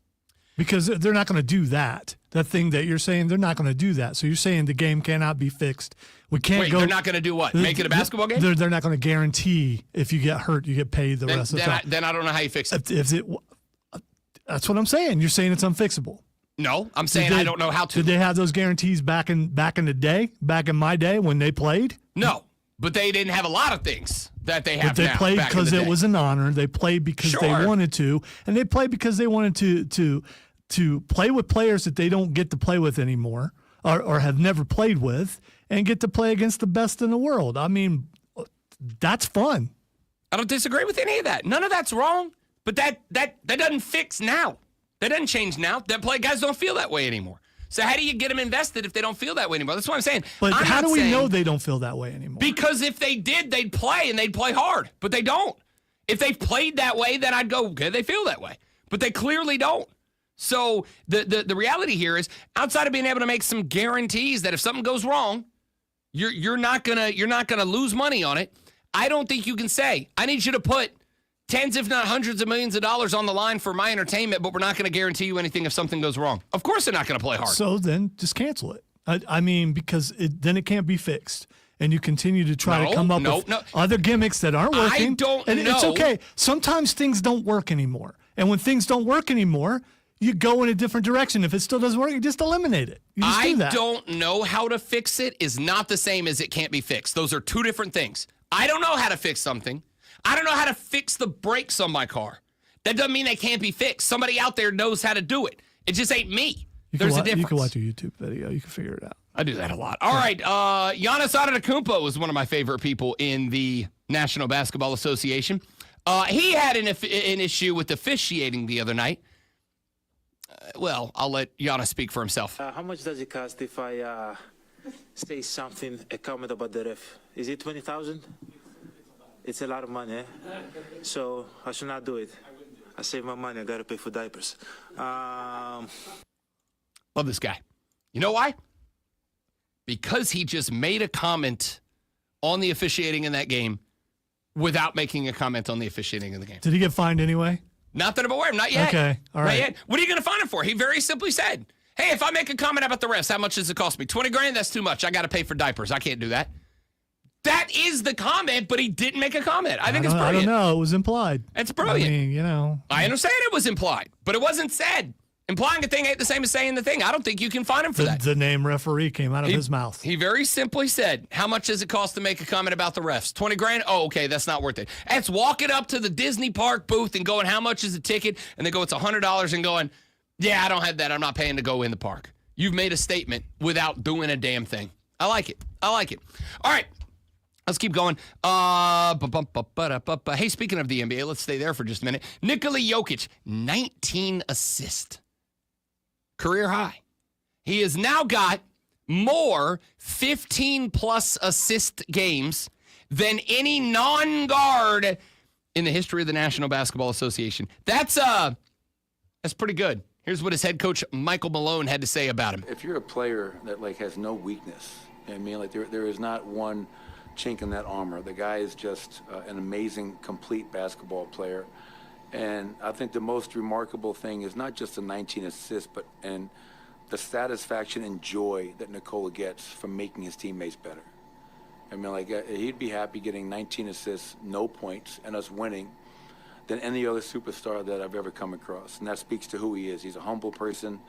Because they're not going to do that. That thing that you're saying, they're not going to do that. So you're saying the game cannot be fixed. We can't go. They're not going to do what? Make it a basketball game? They're not going to guarantee if you get hurt, you get paid the rest of the time. Then I don't know how you fix it. That's what I'm saying. You're saying it's unfixable. No, I'm saying I don't know how to. Did they have those guarantees back in the day, back in my day when they played? No, but they didn't have a lot of things that they have now. But they played because it was an honor. They played because they wanted to, and they played because they wanted to play with players that they don't get to play with anymore or have never played with, and get to play against the best in the world. I mean, that's fun. I don't disagree with any of that. None of that's wrong, but that doesn't fix now. That doesn't change now. Guys don't feel that way anymore. So how do you get them invested if they don't feel that way anymore? That's what I'm saying. But how do we know they don't feel that way anymore? Because if they did, they'd play, and they'd play hard. But they don't. If they played that way, then I'd go, okay, they feel that way. But they clearly don't. So the reality here is, outside of being able to make some guarantees that if something goes wrong, you're not gonna lose money on it. I don't think you can say, I need you to put tens, if not hundreds of millions of dollars on the line for my entertainment, but we're not going to guarantee you anything if something goes wrong. Of course they're not going to play hard. So then just cancel it. I mean, because then it can't be fixed. And you continue to try to come up with other gimmicks that aren't working. I don't know. It's okay. Sometimes things don't work anymore. And when things don't work anymore, you go in a different direction. If it still doesn't work, you just eliminate it. You just do that. I don't know how to fix it is not the same as it can't be fixed. Those are two different things. I don't know how to fix something. I don't know how to fix the brakes on my car. That doesn't mean they can't be fixed. Somebody out there knows how to do it. It just ain't me. There's a difference. You can watch a YouTube video. You can figure it out. I do that a lot. All right. Giannis Antetokounmpo was one of my favorite people in the National Basketball Association. He had an issue with officiating the other night. Well, I'll let Giannis speak for himself. How much does it cost if I say something, a comment about the ref? Is it $20,000? It's a lot of money, so I should not do it. I save my money. I got to pay for diapers. Love this guy. You know why? Because he just made a comment on the officiating in that game without making a comment on the officiating in the game. Did he get fined anyway? Not that I'm aware of. Not yet. Okay. All right. Not yet. What are you going to fine him for? He very simply said, hey, if I make a comment about the refs, how much does it cost me? $20,000? That's too much. I got to pay for diapers. I can't do that. That is the comment, but he didn't make a comment. I think it's brilliant. I don't know. It was implied. It's brilliant. I mean, I understand it was implied, but it wasn't said. Implying a thing ain't the same as saying the thing. I don't think you can fine him for that. The name referee came out of his mouth. He very simply said, how much does it cost to make a comment about the refs? $20,000? Oh, okay, that's not worth it. That's walking up to the Disney park booth and going, how much is a ticket? And they go, it's $100, and going, yeah, I don't have that. I'm not paying to go in the park. You've made a statement without doing a damn thing. I like it. I like it. All right. Let's keep going. Hey, speaking of the NBA, let's stay there for just a minute. Nikola Jokic, 19 assists. Career high. He has now got more 15-plus assist games than any non-guard in the history of the National Basketball Association. That's pretty good. Here's what his head coach, Michael Malone, had to say about him. If you're a player that, has no weakness, I mean, there is not one chink in that armor. The guy is just an amazing, complete basketball player. And I think the most remarkable thing is not just the 19 assists, but the satisfaction and joy that Nikola gets from making his teammates better. I mean, he'd be happy getting 19 assists, no points, and us winning than any other superstar that I've ever come across. And that speaks to who he is. He's a humble person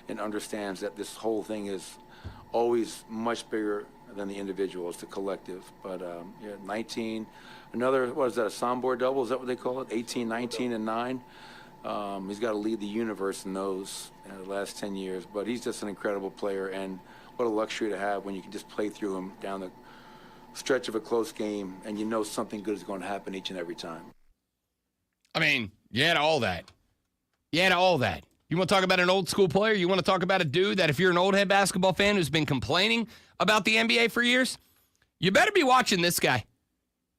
and understands that this whole thing is always much bigger than the individual. It's the collective. But, 19. Another, what is that, a Sombor double? Is that what they call it? 18, 19, and 9. He's got to lead the universe in those the last 10 years. But he's just an incredible player, and what a luxury to have when you can just play through him down the stretch of a close game, and you know something good is going to happen each and every time. I mean, you had all that. You had all that. You want to talk about an old school player? You want to talk about a dude that if you're an old head basketball fan who's been complaining about the NBA for years, you better be watching this guy.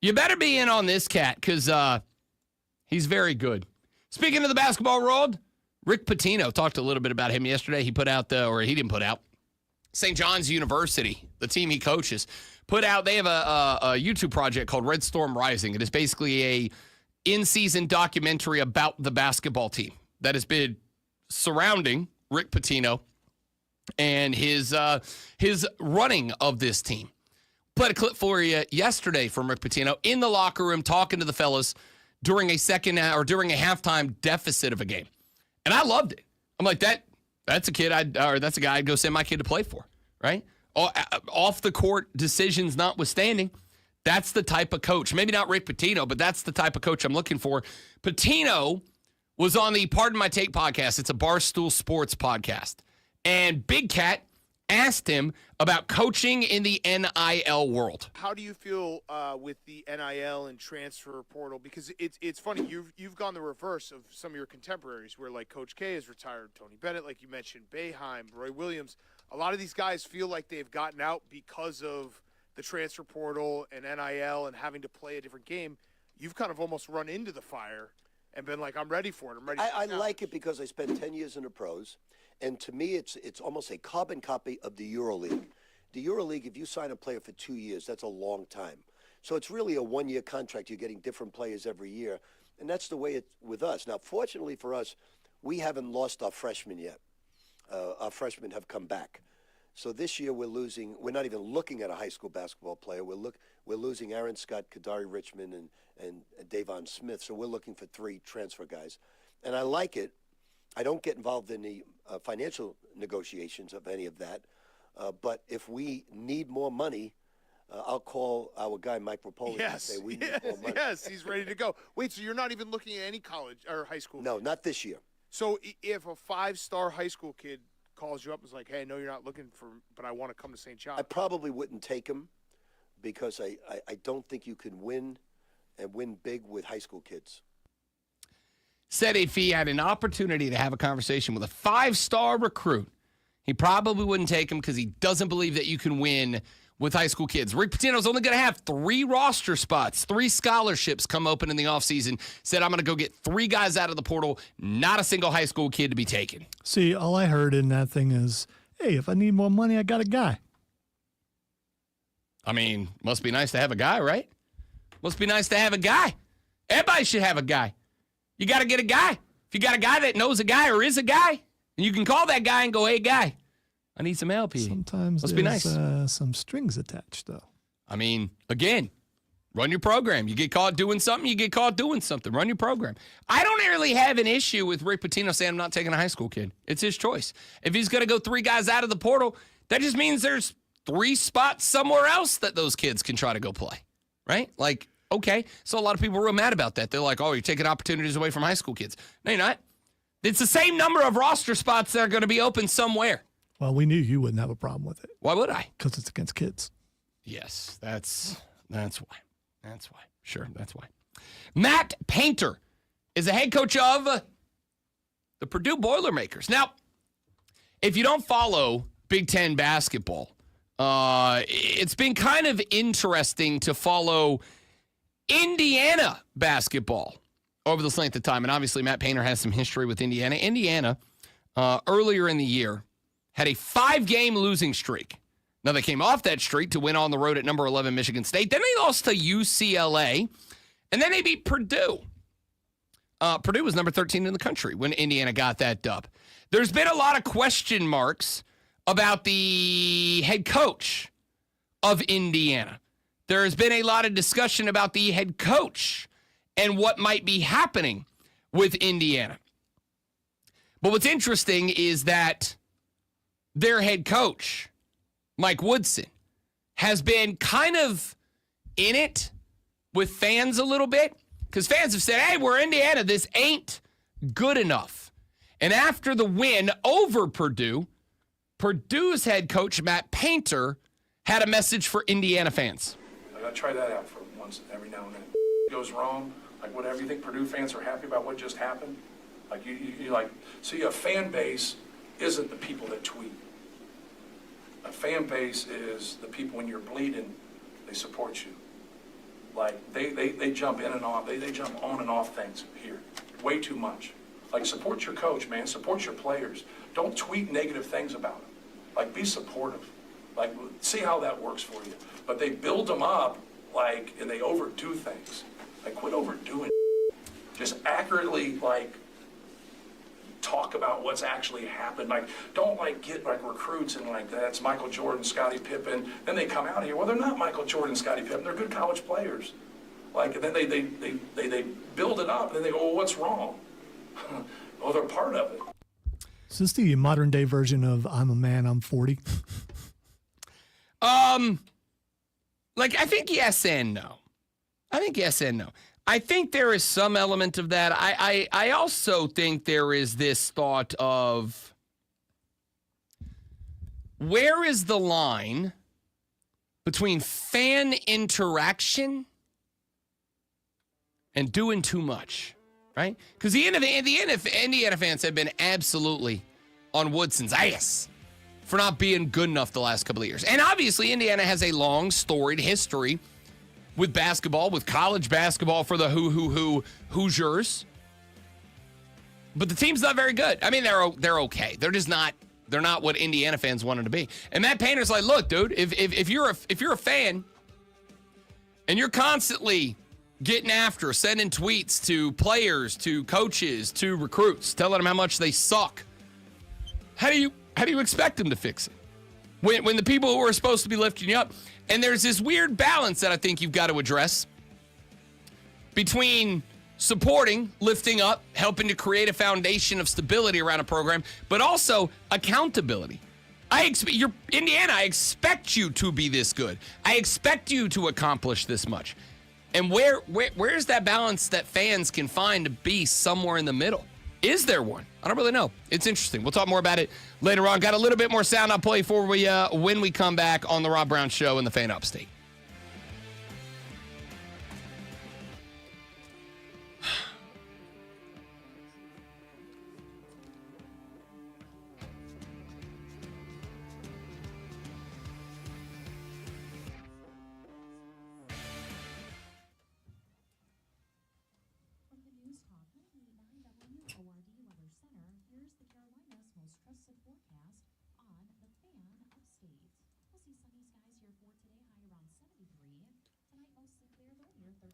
You better be in on this cat because he's very good. Speaking of the basketball world, Rick Pitino, talked a little bit about him yesterday. He put out, he didn't put out, St. John's University, the team he coaches, put out, they have a YouTube project called Red Storm Rising. It is basically a in-season documentary about the basketball team that has been surrounding Rick Pitino and his running of this team. Played a clip for you yesterday from Rick Pitino in the locker room talking to the fellas during a halftime deficit of a game. And I loved it. I'm like, that's a guy I'd go send my kid to play for, right? Off the court decisions notwithstanding, that's the type of coach. Maybe not Rick Pitino, but that's the type of coach I'm looking for. Pitino was on the Pardon My Take podcast. It's a Barstool Sports podcast. And Big Cat asked him about coaching in the NIL world. How do you feel with the NIL and transfer portal? Because it's funny, you've gone the reverse of some of your contemporaries, where like Coach K is retired, Tony Bennett, like you mentioned, Boeheim, Roy Williams. A lot of these guys feel like they've gotten out because of the transfer portal and NIL and having to play a different game. You've kind of almost run into the fire and been like, I'm ready for it. I'm ready. I like it because I spent 10 years in the pros. And to me, it's almost a carbon copy of the EuroLeague. The EuroLeague, if you sign a player for 2 years, that's a long time. So it's really a one-year contract. You're getting different players every year. And that's the way it's with us. Now, fortunately for us, we haven't lost our freshmen yet. Our freshmen have come back. So this year we're not even looking at a high school basketball player. We're losing Aaron Scott, Kadari Richmond, and Davon Smith. So we're looking for 3 transfer guys. And I like it. I don't get involved in the financial negotiations of any of that. But if we need more money, I'll call our guy Mike Rapoli and say we need more money. Yes, he's ready to go. Wait, so you're not even looking at any college or high school? No, not this year. So if a 5-star high school kid calls you up and is like, hey, no, you're not looking for, but I want to come to St. John's. I probably wouldn't take him because I don't think you can win and win big with high school kids. Said if he had an opportunity to have a conversation with a 5-star recruit, he probably wouldn't take him because he doesn't believe that you can win with high school kids. Rick Pitino's only going to have 3 roster spots, 3 scholarships come open in the offseason. Said, I'm going to go get 3 guys out of the portal, not a single high school kid to be taken. See, all I heard in that thing is, hey, if I need more money, I got a guy. I mean, must be nice to have a guy, right? Must be nice to have a guy. Everybody should have a guy. You got to get a guy. If you got a guy that knows a guy or is a guy, and you can call that guy and go, hey, guy, I need some help here. Sometimes must be nice. Some strings attached, though. I mean, again, run your program. You get caught doing something, you get caught doing something. Run your program. I don't really have an issue with Rick Pitino saying I'm not taking a high school kid. It's his choice. If he's going to go 3 guys out of the portal, that just means there's 3 spots somewhere else that those kids can try to go play, right? Like, okay. So a lot of people are real mad about that. They're like, oh, you're taking opportunities away from high school kids. No, you're not. It's the same number of roster spots that are going to be open somewhere. Well, we knew you wouldn't have a problem with it. Why would I? Because it's against kids. Yes, that's why. That's why. Sure, that's why. Matt Painter is the head coach of the Purdue Boilermakers. Now, if you don't follow Big Ten basketball, it's been kind of interesting to follow Indiana basketball over this length of time. And obviously, Matt Painter has some history with Indiana. Indiana, earlier in the year, had a 5-game losing streak. Now, they came off that streak to win on the road at number 11 Michigan State. Then they lost to UCLA, and then they beat Purdue. Purdue was number 13 in the country when Indiana got that dub. There's been a lot of question marks about the head coach of Indiana. There has been a lot of discussion about the head coach and what might be happening with Indiana. But what's interesting is that their head coach, Mike Woodson, has been kind of in it with fans a little bit because fans have said, hey, we're Indiana. This ain't good enough. And after the win over Purdue, Purdue's head coach, Matt Painter, had a message for Indiana fans. I gotta try that out for once every now and then. It goes wrong, like whatever. You think Purdue fans are happy about what just happened? Like you like, see, a fan base isn't the people that tweet. A fan base is the people when you're bleeding, they support you. Like they jump in and off, they jump on and off things here, way too much. Like support your coach, man, support your players. Don't tweet negative things about them. Like be supportive. Like see how that works for you. But they build them up, like, and they overdo things. Like quit overdoing it. Just accurately, like, talk about what's actually happened. Like, don't like get like recruits and like that's Michael Jordan, Scottie Pippen. Then they come out here. Well, they're not Michael Jordan, Scottie Pippen. They're good college players. Like, and then they build it up, and then they go, well, what's wrong? Well, they're part of it. Is this the modern day version of I'm a man, I'm 40? Like, I think yes and no. I think there is some element of that. I also think there is this thought of where is the line between fan interaction and doing too much, right? Because the Indiana fans have been absolutely on Woodson's ass for not being good enough the last couple of years. And obviously, Indiana has a long, storied history with basketball, with college basketball for the Hoosiers. But the team's not very good. I mean, they're okay. They're just not. They're not what Indiana fans wanted to be. And Matt Painter's like, look, dude, if you're a fan and you're constantly getting after, sending tweets to players, to coaches, to recruits, telling them how much they suck, how do you expect them to fix it? When the people who are supposed to be lifting you up, and there's this weird balance that I think you've got to address between supporting, lifting up, helping to create a foundation of stability around a program, but also accountability. Indiana, I expect you to be this good. I expect you to accomplish this much. And where's that balance that fans can find to be somewhere in the middle? Is there one? I don't really know. It's interesting. We'll talk more about it later on. Got a little bit more sound I'll play for we when we come back on the Rob Brown Show in the Fan Upstate.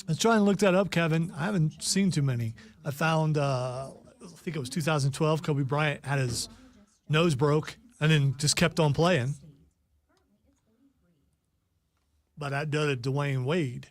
Let's try and look that up, Kevin. I haven't seen too many. I found, I think it was 2012, Kobe Bryant had his nose broke and then just kept on playing. But I did it Dwayne Wade.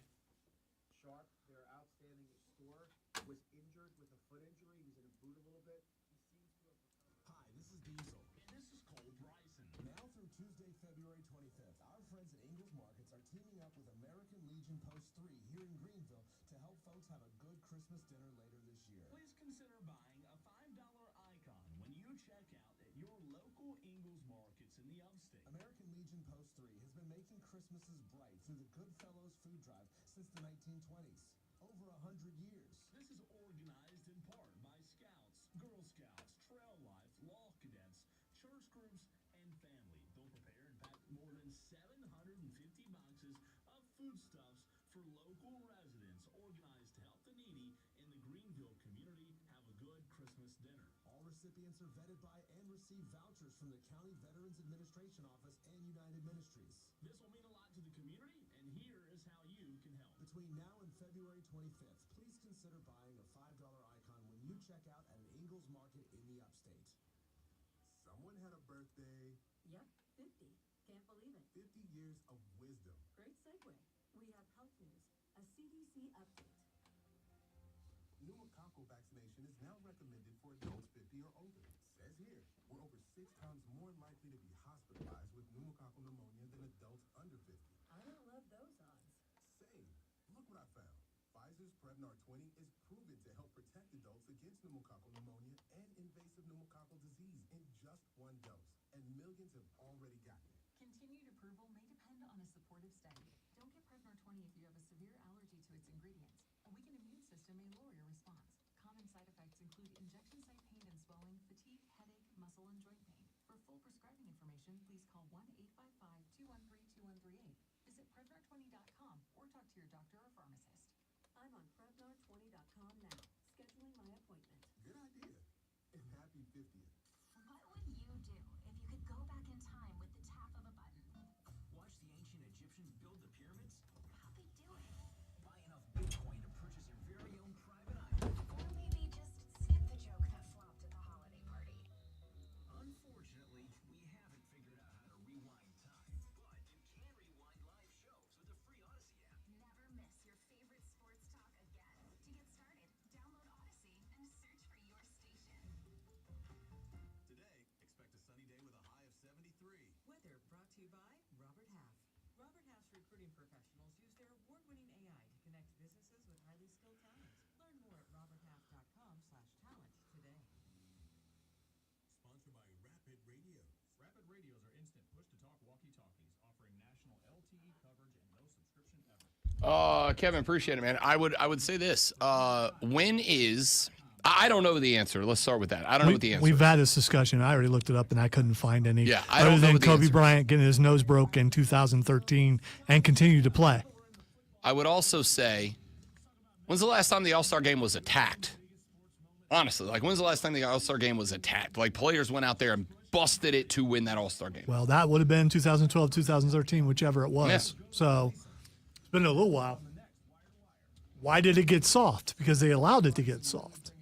Kevin, appreciate it, man. I would say this. When is I don't know the answer. Let's start with that. I don't know what the answer We've is. had this discussion. I already looked it up, and I couldn't find any. Yeah, I other don't know than what the Kobe answer is. Bryant getting his nose broke in 2013 and continued to play. I would also say, when's the last time the All-Star game was attacked? Honestly, like, when's the last time the All-Star game was attacked? Like, players went out there and busted it to win that All-Star game. Well, that would have been 2012, 2013, whichever it was. Yeah. So it's been a little while. Why did it get soft? Because they allowed it to get soft.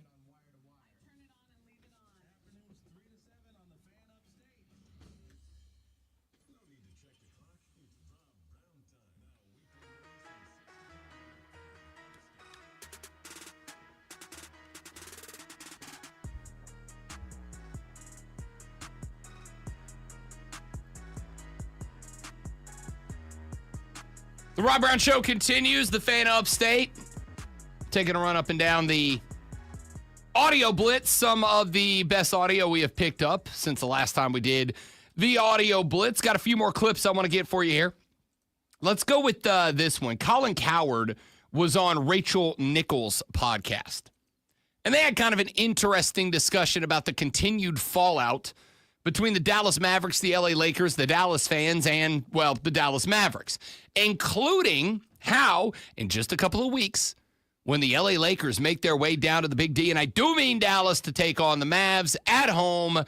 The Rob Brown Show continues. The Fan Upstate taking a run up and down the audio blitz. Some of the best audio we have picked up since the last time we did the audio blitz. Got a few more clips I want to get for you here. Let's go with this one. Colin Cowherd was on Rachel Nichols' podcast, and they had kind of an interesting discussion about the continued fallout between the Dallas Mavericks, the LA Lakers, the Dallas fans, and, well, the Dallas Mavericks, including how in just a couple of weeks, when the LA Lakers make their way down to the Big D, and I do mean Dallas, to take on the Mavs at home,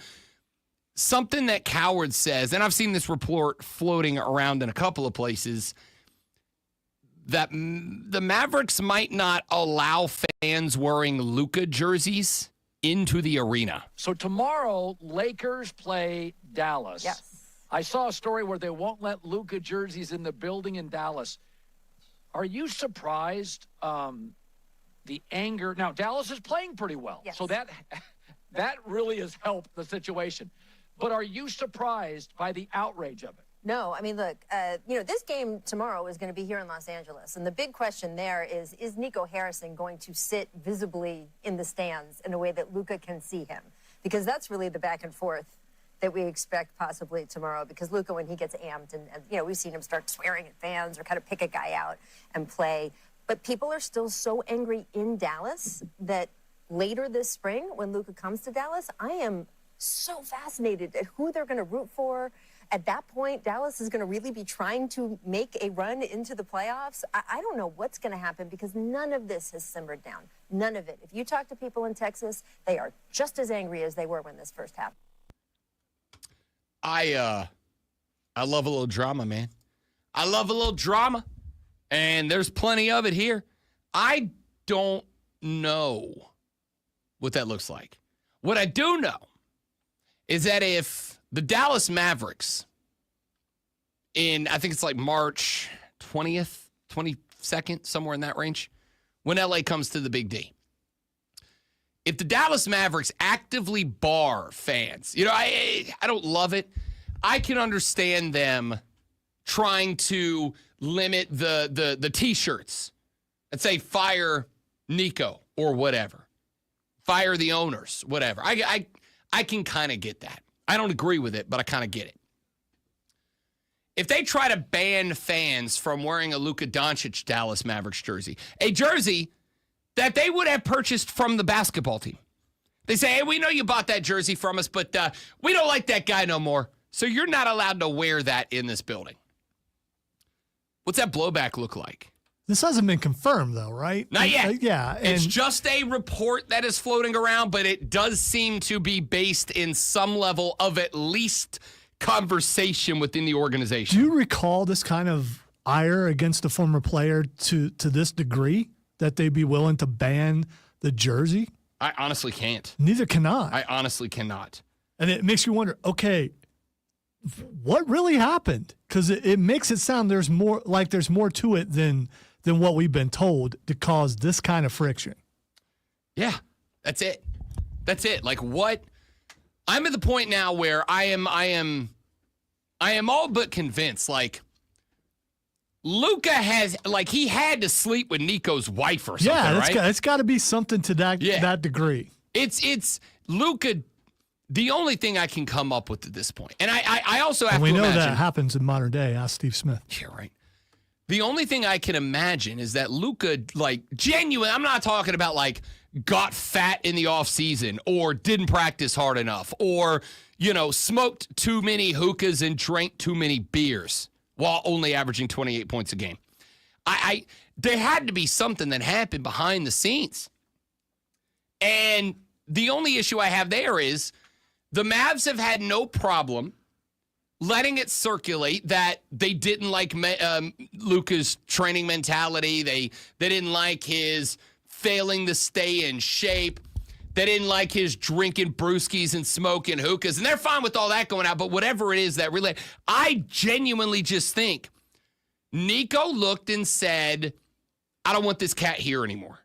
something that Cowherd says, and I've seen this report floating around in a couple of places, that the Mavericks might not allow fans wearing Luka jerseys into the arena. So tomorrow, Lakers play Dallas. Yes. I saw a story where they won't let Luka jerseys in the building in Dallas. Are you surprised the anger? Now, Dallas is playing pretty well. Yes. So that really has helped the situation. But are you surprised by the outrage of it? No, I mean, look, this game tomorrow is going to be here in Los Angeles. And the big question there is Nico Harrison going to sit visibly in the stands in a way that Luka can see him? Because that's really the back and forth that we expect possibly tomorrow. Because Luka, when he gets amped, and we've seen him start swearing at fans or kind of pick a guy out and play. But people are still so angry in Dallas that later this spring, when Luka comes to Dallas, I am so fascinated at who they're going to root for. At that point, Dallas is going to really be trying to make a run into the playoffs. I don't know what's going to happen because none of this has simmered down. None of it. If you talk to people in Texas, they are just as angry as they were when this first happened. I love a little drama, man. I love a little drama, and there's plenty of it here. I don't know what that looks like. What I do know is that if the Dallas Mavericks I think it's like March 20th, 22nd, somewhere in that range, when LA comes to the Big D. If the Dallas Mavericks actively bar fans, I don't love it. I can understand them trying to limit the T-shirts and say fire Nico or whatever. Fire the owners, whatever. I can kind of get that. I don't agree with it, but I kind of get it. If they try to ban fans from wearing a Luka Doncic Dallas Mavericks jersey, a jersey that they would have purchased from the basketball team. They say, hey, we know you bought that jersey from us, but we don't like that guy no more, so you're not allowed to wear that in this building. What's that blowback look like? This hasn't been confirmed, though, right? Not yet. Yeah. It's just a report that is floating around, but it does seem to be based in some level of at least conversation within the organization. Do you recall this kind of ire against a former player to this degree that they'd be willing to ban the jersey? I honestly can't. Neither can I. I honestly cannot. And it makes you wonder, okay, what really happened? Because it makes it sound there's more to it than what we've been told to cause this kind of friction. Yeah, that's it. That's it. Like what? I'm at the point now where I am all but convinced. Like Luka he had to sleep with Nico's wife or something. Yeah, right? It's got to be something to that degree. It's Luka. The only thing I can come up with at this point, and I also have and we to know imagine, that happens in modern day. Ask Steve Smith. Yeah, right. The only thing I can imagine is that Luka, genuine. I'm not talking about got fat in the offseason or didn't practice hard enough or, smoked too many hookahs and drank too many beers while only averaging 28 points a game. There had to be something that happened behind the scenes. And the only issue I have there is the Mavs have had no problem letting it circulate that they didn't like Luka's training mentality. They didn't like his failing to stay in shape. They didn't like his drinking brewskis and smoking hookahs. And they're fine with all that going out. But whatever it is that really, I genuinely just think Nico looked and said, I don't want this cat here anymore.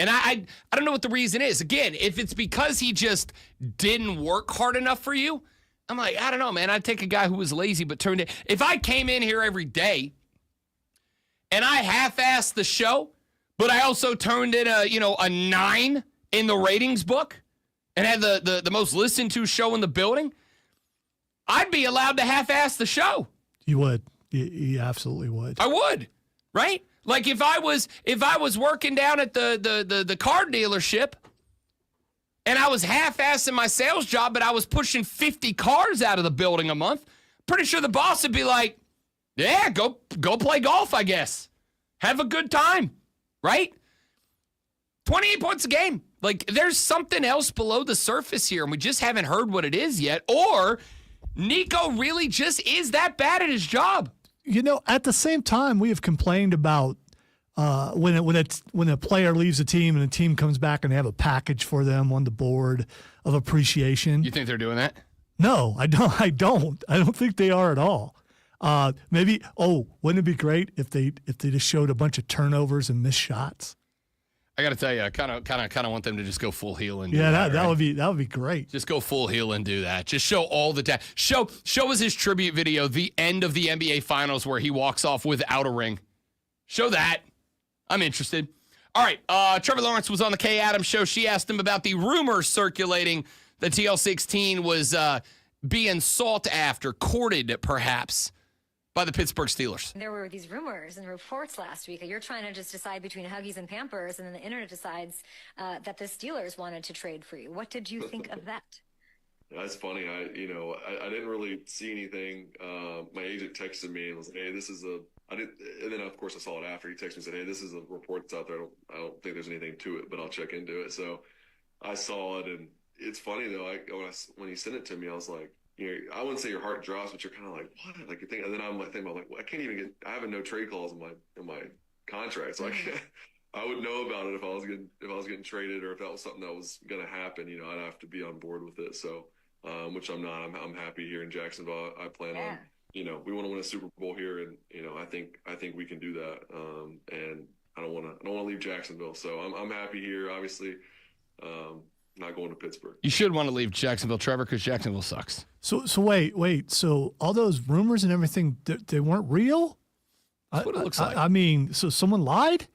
And I don't know what the reason is. Again, if it's because he just didn't work hard enough for you, I'm like, I don't know, man. I'd take a guy who was lazy but turned it. If I came in here every day and I half-assed the show, but I also turned in a 9 in the ratings book and had the most listened to show in the building, I'd be allowed to half-ass the show. You would. You absolutely would. I would, right? Like if I was working down at the car dealership and I was half-assing my sales job, but I was pushing 50 cars out of the building a month, pretty sure the boss would be like, yeah, go play golf, I guess. Have a good time, right? 28 points a game. Like, there's something else below the surface here, and we just haven't heard what it is yet. Or Nico really just is that bad at his job. At the same time, we have complained about when a player leaves a team and the team comes back and they have a package for them on the board of appreciation. You think they're doing that? No, I don't. I don't think they are at all. Maybe. Oh, wouldn't it be great if they just showed a bunch of turnovers and missed shots? I got to tell you, I kind of want them to just go full heel and do that would be great. Just go full heel and do that. Just show all the show us his tribute video, the end of the NBA Finals where he walks off without a ring. Show that. I'm interested. All right, Trevor Lawrence was on the Kay Adams show. She asked him about the rumors circulating that TL16 was being sought after, courted perhaps, by the Pittsburgh Steelers. There were these rumors and reports last week that you're trying to just decide between Huggies and Pampers, and then the internet decides that the Steelers wanted to trade for you. What did you think of that? That's funny. I didn't really see anything. My agent texted me and was like, "Hey, this is a." And then of course I saw it after. He texted me and said, "Hey, this is a report that's out there. I don't think there's anything to it, but I'll check into it." So I saw it, and it's funny though. When he sent it to me, I was like, I wouldn't say your heart drops, but you're kind of like, what? Like you think, and then I'm like thinking about well, I can't even get. I have a no trade clause in my contract, so I would know about it if I was getting traded or if that was something that was going to happen. I'd have to be on board with it. So, which I'm not. I'm happy here in Jacksonville. I plan on. We want to win a Super Bowl here, and I think we can do that. And I don't want to leave Jacksonville, so I'm happy here. Obviously, not going to Pittsburgh. You should want to leave Jacksonville, Trevor, because Jacksonville sucks. So wait. So all those rumors and everything, they weren't real? That's what it looks like. I mean, so someone lied?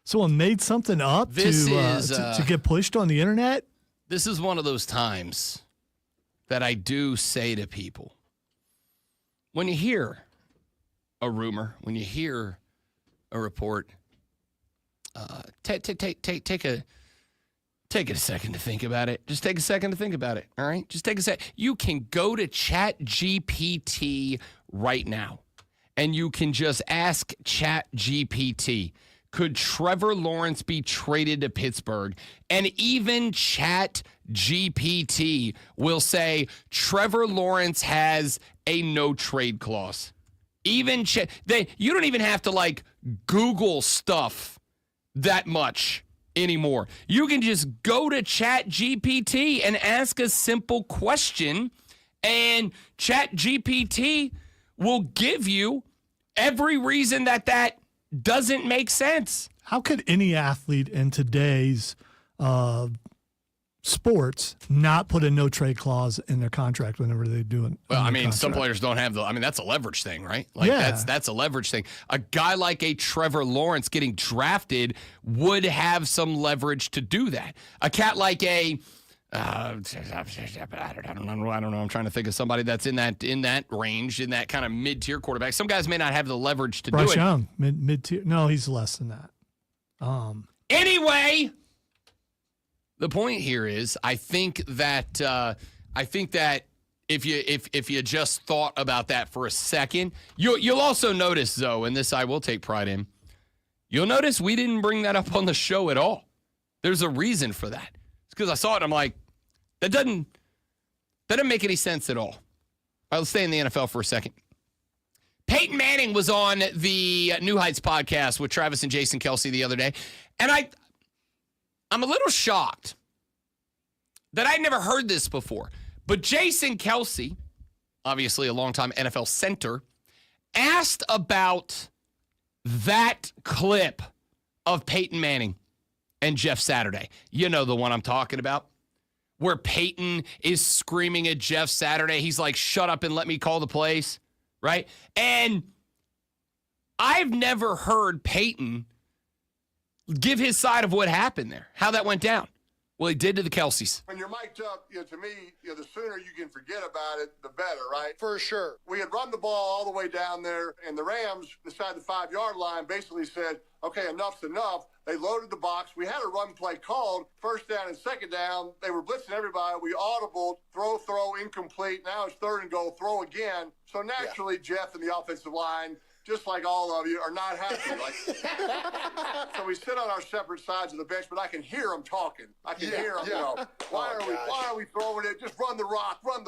Someone made something up to get pushed on the internet? This is one of those times that I do say to people, when you hear a rumor, when you hear a report, take a second to think about it. Just take a second to think about it, all right? Just take a sec. You can go to ChatGPT right now, and you can just ask ChatGPT, could Trevor Lawrence be traded to Pittsburgh? And even ChatGPT will say Trevor Lawrence has a no-trade clause. Even you don't even have to, Google stuff that much anymore. You can just go to ChatGPT and ask a simple question, and ChatGPT will give you every reason that doesn't make sense. How could any athlete in today's sports not put a no-trade clause in their contract whenever they do it? Well, I mean, some players don't have that's a leverage thing, right? That's a leverage thing. A guy like a Trevor Lawrence getting drafted would have some leverage to do that. A cat like I don't know. I'm trying to think of somebody that's in that range, in that kind of mid-tier quarterback. Some guys may not have the leverage to do it. Bryce Young, mid-tier. No, he's less than that. Anyway, the point here is, I think that if you just thought about that for a second, you'll also notice, though, and this I will take pride in, you'll notice we didn't bring that up on the show at all. There's a reason for that. It's because I saw it and I'm like, that doesn't make any sense at all. All right, let's stay in the NFL for a second. Peyton Manning was on the New Heights podcast with Travis and Jason Kelsey the other day, and I'm a little shocked that I'd never heard this before. But Jason Kelsey, obviously a longtime NFL center, asked about that clip of Peyton Manning and Jeff Saturday. You know the one I'm talking about, where Peyton is screaming at Jeff Saturday. He's like, shut up and let me call the plays, right? And I've never heard Peyton give his side of what happened there, how that went down. Well, he did to the Kelseys. When you're mic'd up, to me, the sooner you can forget about it, the better, right? For sure. We had run the ball all the way down there, and the Rams, inside the 5-yard line, basically said, okay, enough's enough. They loaded the box. We had a run play called, first down and second down. They were blitzing everybody. We audibled, throw, incomplete. Now it's third and goal, throw again. So naturally, Jeff and the offensive line, just like all of you, are not happy. So we sit on our separate sides of the bench, but I can hear them talking. I can hear them, why are we throwing it? Just run the rock. And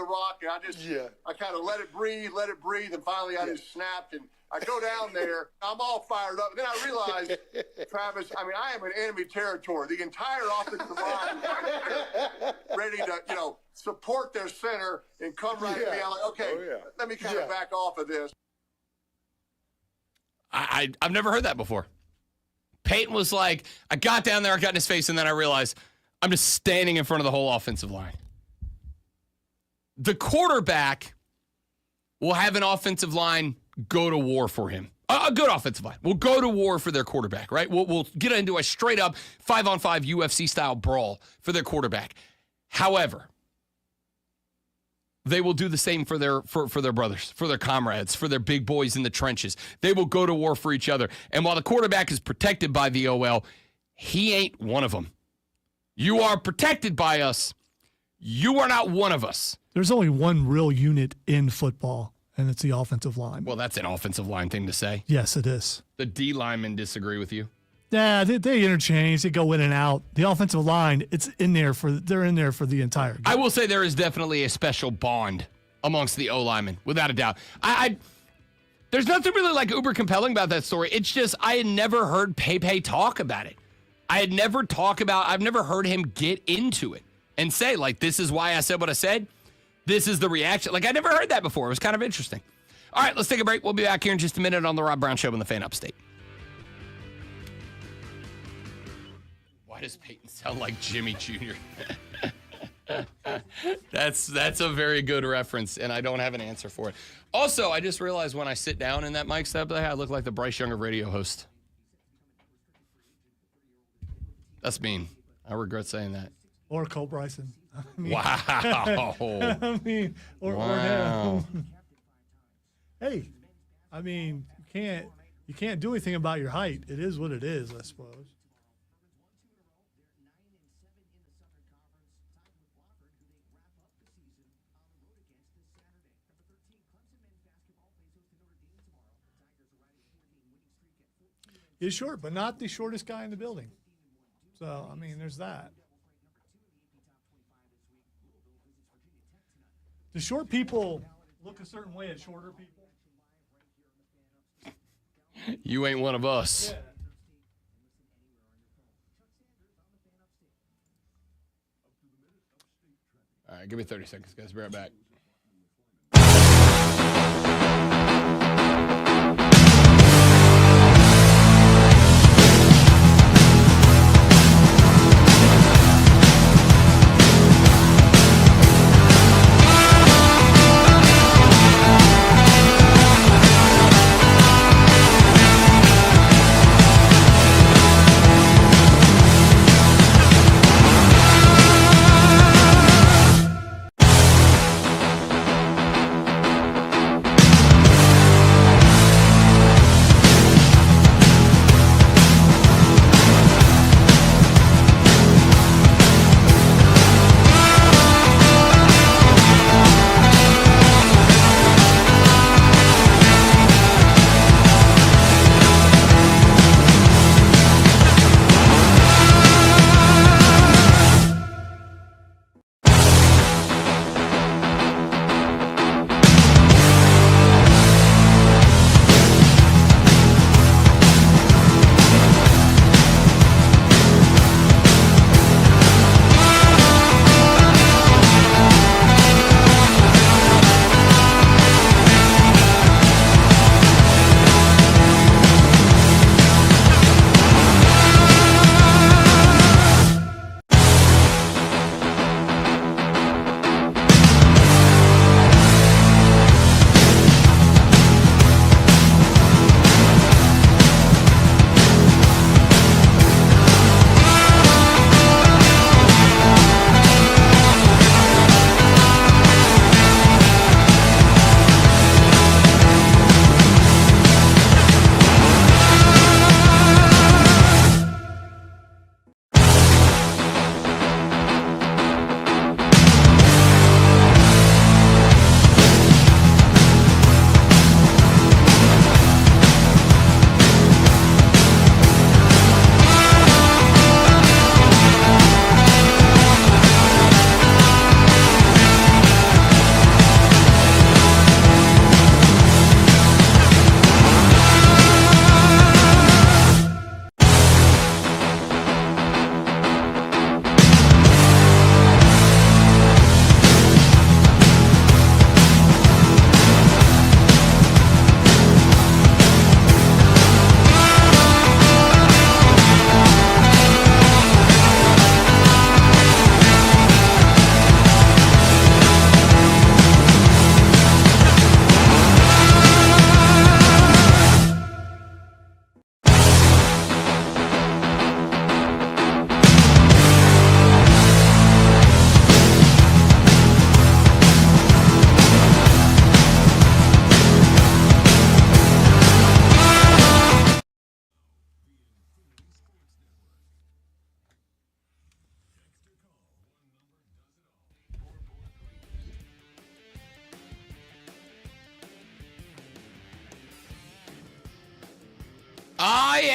I kind of let it breathe. And finally I just snapped. And I go down there, I'm all fired up. Then I realize, Travis, I mean, I am in enemy territory. The entire offensive line ready to, support their center and come right at me. I'm like, okay, let me kind of back off of this. I've never heard that before. Peyton was like, I got down there, I got in his face, and then I realized I'm just standing in front of the whole offensive line. The quarterback will have an offensive line go to war for him. A good offensive line will go to war for their quarterback, right? We'll get into a straight-up 5-on-5 UFC-style brawl for their quarterback. However, they will do the same for their brothers, for their comrades, for their big boys in the trenches. They will go to war for each other. And while the quarterback is protected by the OL, he ain't one of them. You are protected by us. You are not one of us. There's only one real unit in football, and it's the offensive line. Well, that's an offensive line thing to say. Yes, it is. The D linemen disagree with you. Yeah, they interchange. They go in and out. The offensive line, they're in there for the entire game. I will say there is definitely a special bond amongst the O linemen, without a doubt. There's nothing really like uber compelling about that story. It's just I had never heard Pepe talk about it. I've never heard him get into it and say, like, this is why I said what I said. This is the reaction. Like, I never heard that before. It was kind of interesting. All right, let's take a break. We'll be back here in just a minute on the Rob Brown Show on the Fan Upstate. Why does Peyton sound like Jimmy Jr.? That's a very good reference, and I don't have an answer for it. Also, I just realized when I sit down in that mic setup, I look like the Bryce Younger radio host. That's mean. I regret saying that. Or Cole Bryson. Wow. Wow. Hey, I mean, you can't do anything about your height. It is what it is, I suppose. He's short, but not the shortest guy in the building. So, I mean, there's that. Do short people look a certain way at shorter people? You ain't one of us. Yeah. All right, give me 30 seconds, guys. Be right back.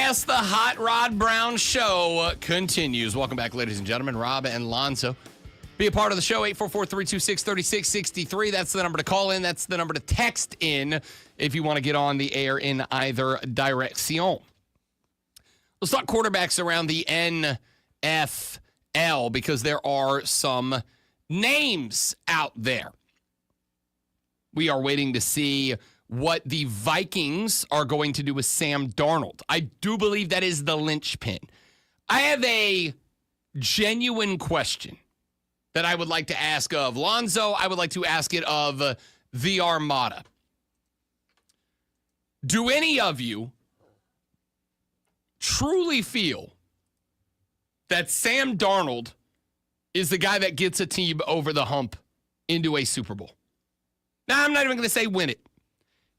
Yes, the Hot Rod Brown Show continues. Welcome back, ladies and gentlemen. Rob and Lonzo. Be a part of the show, 844-326-3663. That's the number to call in. That's the number to text in if you want to get on the air in either direction. Let's talk quarterbacks around the NFL because there are some names out there. We are waiting to see what the Vikings are going to do with Sam Darnold. I do believe that is the linchpin. I have a genuine question that I would like to ask of Lonzo. I would like to ask it of the Armada. Do any of you truly feel that Sam Darnold is the guy that gets a team over the hump into a Super Bowl? Now, I'm not even going to say win it.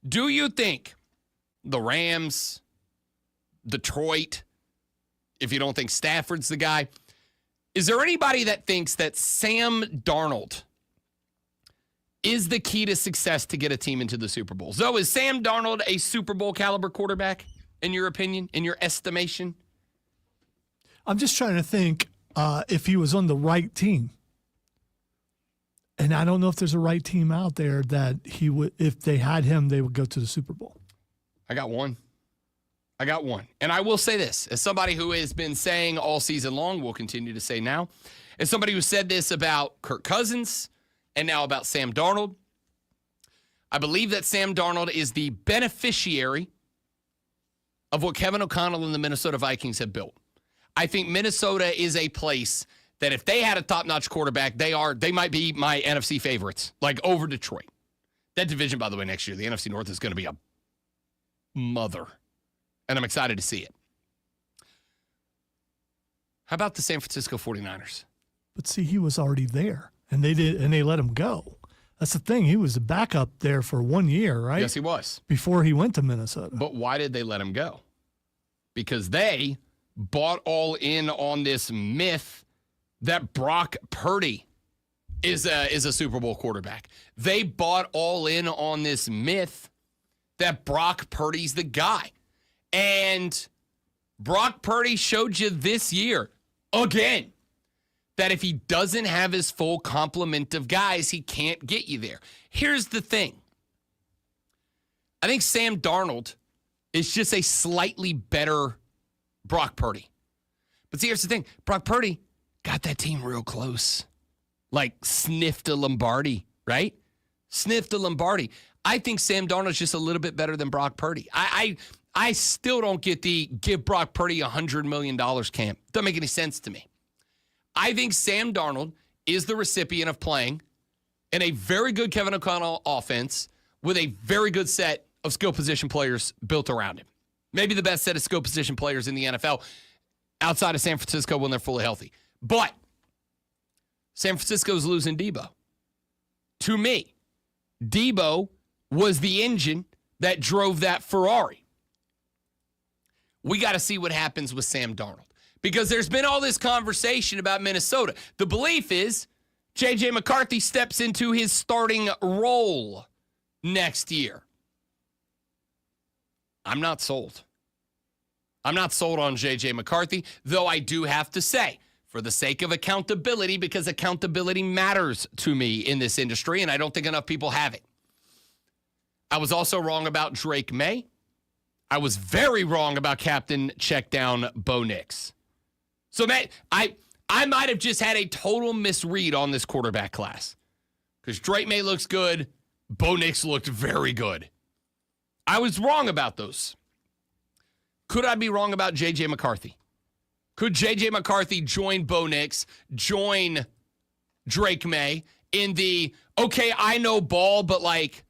Do you think the Rams, Detroit, if you don't think Stafford's the guy, is there anybody that thinks that Sam Darnold is the key to success to get a team into the Super Bowl? So is Sam Darnold a Super Bowl caliber quarterback, in your opinion, in your estimation? I'm just trying to think if he was on the right team. And I don't know if there's a right team out there that he would, if they had him, they would go to the Super Bowl. I got one. And I will say this, as somebody who has been saying all season long, will continue to say now, as somebody who said this about Kirk Cousins and now about Sam Darnold, I believe that Sam Darnold is the beneficiary of what Kevin O'Connell and the Minnesota Vikings have built. I think Minnesota is a place that if they had a top-notch quarterback, they might be my NFC favorites, like over Detroit. That division, by the way, next year, the NFC North is going to be a mother, and I'm excited to see it. How about the San Francisco 49ers? But see, he was already there, and they let him go. That's the thing. He was a backup there for 1 year, right? Yes, he was. Before he went to Minnesota. But why did they let him go? Because they bought all in on this myth that Brock Purdy is a Super Bowl quarterback. They bought all in on this myth that Brock Purdy's the guy. And Brock Purdy showed you this year, again, that if he doesn't have his full complement of guys, he can't get you there. Here's the thing. I think Sam Darnold is just a slightly better Brock Purdy. But see, here's the thing. Brock Purdy got that team real close. Like sniffed a Lombardi, right? Sniffed a Lombardi. I think Sam Darnold's just a little bit better than Brock Purdy. I still don't get the give Brock Purdy $100 million camp. Doesn't make any sense to me. I think Sam Darnold is the recipient of playing in a very good Kevin O'Connell offense with a very good set of skill position players built around him. Maybe the best set of skill position players in the NFL outside of San Francisco when they're fully healthy. But San Francisco's losing Debo. To me, Debo was the engine that drove that Ferrari. We got to see what happens with Sam Darnold because there's been all this conversation about Minnesota. The belief is J.J. McCarthy steps into his starting role next year. I'm not sold. I'm not sold on J.J. McCarthy, though I do have to say, for the sake of accountability, because accountability matters to me in this industry, and I don't think enough people have it. I was also wrong about Drake May. I was very wrong about Captain Checkdown Bo Nix. So, Matt, I might have just had a total misread on this quarterback class because Drake May looks good. Bo Nix looked very good. I was wrong about those. Could I be wrong about J.J. McCarthy? Could J.J. McCarthy join Bo Nix, join Drake May in the, okay, I know ball, but like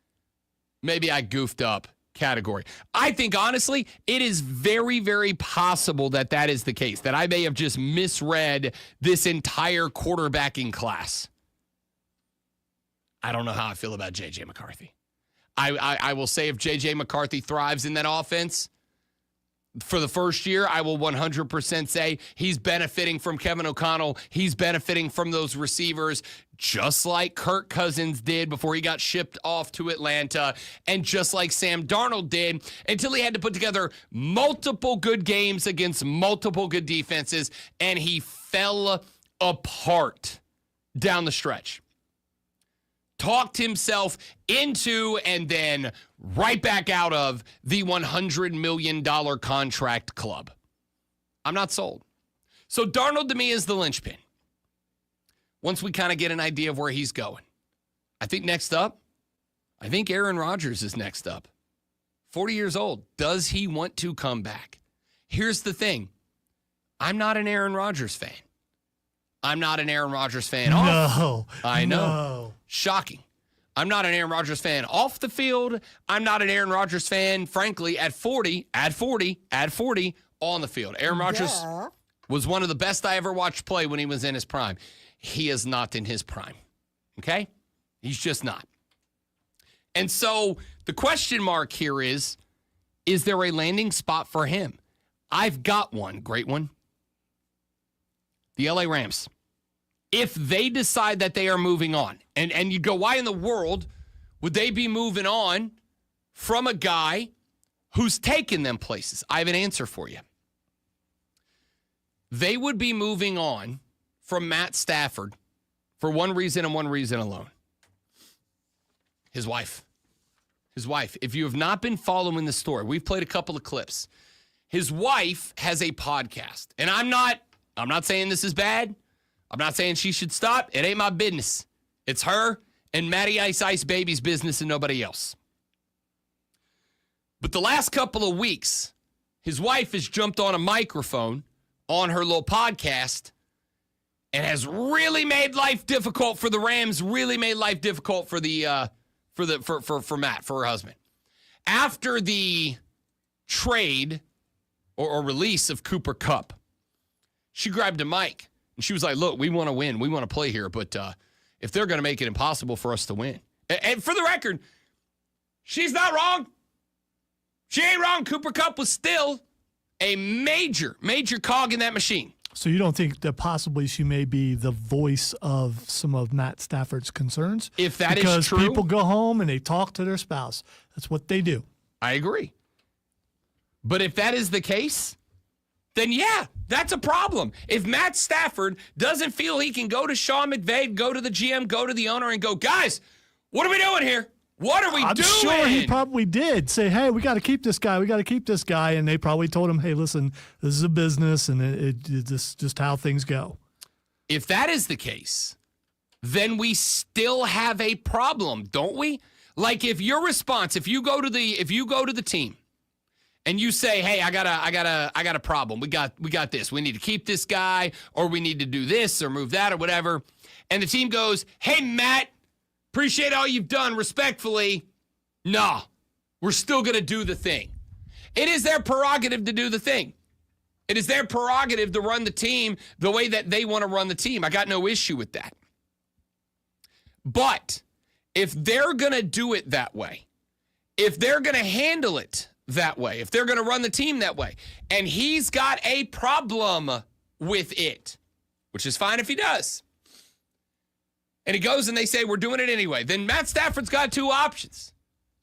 maybe I goofed up category? I think, honestly, it is very, very possible that that is the case, that I may have just misread this entire quarterbacking class. I don't know how I feel about J.J. McCarthy. I will say if J.J. McCarthy thrives in that offense, for the first year, I will 100% say he's benefiting from Kevin O'Connell. He's benefiting from those receivers, just like Kirk Cousins did before he got shipped off to Atlanta, and just like Sam Darnold did until he had to put together multiple good games against multiple good defenses, and he fell apart down the stretch. Talked himself into and then right back out of the $100 million contract club. I'm not sold. So Darnold to me is the linchpin. Once we kind of get an idea of where he's going. I think next up, I think Aaron Rodgers is next up. 40 years old. Does he want to come back? Here's the thing. I'm not an Aaron Rodgers fan. I'm not an Aaron Rodgers fan No. I know. No. Shocking. I'm not an Aaron Rodgers fan off the field. I'm not an Aaron Rodgers fan, frankly, at 40 on the field. Aaron Rodgers was one of the best I ever watched play when he was in his prime. He is not in his prime. Okay? He's just not. And so the question mark here is there a landing spot for him? I've got one. Great one. The LA Rams. If they decide that they are moving on, and you go, why in the world would they be moving on from a guy who's taken them places? I have an answer for you. They would be moving on from Matt Stafford for one reason and one reason alone. His wife. His wife. If you have not been following the story, we've played a couple of clips. His wife has a podcast, and I'm not saying this is bad. I'm not saying she should stop. It ain't my business. It's her and Matty Ice Ice Baby's business and nobody else. But the last couple of weeks, his wife has jumped on a microphone on her little podcast and has really made life difficult for the Rams, really made life difficult for the for Matt, for her husband. After the trade or release of Cooper Kupp, she grabbed a mic. And she was like, look, we want to win. We want to play here. But if they're going to make it impossible for us to win. And for the record, she's not wrong. She ain't wrong. Cooper Kupp was still a major cog in that machine. So you don't think that possibly she may be the voice of some of Matt Stafford's concerns? If that is true. Because people go home and they talk to their spouse. That's what they do. I agree. But if that is the case, then yeah, that's a problem. If Matt Stafford doesn't feel he can go to Sean McVay, go to the GM, go to the owner and go, guys, what are we doing here? What are we doing? I'm sure he probably did say, hey, we got to keep this guy. We got to keep this guy. And they probably told him, hey, listen, this is a business and it's just how things go. If that is the case, then we still have a problem, don't we? Like if your response, if you go to the team, and you say, hey, I got a problem. We got this. We need to keep this guy, or we need to do this or move that or whatever. And the team goes, hey, Matt, appreciate all you've done. Respectfully, nah, we're still going to do the thing. It is their prerogative to do the thing. It is their prerogative to run the team the way that they want to run the team. I got no issue with that. But if they're going to do it that way, if they're going to handle it that way, if they're going to run the team that way, and he's got a problem with it, which is fine if he does, and he goes and they say, we're doing it anyway, then Matt Stafford's got two options.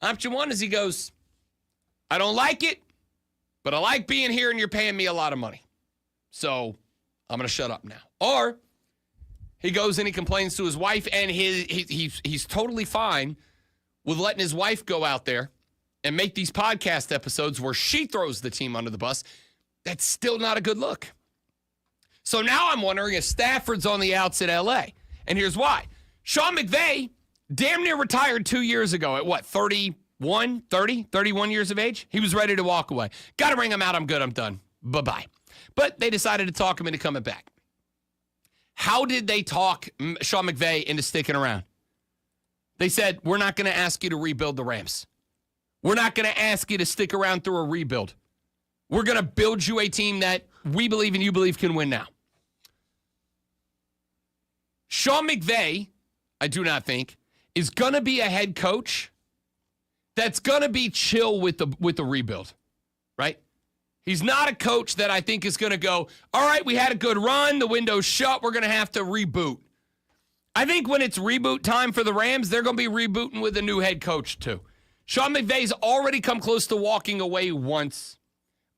Option one is he goes, I don't like it, but I like being here and you're paying me a lot of money, so I'm going to shut up now. Or he goes and he complains to his wife, and he's totally fine with letting his wife go out there and make these podcast episodes where she throws the team under the bus. That's still not a good look. So now I'm wondering if Stafford's on the outs in L.A. And here's why. Sean McVay damn near retired 2 years ago at what, 31 years of age? He was ready to walk away. Got to bring him out. I'm good. I'm done. Bye-bye. But they decided to talk him into coming back. How did they talk Sean McVay into sticking around? They said, we're not going to ask you to rebuild the Rams. We're not going to ask you to stick around through a rebuild. We're going to build you a team that we believe and you believe can win now. Sean McVay, I do not think, is going to be a head coach that's going to be chill with the rebuild, right? He's not a coach that I think is going to go, all right, we had a good run. The window's shut. We're going to have to reboot. I think when it's reboot time for the Rams, they're going to be rebooting with a new head coach too. Sean McVay's already come close to walking away once.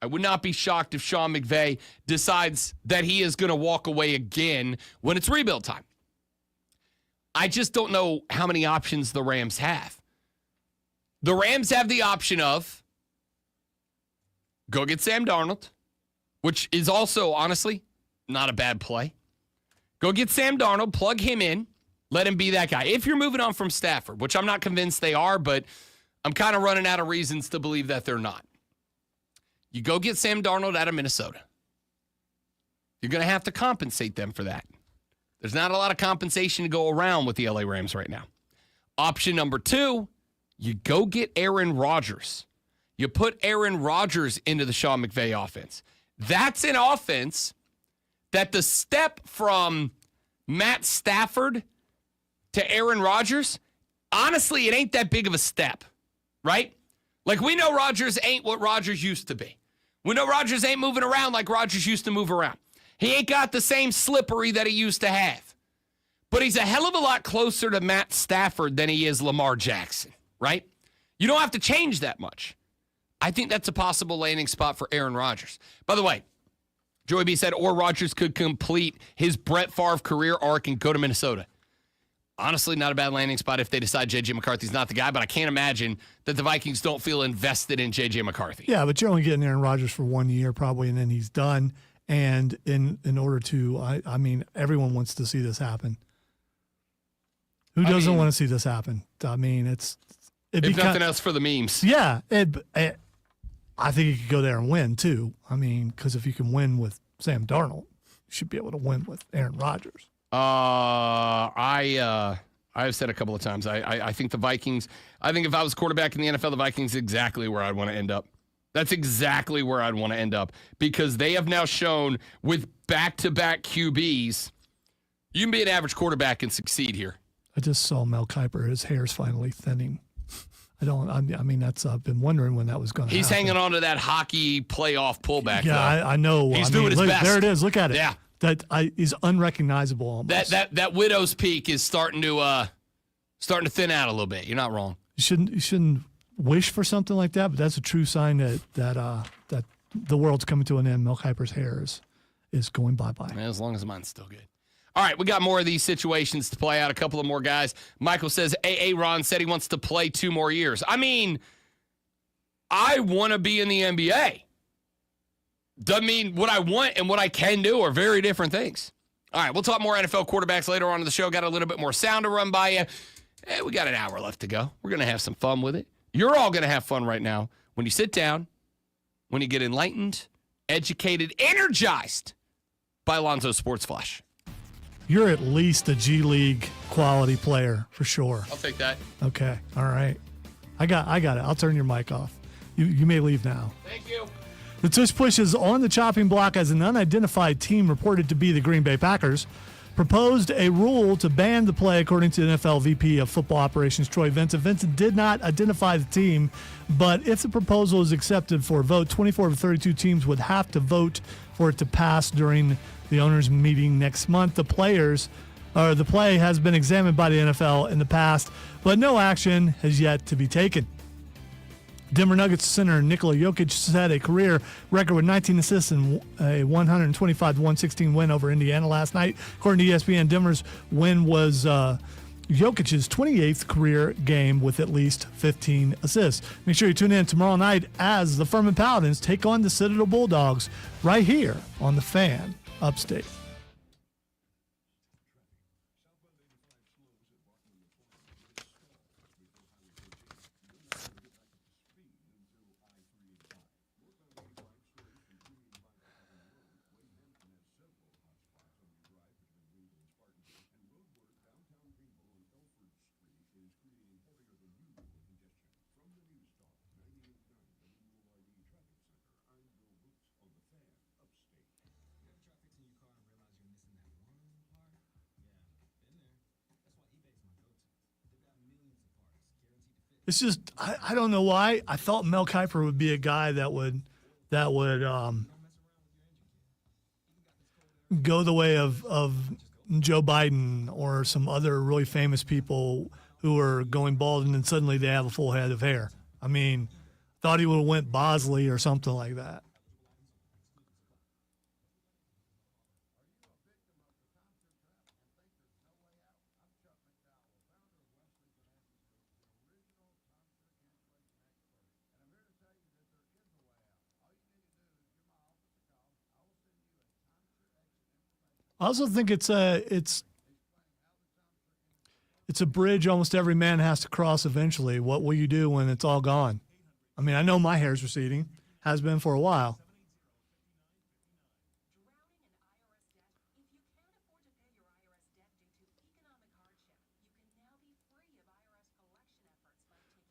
I would not be shocked if Sean McVay decides that he is going to walk away again when it's rebuild time. I just don't know how many options the Rams have. The Rams have the option of go get Sam Darnold, which is also, honestly, not a bad play. Go get Sam Darnold, plug him in, let him be that guy. If you're moving on from Stafford, which I'm not convinced they are, but I'm kind of running out of reasons to believe that they're not. You go get Sam Darnold out of Minnesota. You're going to have to compensate them for that. There's not a lot of compensation to go around with the LA Rams right now. Option number 2, you go get Aaron Rodgers. You put Aaron Rodgers into the Sean McVay offense. That's an offense that the step from Matt Stafford to Aaron Rodgers, honestly, it ain't that big of a step, right? Like, we know Rodgers ain't what Rodgers used to be. We know Rodgers ain't moving around like Rodgers used to move around. He ain't got the same slippery that he used to have. But he's a hell of a lot closer to Matt Stafford than he is Lamar Jackson, right? You don't have to change that much. I think that's a possible landing spot for Aaron Rodgers. By the way, Joey B said, or Rodgers could complete his Brett Favre career arc and go to Minnesota. Honestly, not a bad landing spot if they decide J.J. McCarthy's not the guy, but I can't imagine that the Vikings don't feel invested in J.J. McCarthy. Yeah, but you're only getting Aaron Rodgers for 1 year probably, and then he's done. And in order to, I mean, everyone wants to see this happen. Who doesn't want to see this happen? I mean, if nothing else for the memes. Yeah, I think you could go there and win too. I mean, because if you can win with Sam Darnold, you should be able to win with Aaron Rodgers. I've said a couple of times, I think the Vikings, I think if I was quarterback in the NFL, the Vikings is exactly where I'd want to end up. That's exactly where I'd want to end up because they have now shown with back-to-back QBs, you can be an average quarterback and succeed here. I just saw Mel Kiper. His hair's finally thinning. I mean, I've been wondering when that was going to happen. He's hanging on to that hockey playoff pullback. Yeah, I know. He's doing his best. There it is. Look at it. Yeah. He's unrecognizable almost. That widow's peak is starting to thin out a little bit. You're not wrong. You shouldn't wish for something like that, but that's a true sign that the world's coming to an end. Mel Kiper's hair is going bye-bye. As long as mine's still good. All right, we got more of these situations to play out. A couple of more guys. Michael says, Ron said he wants to play 2 more years. I mean, I want to be in the NBA. Doesn't mean what I want and what I can do are very different things. All right, we'll talk more NFL quarterbacks later on in the show. Got a little bit more sound to run by you. We got an hour left to go. We're going to have some fun with it. You're all going to have fun right now when you sit down, when you get enlightened, educated, energized by Alonzo's Sports Flash. You're at least a G League quality player for sure. I'll take that. Okay. All right. I got it. I'll turn your mic off. You may leave now. Thank you. The tush push is on the chopping block as an unidentified team reported to be the Green Bay Packers proposed a rule to ban the play, according to NFL VP of Football Operations Troy Vincent. Vincent did not identify the team, but if the proposal is accepted for a vote, 24 of 32 teams would have to vote for it to pass during the owners' meeting next month. The play has been examined by the NFL in the past, but no action has yet to be taken. Denver Nuggets center Nikola Jokic set a career record with 19 assists and a 125-116 win over Indiana last night. According to ESPN, Denver's win was Jokic's 28th career game with at least 15 assists. Make sure you tune in tomorrow night as the Furman Paladins take on the Citadel Bulldogs right here on The Fan Upstate. It's just, I don't know why. I thought Mel Kiper would be a guy that would that would go the way of Joe Biden or some other really famous people who are going bald and then suddenly they have a full head of hair. I mean, thought he would have went Bosley or something like that. I also think it's a bridge almost every man has to cross eventually. What will you do when it's all gone? I mean, I know my hair's receding, has been for a while.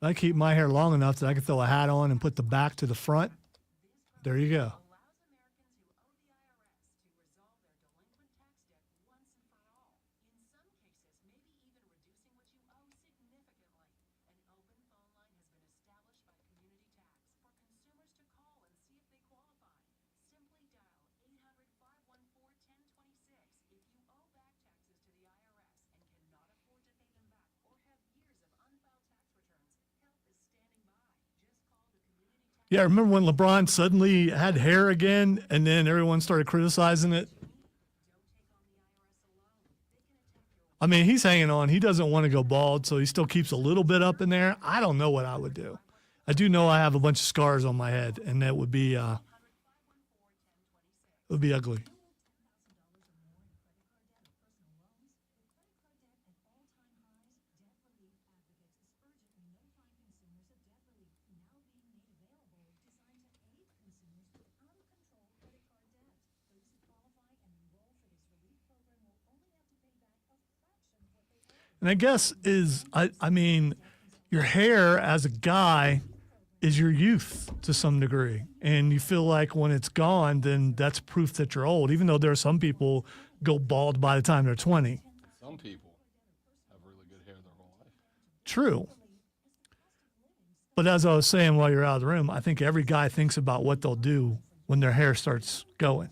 I keep my hair long enough that I can throw a hat on and put the back to the front. There you go. Yeah, remember when LeBron suddenly had hair again and then everyone started criticizing it? I mean, he's hanging on. He doesn't want to go bald, so he still keeps a little bit up in there. I don't know what I would do. I do know I have a bunch of scars on my head, and that would be ugly. And I guess I mean, your hair as a guy is your youth to some degree. And you feel like when it's gone, then that's proof that you're old, even though there are some people go bald by the time they're 20. Some people have really good hair their whole life. True. But as I was saying while you're out of the room, I think every guy thinks about what they'll do when their hair starts going.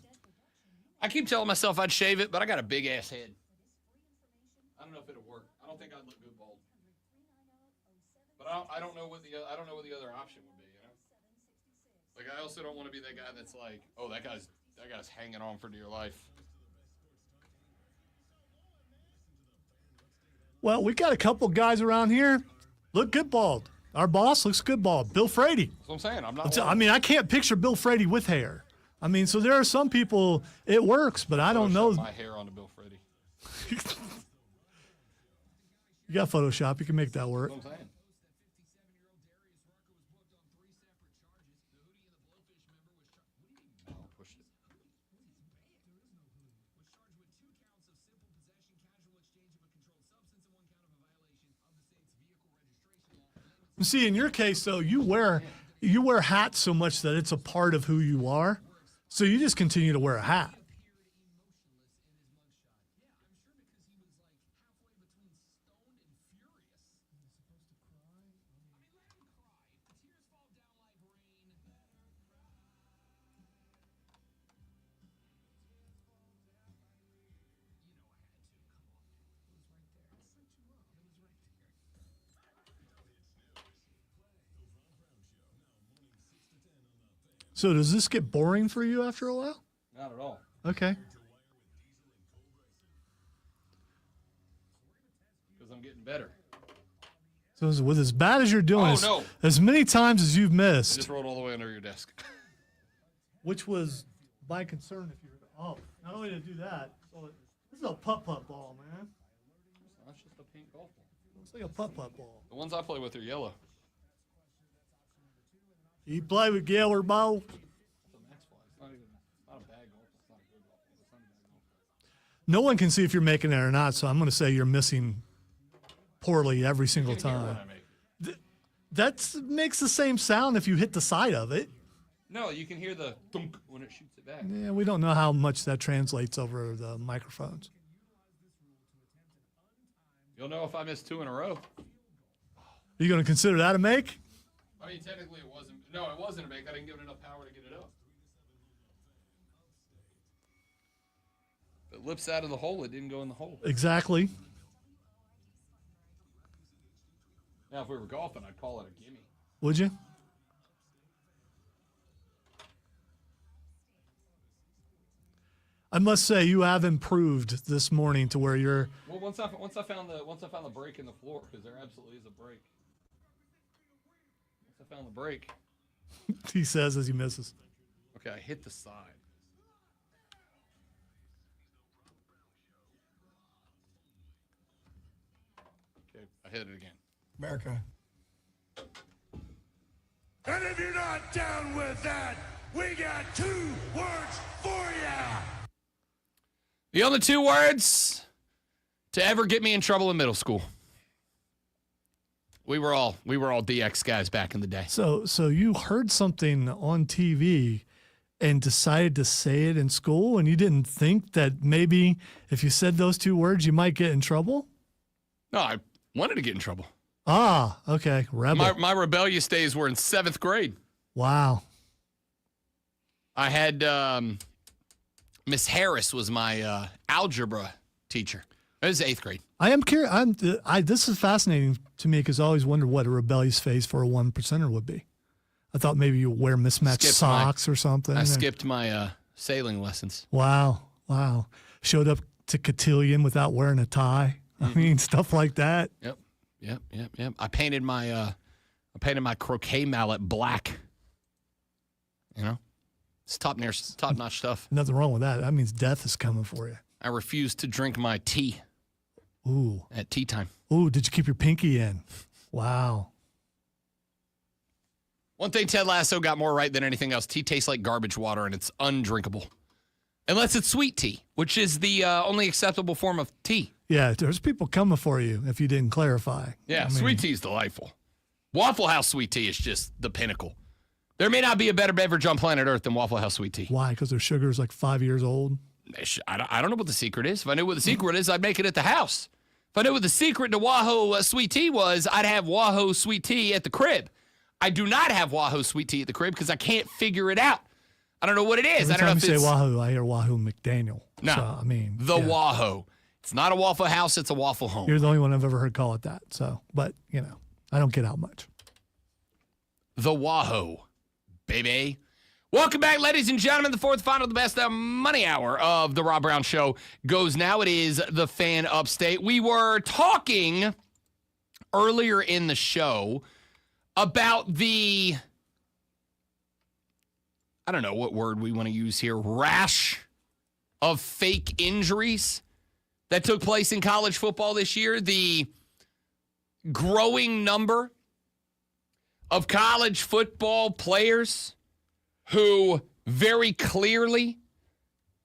I keep telling myself I'd shave it, but I got a big ass head. I don't know if it'll work. I don't think I'd look good bald. But I don't know what the other option would be, you know? Like, I also don't want to be that guy that's like, oh, that guy's hanging on for dear life. Well, we got a couple guys around here look good bald. Our boss looks good bald. Bill Frady. That's what I'm saying. I can't picture Bill Frady with hair. I mean, so there are some people it works, but I don't know. My hair onto Bill Frady. You got Photoshop. You can make that work. That's what I'm saying. See, in your case, though, you wear hats so much that it's a part of who you are. So you just continue to wear a hat. So does this get boring for you after a while? Not at all. Okay. Because I'm getting better. So with as bad as you're doing, as many times as you've I missed, just rolled all the way under your desk. which was my concern if you were, not only to do that, so this is a putt-putt ball, man. That's just a pink golf ball. Looks like a putt-putt ball. The ones I play with are yellow. You play with yellow balls? No one can see if you're making it or not, so I'm going to say you're missing poorly every single time. That makes the same sound if you hit the side of it. No, you can hear the thunk when it shoots it back. Yeah, we don't know how much that translates over the microphones. You'll know if I miss two in a row. Are you going to consider that a make? I mean, technically it wasn't. No, it wasn't a bake. I didn't give it enough power to get it up. If it lips out of the hole, it didn't go in the hole. Exactly. Now, if we were golfing, I'd call it a gimme. Would you? I must say you have improved this morning to where you're. Well, once I found the break in the floor, because there absolutely is a break. Once I found the break. He says as he misses. Okay, I hit the side. Okay, I hit it again. America. And if you're not down with that, we got 2 words for ya. The only 2 words to ever get me in trouble in middle school. We were all DX guys back in the day. So you heard something on TV and decided to say it in school, and you didn't think that maybe if you said those 2 words, you might get in trouble? No, I wanted to get in trouble. Ah, okay. Rebel. My rebellious days were in 7th grade. Wow. I had Miss Harris was my algebra teacher. It was 8th grade. I am curious. This is fascinating to me because I always wondered what a rebellious phase for a 1%er would be. I thought maybe you wear mismatched socks or something. I skipped my sailing lessons. Wow. Showed up to cotillion without wearing a tie. I mean, stuff like that. Yep. I painted my croquet mallet black. You know, it's top notch stuff. Nothing wrong with that. That means death is coming for you. I refused to drink my tea. Ooh. At tea time. Ooh, did you keep your pinky in? Wow. One thing Ted Lasso got more right than anything else: tea tastes like garbage water, and it's undrinkable, unless it's sweet tea, which is the only acceptable form of tea. Yeah, there's people coming for you if you didn't clarify. Yeah, sweet tea is delightful. Waffle House sweet tea is just the pinnacle. There may not be a better beverage on planet Earth than Waffle House sweet tea. Why? Because their sugar is like 5 years old? I don't know what the secret is. If I knew what the secret is, I'd make it at the house. If I knew what the secret to Wahoo sweet tea was, I'd have Wahoo sweet tea at the crib. I do not have Wahoo sweet tea at the crib because I can't figure it out. I don't know what it is. Every I don't know time if you it's say Wahoo, I hear Wahoo McDaniel. No, so, I mean, Wahoo. It's not a Waffle House. It's a Waffle Home. You're the only one I've ever heard call it that. So, but I don't get out much. The Wahoo, baby. Welcome back, ladies and gentlemen. The fourth final, the best money hour of the Rob Brown Show goes now. It is the Fan Upstate. We were talking earlier in the show about the, I don't know what word we want to use here, rash of fake injuries that took place in college football this year. The growing number of college football players who very clearly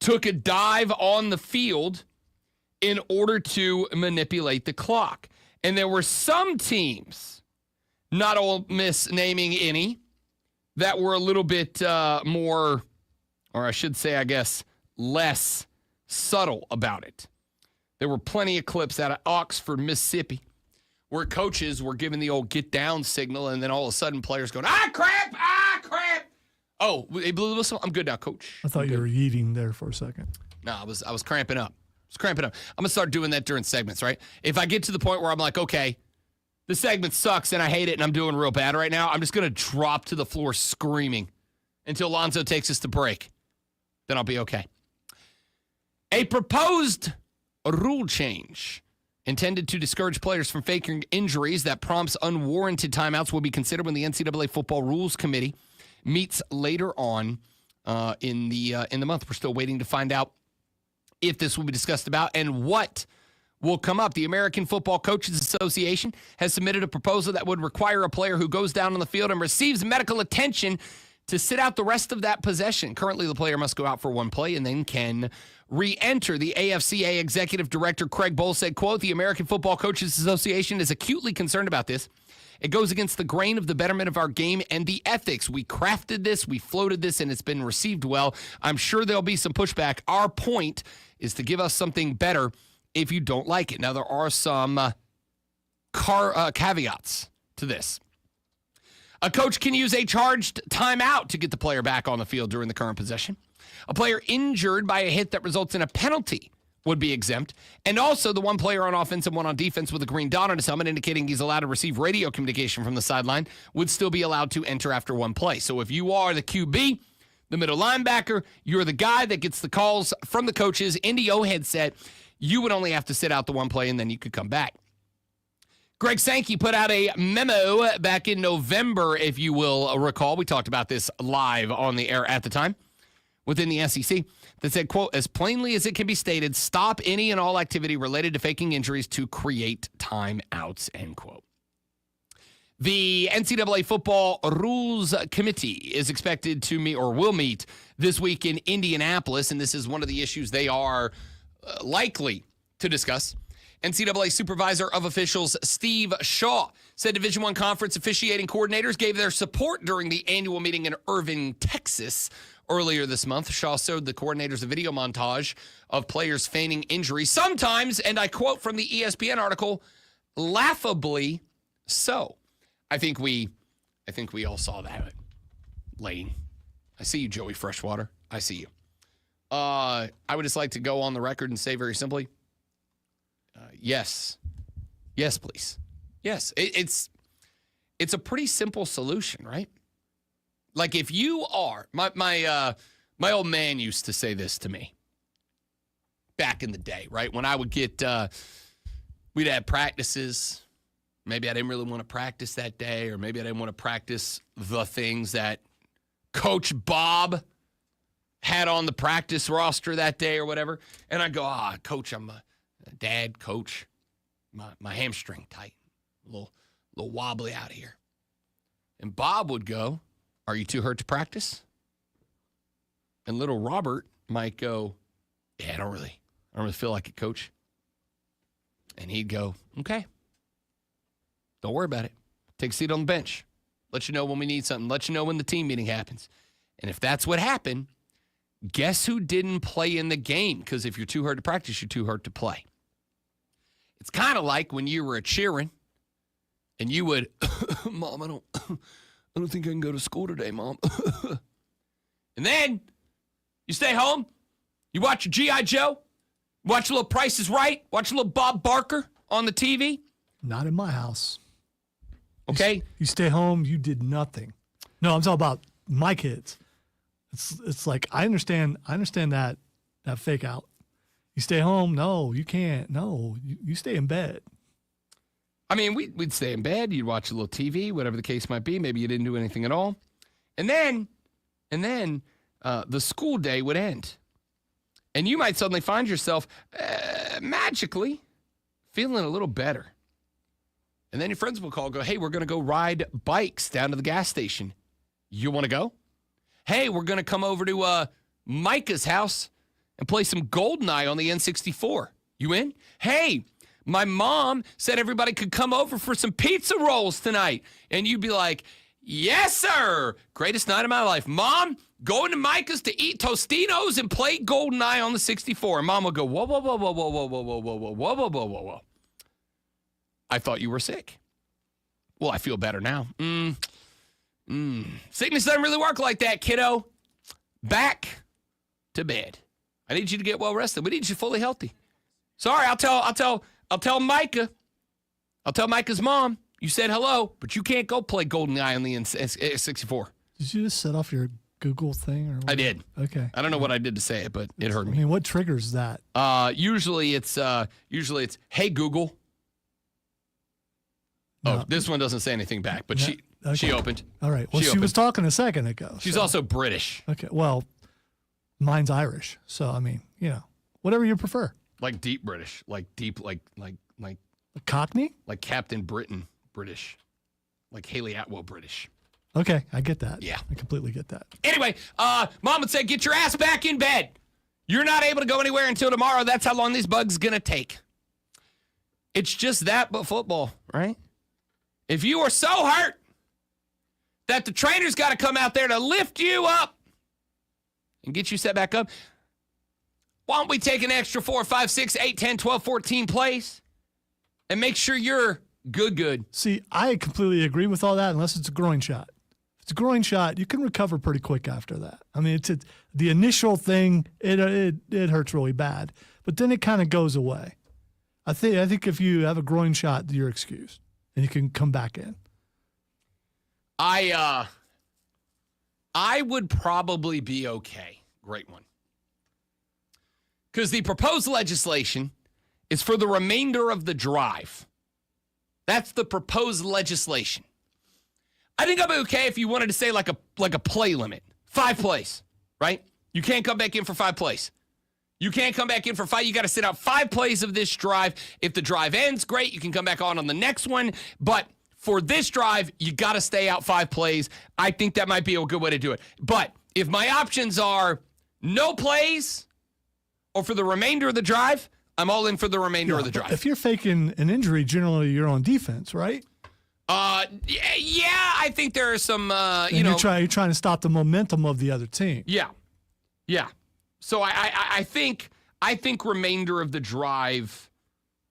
took a dive on the field in order to manipulate the clock. And there were some teams, not Ole Miss naming any, that were a little bit more, or I should say, I guess, less subtle about it. There were plenty of clips out of Oxford, Mississippi, where coaches were giving the old get down signal, and then all of a sudden players going, crap. Oh, they blew the whistle? I'm good now, coach. I thought you were eating there for a second. No, I was cramping up. I'm going to start doing that during segments, right? If I get to the point where I'm like, okay, the segment sucks and I hate it and I'm doing real bad right now, I'm just going to drop to the floor screaming until Lonzo takes us to break. Then I'll be okay. A proposed rule change intended to discourage players from faking injuries that prompts unwarranted timeouts will be considered when the NCAA Football Rules Committee meets later on in the month. We're still waiting to find out if this will be discussed about and what will come up. The American Football Coaches Association has submitted a proposal that would require a player who goes down on the field and receives medical attention to sit out the rest of that possession. Currently, the player must go out for one play and then can re-enter. The AFCA Executive Director Craig Bohl said, quote, "The American Football Coaches Association is acutely concerned about this. It goes against the grain of the betterment of our game and the ethics. We crafted this, we floated this, and it's been received well. I'm sure there'll be some pushback. Our point is to give us something better if you don't like it." Now, there are some caveats to this. A coach can use a charged timeout to get the player back on the field during the current possession. A player injured by a hit that results in a penalty would be exempt. And also the one player on offense and one on defense with a green dot on his helmet indicating he's allowed to receive radio communication from the sideline would still be allowed to enter after one play. So if you are the QB, the middle linebacker, you're the guy that gets the calls from the coaches into your headset, you would only have to sit out the one play and then you could come back. Greg Sankey put out a memo back in November, if you will recall. We talked about this live on the air at the time within the SEC that said, quote, as plainly as it can be stated, stop any and all activity related to faking injuries to create timeouts, end quote. The NCAA Football Rules Committee is expected to meet or will meet this week in Indianapolis, and this is one of the issues they are likely to discuss. NCAA Supervisor of Officials Steve Shaw said Division I Conference officiating coordinators gave their support during the annual meeting in Irving, Texas earlier this month. Shaw showed the coordinators a video montage of players feigning injury, sometimes, and I quote from the ESPN article, laughably so. I think we all saw that. Lane. I see you, Joey Freshwater. I see you. I would just like to go on the record and say very simply, yes. Yes, please. Yes. It's a pretty simple solution, right? Like if you are, my old man used to say this to me back in the day, right? When I would get, we'd have practices. Maybe I didn't really want to practice that day, or maybe I didn't want to practice the things that Coach Bob had on the practice roster that day or whatever. And I go, Coach, I'm a dad, coach, my hamstring tight, a little wobbly out here. And Bob would go, are you too hurt to practice? And little Robert might go, yeah, I don't really feel like it, Coach. And he'd go, okay. Don't worry about it. Take a seat on the bench. Let you know when we need something. Let you know when the team meeting happens. And if that's what happened, guess who didn't play in the game? Because if you're too hurt to practice, you're too hurt to play. It's kind of like when you were cheering and you would, Mom, I don't think I can go to school today, Mom. And then you stay home, you watch your G.I. Joe, watch a little Price is Right, watch a little Bob Barker on the TV. Not in my house. Okay. You stay home, you did nothing. No, I'm talking about my kids. It's like I understand that fake out. You stay home, no, you can't. No, you stay in bed. I mean, we'd stay in bed, you'd watch a little TV, whatever the case might be. Maybe you didn't do anything at all. And then the school day would end. And you might suddenly find yourself magically feeling a little better. And then your friends will call, go, hey, we're going to go ride bikes down to the gas station. You want to go? Hey, we're going to come over to Micah's house and play some GoldenEye on the N64. You in? Hey, my mom said everybody could come over for some pizza rolls tonight. And you'd be like, yes, sir. Greatest night of my life. Mom, going to Micah's to eat Tostinos and play GoldenEye on the 64. And Mom will go, whoa, whoa, whoa, whoa, whoa, whoa, whoa, whoa, whoa, whoa, whoa, whoa, whoa, whoa, whoa. I thought you were sick. Well, I feel better now. Sickness doesn't really work like that, kiddo. Back to bed. I need you to get well rested. We need you fully healthy. Sorry, I'll tell Micah. I'll tell Micah's mom. You said hello, but you can't go play GoldenEye on the N64. Did you just set off your Google thing? Or what? I did. Okay. I don't know what I did to say it, but it hurt me. I mean, what triggers that? Usually it's hey Google. No. Oh, this one doesn't say anything back, but she opened. All right. Well, she was talking a second ago. She's also British. Okay. Well, mine's Irish, so I mean, whatever you prefer. Like deep British, like Cockney, like Captain Britain British, like Haley Atwell British. Okay, I get that. Yeah, I completely get that. Anyway, Mom would say, get your ass back in bed. You're not able to go anywhere until tomorrow. That's how long this bug's gonna take. It's just that, but football, right? If you are so hurt that the trainer's got to come out there to lift you up and get you set back up, why don't we take an extra 4, 5, 6, 8, 10, 12, 14 plays and make sure you're Good. See, I completely agree with all that unless it's a groin shot. If it's a groin shot, you can recover pretty quick after that. I mean, it's the initial thing, it hurts really bad, but then it kind of goes away. I think if you have a groin shot, you're excused and you can come back in. I would probably be okay. Great one. Because the proposed legislation is for the remainder of the drive. That's the proposed legislation. I think I'd be okay if you wanted to say like a play limit. 5 plays, right? You can't come back in for 5 plays. You can't come back in for 5. You got to sit out 5 plays of this drive. If the drive ends, great. You can come back on the next one. But for this drive, you got to stay out 5 plays. I think that might be a good way to do it. But if my options are no plays or for the remainder of the drive, I'm all in for the remainder of the drive. If you're faking an injury, generally you're on defense, right? Yeah, I think there are some, you're trying to stop the momentum of the other team. Yeah. So I think remainder of the drive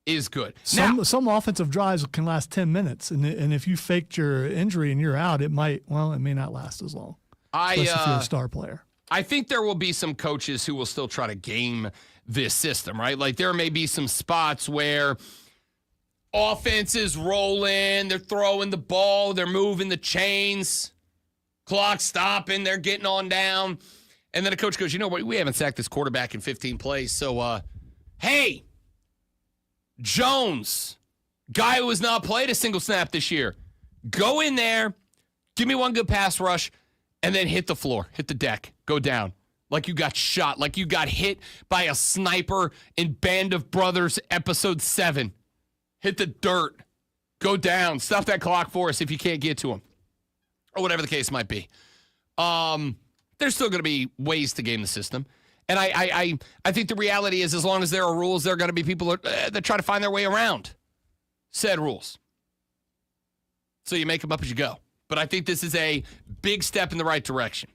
is good. Some offensive drives can last 10 minutes, and if you faked your injury and you're out, it may not last as long. Especially if you're a star player. I think there will be some coaches who will still try to game this system, right? Like there may be some spots where offense is rolling, they're throwing the ball, they're moving the chains, clock stopping, they're getting on down. And then a coach goes, you know what, we haven't sacked this quarterback in 15 plays. So, hey, Jones, guy who has not played a single snap this year, go in there, give me one good pass rush, and then hit the floor, hit the deck, go down. Like you got shot, like you got hit by a sniper in Band of Brothers episode 7. Hit the dirt, go down, stop that clock for us if you can't get to him, or whatever the case might be. There's still going to be ways to game the system. And I think the reality is as long as there are rules, there are going to be people that try to find their way around said rules. So you make them up as you go. But I think this is a big step in the right direction.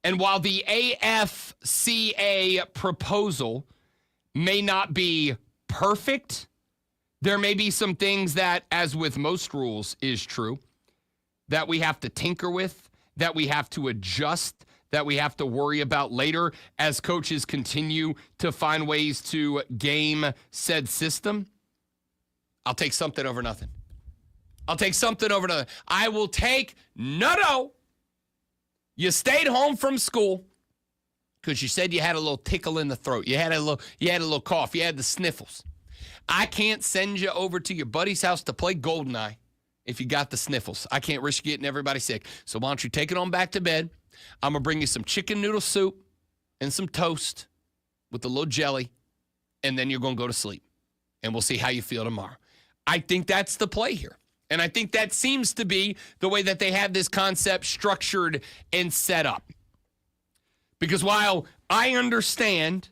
And while the AFCA proposal may not be perfect, there may be some things that, as with most rules is true, that we have to tinker with, that we have to adjust, that we have to worry about later as coaches continue to find ways to game said system. I'll take something over nothing. I will take no. You stayed home from school because you said you had a little tickle in the throat. You had a little cough. You had the sniffles. I can't send you over to your buddy's house to play GoldenEye if you got the sniffles. I can't risk getting everybody sick. So why don't you take it on back to bed? I'm going to bring you some chicken noodle soup and some toast with a little jelly, and then you're going to go to sleep. And we'll see how you feel tomorrow. I think that's the play here. And I think that seems to be the way that they have this concept structured and set up. Because while I understand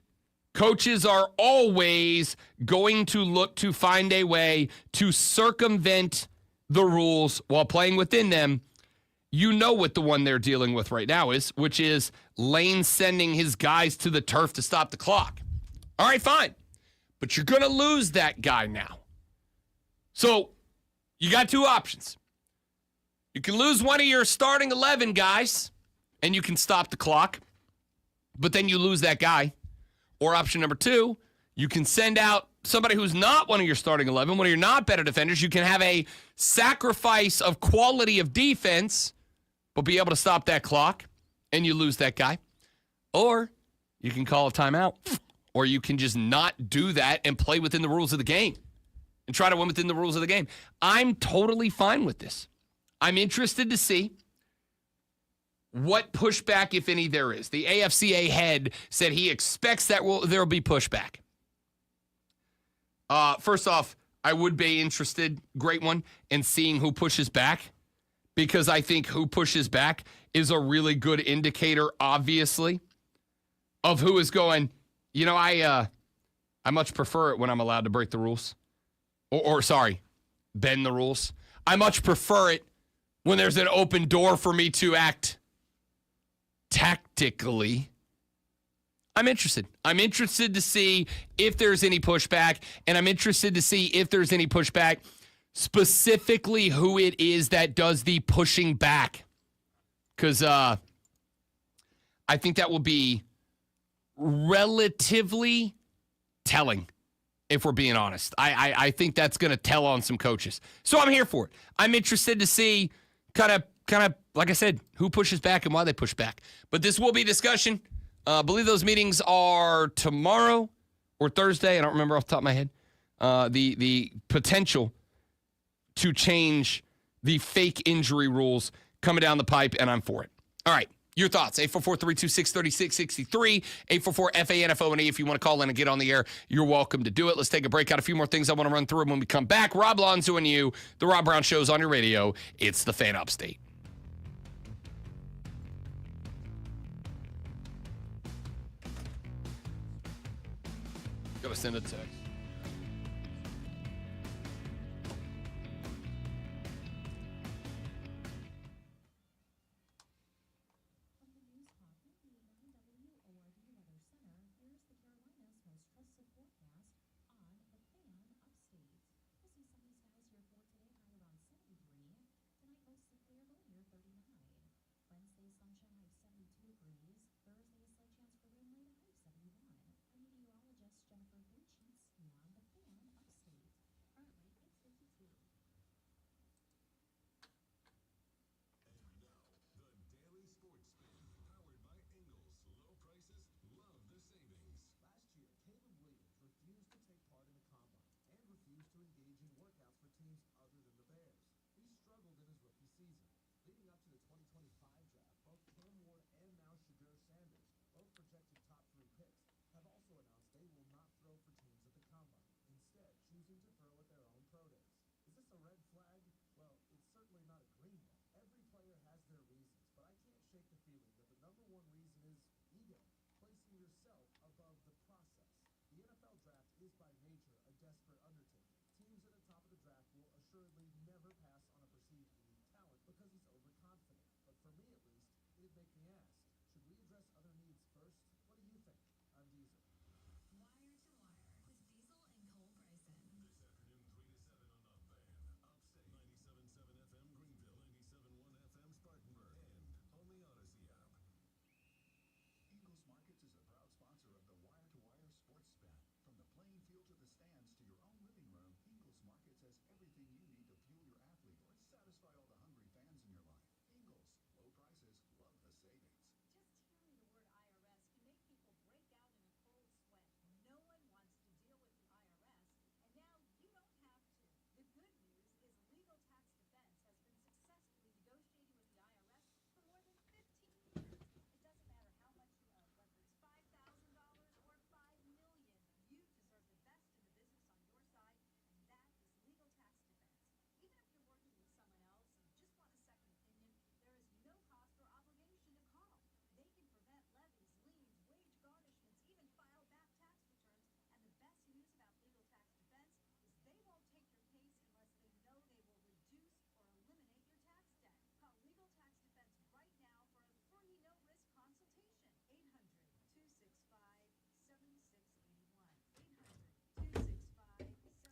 coaches are always going to look to find a way to circumvent the rules while playing within them, you know what the one they're dealing with right now is, which is Lane sending his guys to the turf to stop the clock. All right, fine. But you're going to lose that guy now. So you got 2 options. You can lose one of your starting 11 guys, and you can stop the clock, but then you lose that guy. Or option number 2, you can send out somebody who's not one of your starting 11, one of your not better defenders. You can have a sacrifice of quality of defense, but be able to stop that clock, and you lose that guy. Or you can call a timeout, or you can just not do that and play within the rules of the game and try to win within the rules of the game. I'm totally fine with this. I'm interested to see what pushback, if any, there is. The AFCA head said he expects that there will be pushback. First off, I would be interested, great one, in seeing who pushes back, because I think who pushes back is a really good indicator, obviously, of who is going, you know, I much prefer it when I'm allowed to break the rules. Or bend the rules. I much prefer it when there's an open door for me to act tactically. I'm interested. I'm interested to see if there's any pushback, and I'm interested to see if there's any pushback, specifically who it is that does the pushing back. Because I think that will be relatively telling, if we're being honest. I think that's going to tell on some coaches. So I'm here for it. I'm interested to see kind of, like I said, who pushes back and why they push back. But this will be discussion. I believe those meetings are tomorrow or Thursday. I don't remember off the top of my head. The potential to change the fake injury rules coming down the pipe, and I'm for it. All right. Your thoughts, 844-326-3663, 844-FANFO&E. If you want to call in and get on the air, you're welcome to do it. Let's take a break. Got a few more things I want to run through. And when we come back, Rob Lonzo and you, the Rob Brown Show's on your radio. It's the Fan Upstate. Gotta send a text.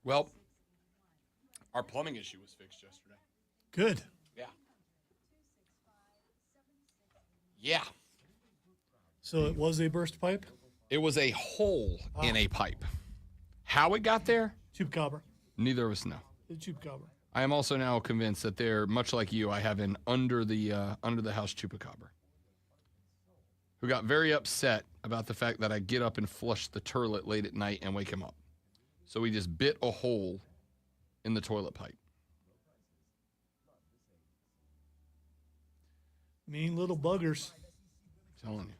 Well, our plumbing issue was fixed yesterday. Good. Yeah. Yeah. So it was a burst pipe? It was a hole in a pipe. How it got there? Chupacabra. Neither of us know. The chupacabra. I am also now convinced that they're, much like you, I have an under the house chupacabra who got very upset about the fact that I get up and flush the toilet late at night and wake him up. So he just bit a hole in the toilet pipe. Mean little buggers. I'm telling you.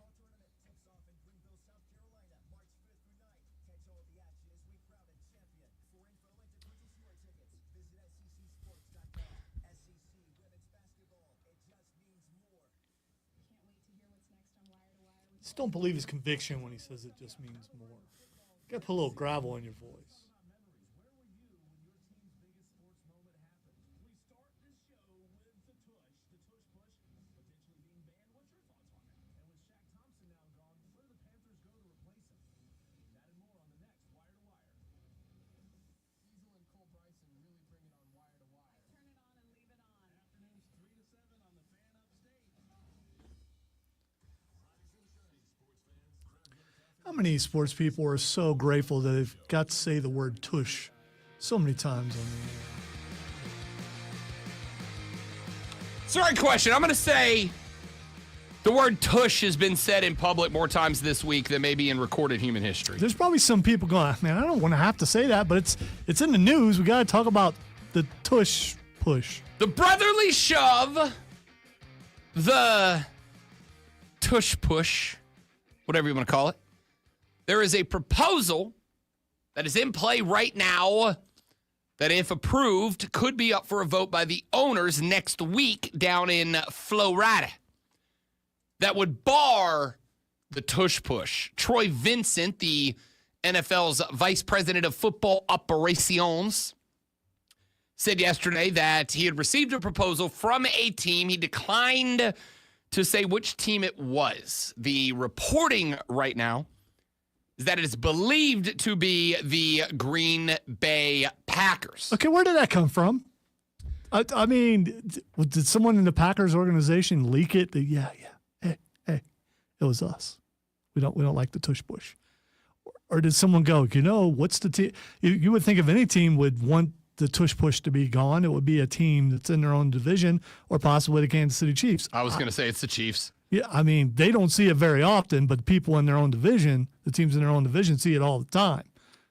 Just don't believe his conviction when he says it just means more. You gotta put a little gravel in your voice. How many sports people are so grateful that they've got to say the word tush so many times on the air? It's the right question. I'm going to say the word tush has been said in public more times this week than maybe in recorded human history. There's probably some people going, man, I don't want to have to say that, but it's in the news. We got to talk about the tush push. The brotherly shove, the tush push, whatever you want to call it. There is a proposal that is in play right now that, if approved, could be up for a vote by the owners next week down in Florida. That would bar the tush push. Troy Vincent, the NFL's vice president of football operations, said yesterday that he had received a proposal from a team. He declined to say which team it was. The reporting right now is that it is believed to be the Green Bay Packers. Okay, where did that come from? I mean, did someone in the Packers organization leak it? Yeah. Hey, it was us. We don't like the tush push. Or did someone go, what's the team? You would think if any team would want the tush push to be gone, it would be a team that's in their own division or possibly the Kansas City Chiefs. I was going to say it's the Chiefs. Yeah, I mean, they don't see it very often, but people in their own division, the teams in their own division, see it all the time.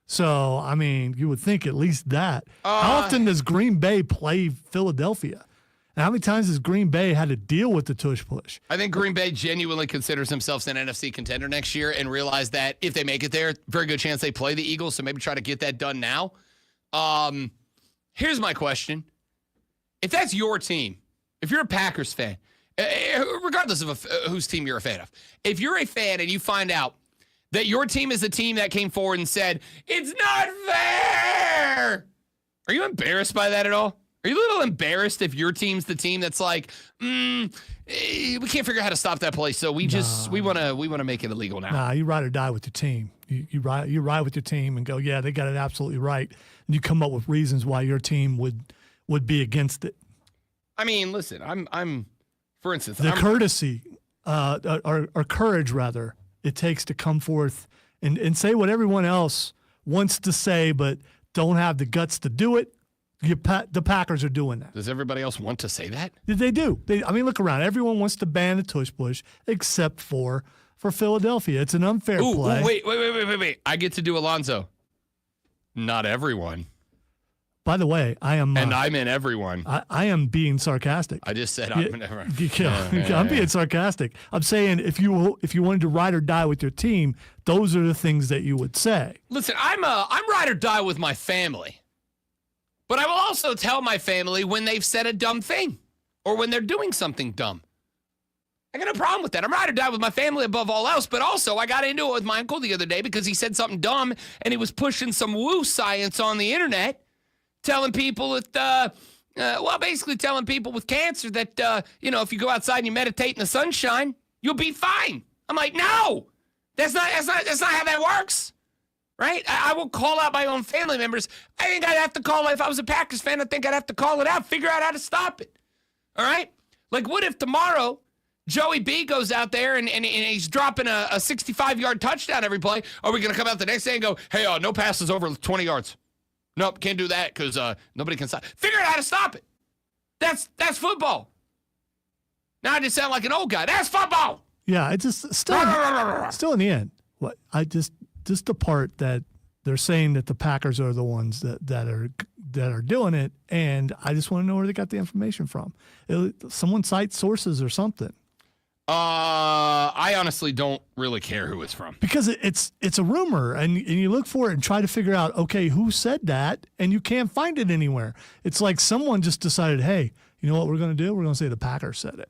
So, I mean, you would think at least that. How often does Green Bay play Philadelphia? And how many times has Green Bay had to deal with the tush push? I think Green Bay genuinely considers themselves an NFC contender next year and realize that if they make it there, very good chance they play the Eagles, so maybe try to get that done now. Here's my question. If that's your team, if you're a Packers fan, regardless of whose team you're a fan of, if you're a fan and you find out that your team is a team that came forward and said, it's not fair, are you embarrassed by that at all? Are you a little embarrassed if your team's the team that's like, we can't figure out how to stop that play, so we want to make it illegal now? Nah, you ride or die with your team. You ride with your team and go, yeah, they got it absolutely right. And you come up with reasons why your team would be against it. I mean, listen, I'm for instance, the courtesy, or courage rather, it takes to come forth and say what everyone else wants to say, but don't have the guts to do it. The Packers are doing that. Does everybody else want to say that? They do. I mean, look around. Everyone wants to ban the tush push except for Philadelphia. It's an unfair play. Wait. I get to do Alonzo. Not everyone. By the way, I am. And I meant everyone. I am being sarcastic. I just said I'm never. I'm being sarcastic. I'm saying if you wanted to ride or die with your team, those are the things that you would say. Listen, I'm ride or die with my family. But I will also tell my family when they've said a dumb thing or when they're doing something dumb. I got no problem with that. I'm ride or die with my family above all else, but also I got into it with my uncle the other day because he said something dumb and he was pushing some woo science on the internet, telling people that, basically telling people with cancer that, if you go outside and you meditate in the sunshine, you'll be fine. I'm like, no, that's not how that works. Right? I will call out my own family members. I think I'd have to call it. If I was a Packers fan, I think I'd have to call it out, figure out how to stop it. All right? Like, what if tomorrow Joey B goes out there and he's dropping a 65-yard touchdown every play? Are we going to come out the next day and go, hey, no passes over 20 yards? Nope, can't do that because nobody can stop. Figure out how to stop it. That's football. Now I just sound like an old guy. That's football. Yeah, it's just still in the end. What just the part that they're saying that the Packers are the ones that are doing it, and I just want to know where they got the information from. Someone cites sources or something. I honestly don't really care who it's from because it's a rumor, and you look for it and try to figure out, okay, who said that, and you can't find it anywhere. It's like someone just decided, hey, you know what we're going to do? We're going to say the Packers said it.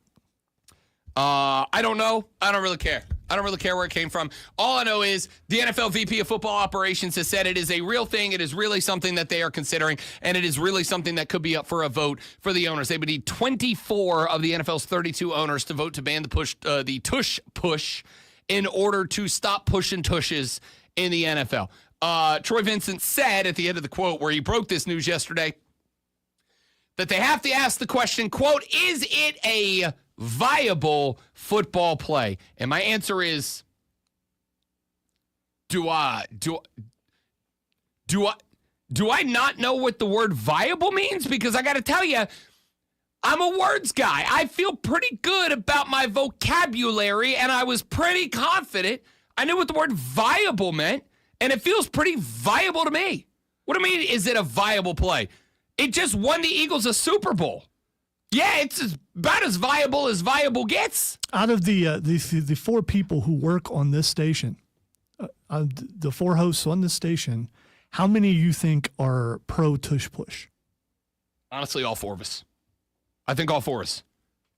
I don't know. I don't really care. I don't really care where it came from. All I know is the NFL VP of Football Operations has said it is a real thing. It is really something that they are considering, and it is really something that could be up for a vote for the owners. They would need 24 of the NFL's 32 owners to vote to ban the tush push in order to stop pushing tushes in the NFL. Troy Vincent said at the end of the quote where he broke this news yesterday that they have to ask the question, quote, is it a viable football play? And my answer is Do I not know what the word viable means? Because I got to tell you, I'm a words guy. I feel pretty good about my vocabulary, and I was pretty confident I knew what the word viable meant, and it feels pretty viable to me. What do you mean, is it a viable play? It just won the Eagles a Super Bowl. Yeah, it's about as viable gets. Out of the four people who work on this station, the four hosts on this station, how many you think are pro tush push? Honestly, all four of us. I think all four of us.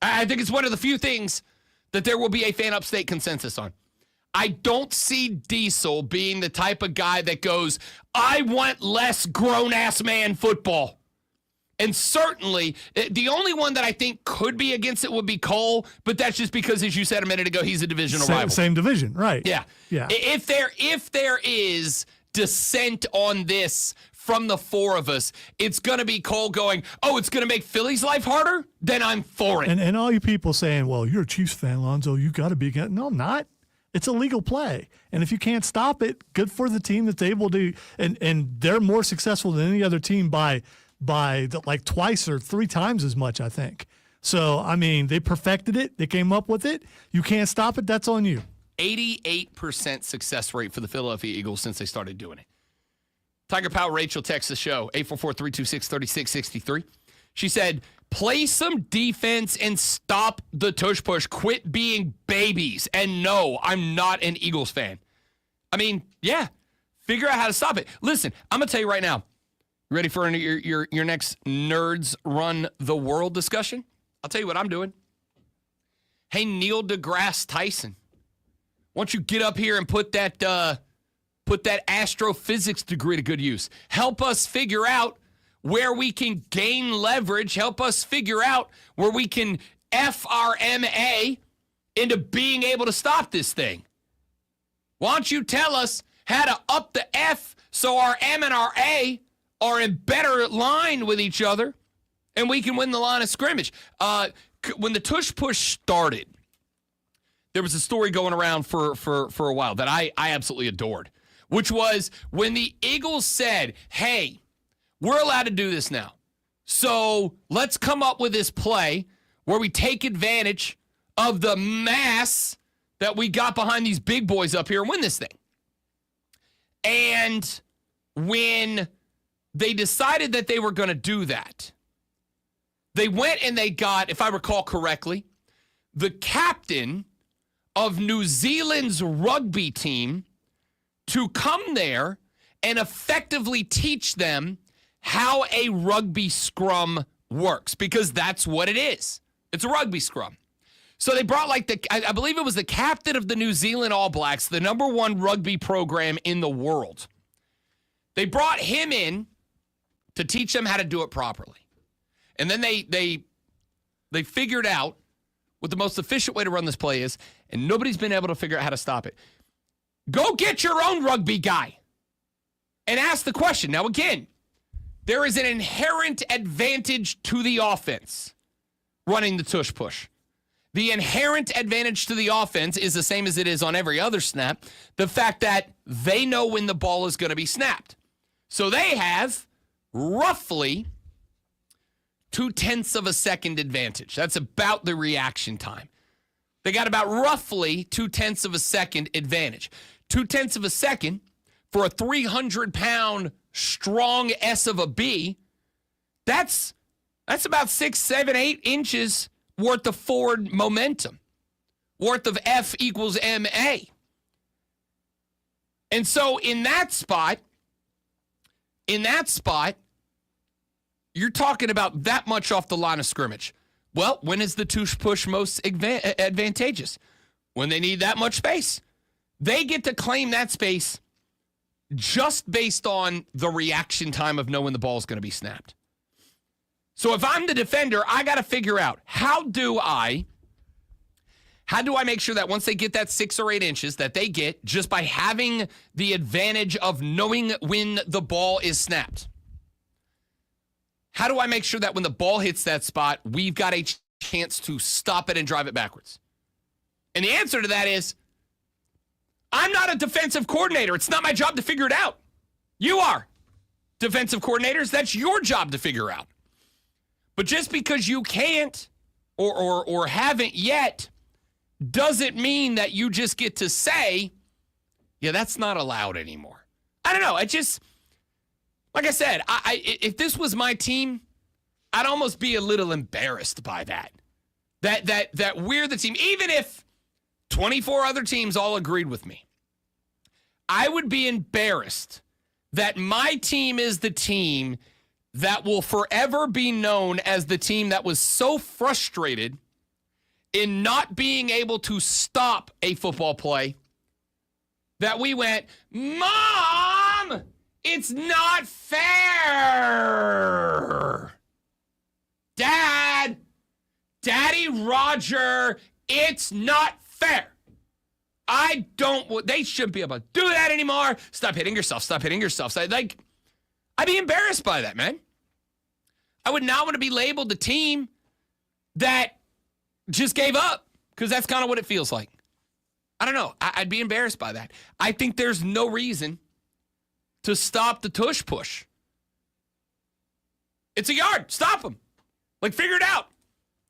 I think it's one of the few things that there will be a fan upstate consensus on. I don't see Diesel being the type of guy that goes, I want less grown-ass man football. And certainly, the only one that I think could be against it would be Cole, but that's just because, as you said a minute ago, he's a divisional rival. Same division, right. Yeah. Yeah. If there is dissent on this from the four of us, it's going to be Cole going, oh, it's going to make Philly's life harder? Then I'm for it. And all you people saying, well, you're a Chiefs fan, Lonzo, you got to be against. No, I'm not. It's a legal play. And if you can't stop it, good for the team that's able to. And they're more successful than any other team by like twice or three times as much, I think. So, I mean, they perfected it. They came up with it. You can't stop it. That's on you. 88% success rate for the Philadelphia Eagles since they started doing it. Tiger Power Rachel texts the show, 844-326-3663. She said, play some defense and stop the tush push. Quit being babies. And no, I'm not an Eagles fan. I mean, yeah, figure out how to stop it. Listen, I'm going to tell you right now. Ready for your next Nerds Run the World discussion? I'll tell you what I'm doing. Hey, Neil deGrasse Tyson, why don't you get up here and put that astrophysics degree to good use? Help us figure out where we can gain leverage. Help us figure out where we can FRMA into being able to stop this thing. Why don't you tell us how to up the F so our M and our A are in better line with each other, and we can win the line of scrimmage. When the tush push started, there was a story going around for a while that I absolutely adored, which was when the Eagles said, hey, we're allowed to do this now. So let's come up with this play where we take advantage of the mass that we got behind these big boys up here and win this thing. And when they decided that they were going to do that, they went and they got, if I recall correctly, the captain of New Zealand's rugby team to come there and effectively teach them how a rugby scrum works, because that's what it is. It's a rugby scrum. So they brought I believe it was the captain of the New Zealand All Blacks, the #1 rugby program in the world. They brought him in to teach them how to do it properly. And then they figured out what the most efficient way to run this play is, and nobody's been able to figure out how to stop it. Go get your own rugby guy and ask the question. Now, again, there is an inherent advantage to the offense running the tush push. The inherent advantage to the offense is the same as it is on every other snap. The fact that they know when the ball is going to be snapped. So they have roughly 0.2 of a second advantage. That's about the reaction time. They got about roughly 0.2 of a second advantage. 0.2 of a second for a 300-pound strong S of a B. That's about 6, 7, 8 inches worth of forward momentum, worth of F equals MA. And so in that spot, you're talking about that much off the line of scrimmage. Well, when is the tush push most advantageous? When they need that much space. They get to claim that space just based on the reaction time of knowing the ball is going to be snapped. So if I'm the defender, I got to figure out how do I make sure that once they get that 6 or 8 inches that they get just by having the advantage of knowing when the ball is snapped? How do I make sure that when the ball hits that spot, we've got a chance to stop it and drive it backwards? And the answer to that is I'm not a defensive coordinator. It's not my job to figure it out. You are. Defensive coordinators, that's your job to figure out. But just because you can't or haven't yet doesn't mean that you just get to say, yeah, that's not allowed anymore. I don't know. I just, like I said, if this was my team, I'd almost be a little embarrassed by that. That we're the team. Even if 24 other teams all agreed with me, I would be embarrassed that my team is the team that will forever be known as the team that was so frustrated in not being able to stop a football play that we went, Mom, it's not fair. Daddy Roger, it's not fair. They shouldn't be able to do that anymore. Stop hitting yourself. I'd be embarrassed by that, man. I would not want to be labeled the team that just gave up, because that's kind of what it feels like. I don't know. I'd be embarrassed by that. I think there's no reason to stop the tush push. It's a yard. Stop them. Figure it out.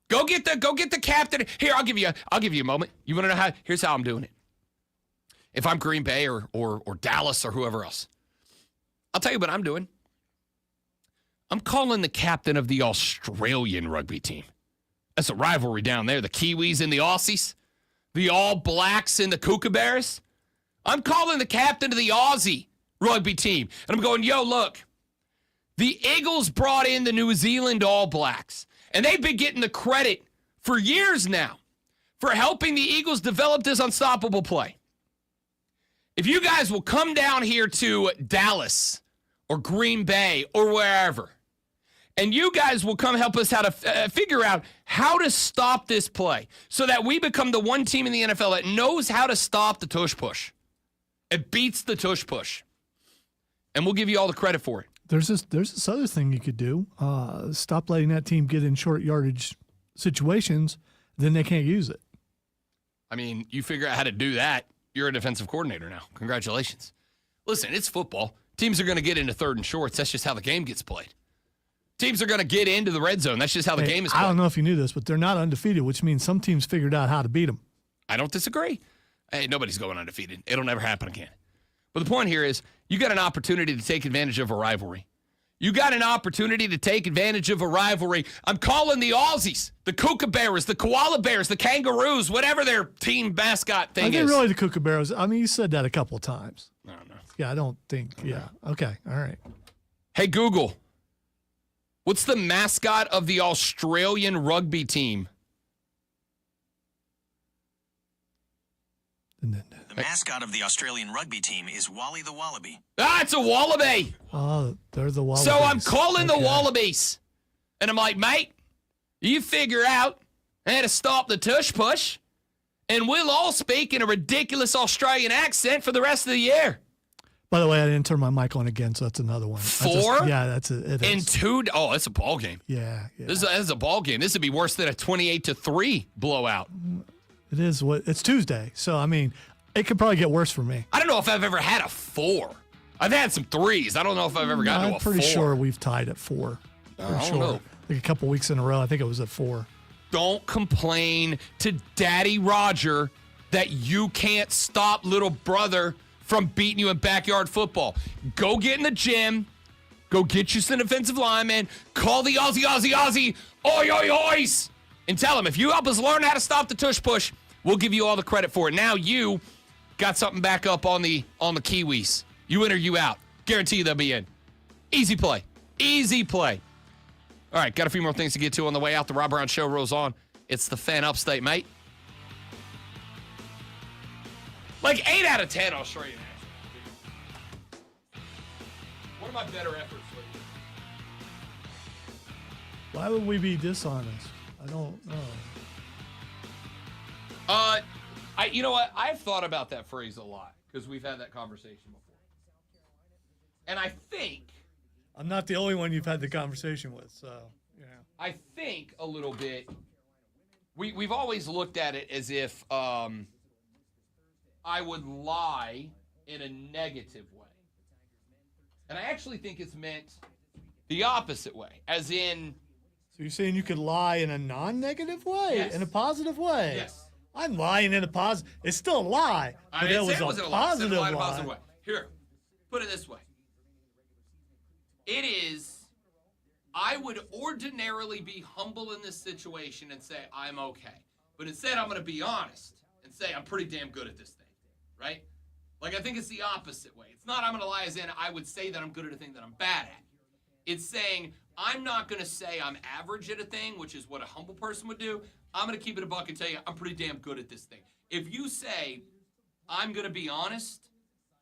Go get the captain. Here, I'll give you a moment. You want to know how? Here's how I'm doing it. If I'm Green Bay or Dallas or whoever else, I'll tell you what I'm doing. I'm calling the captain of the Australian rugby team. That's a rivalry down there. The Kiwis and the Aussies. The All Blacks and the Kookaburras. I'm calling the captain of the Aussie rugby team. And I'm going, yo, look. The Eagles brought in the New Zealand All Blacks. And they've been getting the credit for years now for helping the Eagles develop this unstoppable play. If you guys will come down here to Dallas or Green Bay or wherever, and you guys will come help us how to figure out how to stop this play so that we become the one team in the NFL that knows how to stop the tush push. It beats the tush push. And we'll give you all the credit for it. There's this other thing you could do. Stop letting that team get in short yardage situations, then they can't use it. I mean, you figure out how to do that. You're a defensive coordinator now. Congratulations. Listen, it's football. Teams are going to get into third and shorts. That's just how the game gets played. Teams are going to get into the red zone. That's just how the game is played. I don't know if you knew this, but they're not undefeated, which means some teams figured out how to beat them. I don't disagree. Hey, nobody's going undefeated. It'll never happen again. But the point here is you got an opportunity to take advantage of a rivalry. You got an opportunity to take advantage of a rivalry. I'm calling the Aussies, the Kookaburras, the Koala Bears, the Kangaroos, whatever their team mascot thing I think is. really the Kookaburras. I mean, you said that a couple of times. I don't know. Yeah, I don't think. Yeah. Okay. All right. Hey, Google, what's the mascot of the Australian rugby team? The mascot of the Australian rugby team is Wally the Wallaby. It's a wallaby. Oh, they're the Wallabies. So I'm calling the Wallabies. And I'm like, mate, you figure out how to stop the tush push, and we'll all speak in a ridiculous Australian accent for the rest of the year. By the way, I didn't turn my mic on again, so that's another one. Yeah, that's it. It is. It's a ball game. Yeah. This is a ball game. This would be worse than a 28-3 blowout. It is. It's Tuesday, so I mean, it could probably get worse for me. I don't know if I've ever had a 4. I've had some 3s. I don't know if I've ever gotten to a 4. I'm pretty sure we've tied at 4. I don't know. Like a couple weeks in a row, I think it was at 4. Don't complain to Daddy Roger that you can't stop little brother from beating you in backyard football. Go get in the gym. Go get you some defensive linemen. Call the Aussie, oi, oi, ois, and tell them, if you help us learn how to stop the tush push, we'll give you all the credit for it. Now you got something back up on the Kiwis. You in or you out. Guarantee they'll be in. Easy play. Easy play. All right, got a few more things to get to on the way out. The Rob Brown Show rolls on. It's the fan upstate, mate. Like 8 out of 10 Australian national. One of my better efforts lately. Why would we be dishonest? I don't know. You know what? I've thought about that phrase a lot because we've had that conversation before. And I think I'm not the only one you've had the conversation with, so yeah. I think a little bit. We've always looked at it as if I would lie in a negative way. And I actually think it's meant the opposite way, as in... So you're saying you could lie in a non-negative way, Yes. in a positive way? Yes. I'm lying in a positive. It's still a lie, I but didn't it say was it a wasn't a lie. I said positive lie in a lie. positive way. Here, put it this way. It is, I would ordinarily be humble in this situation and say, I'm okay. But instead, I'm going to be honest and say, I'm pretty damn good at this thing, right? Like, I think it's the opposite way. It's not I'm going to lie as in I would say that I'm good at a thing that I'm bad at. It's saying I'm not going to say I'm average at a thing, which is what a humble person would do. I'm going to keep it a buck and tell you I'm pretty damn good at this thing. If you say I'm going to be honest,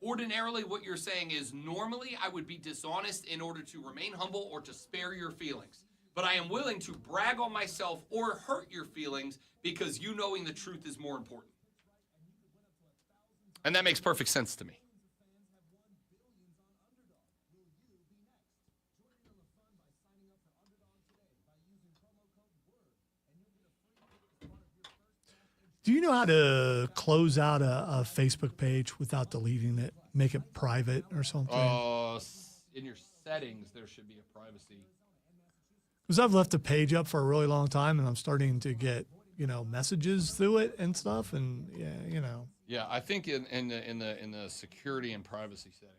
ordinarily what you're saying is normally I would be dishonest in order to remain humble or to spare your feelings. But I am willing to brag on myself or hurt your feelings because you knowing the truth is more important. And that makes perfect sense to me. Do you know how to close out a Facebook page without deleting it? Make it private or something? In your settings, there should be a privacy. Because I've left the page up for a really long time, and I'm starting to get messages through it and stuff, and Yeah, I think in the security and privacy settings,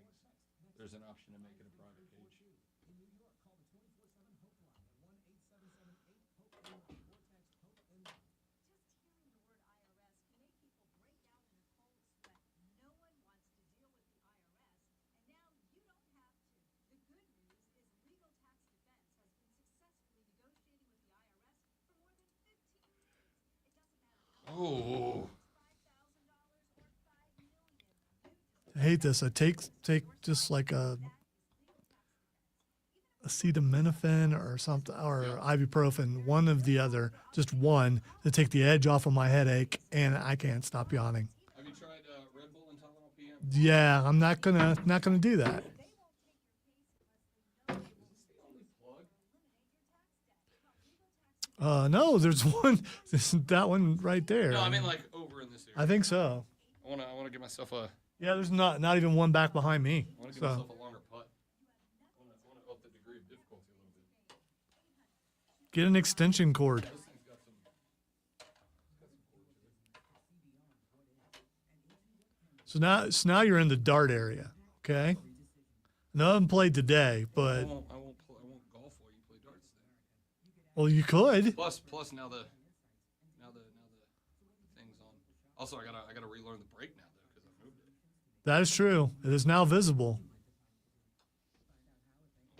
there's an option to make it a private page. Oh. I hate this. I take just like a acetaminophen or something, or ibuprofen, one of the other, just one, to take the edge off of my headache, and I can't stop yawning. Have you tried Red Bull and Tylenol PM? Yeah, I'm not gonna do that. No, there's one. That one right there. No, I mean like over in this area. I think so. I want to give myself a. Yeah, there's not even one back behind me. I want to give So myself a longer putt. I want to up the degree of difficulty a little bit. get an extension cord. This thing's got some. So now you're in the dart area, okay? No, I haven't played today, but I won't golf while you play darts. Then. well, you could. Plus now the thing's on. Also, I gotta relearn the brake now though because I moved it. That is true. It is now visible.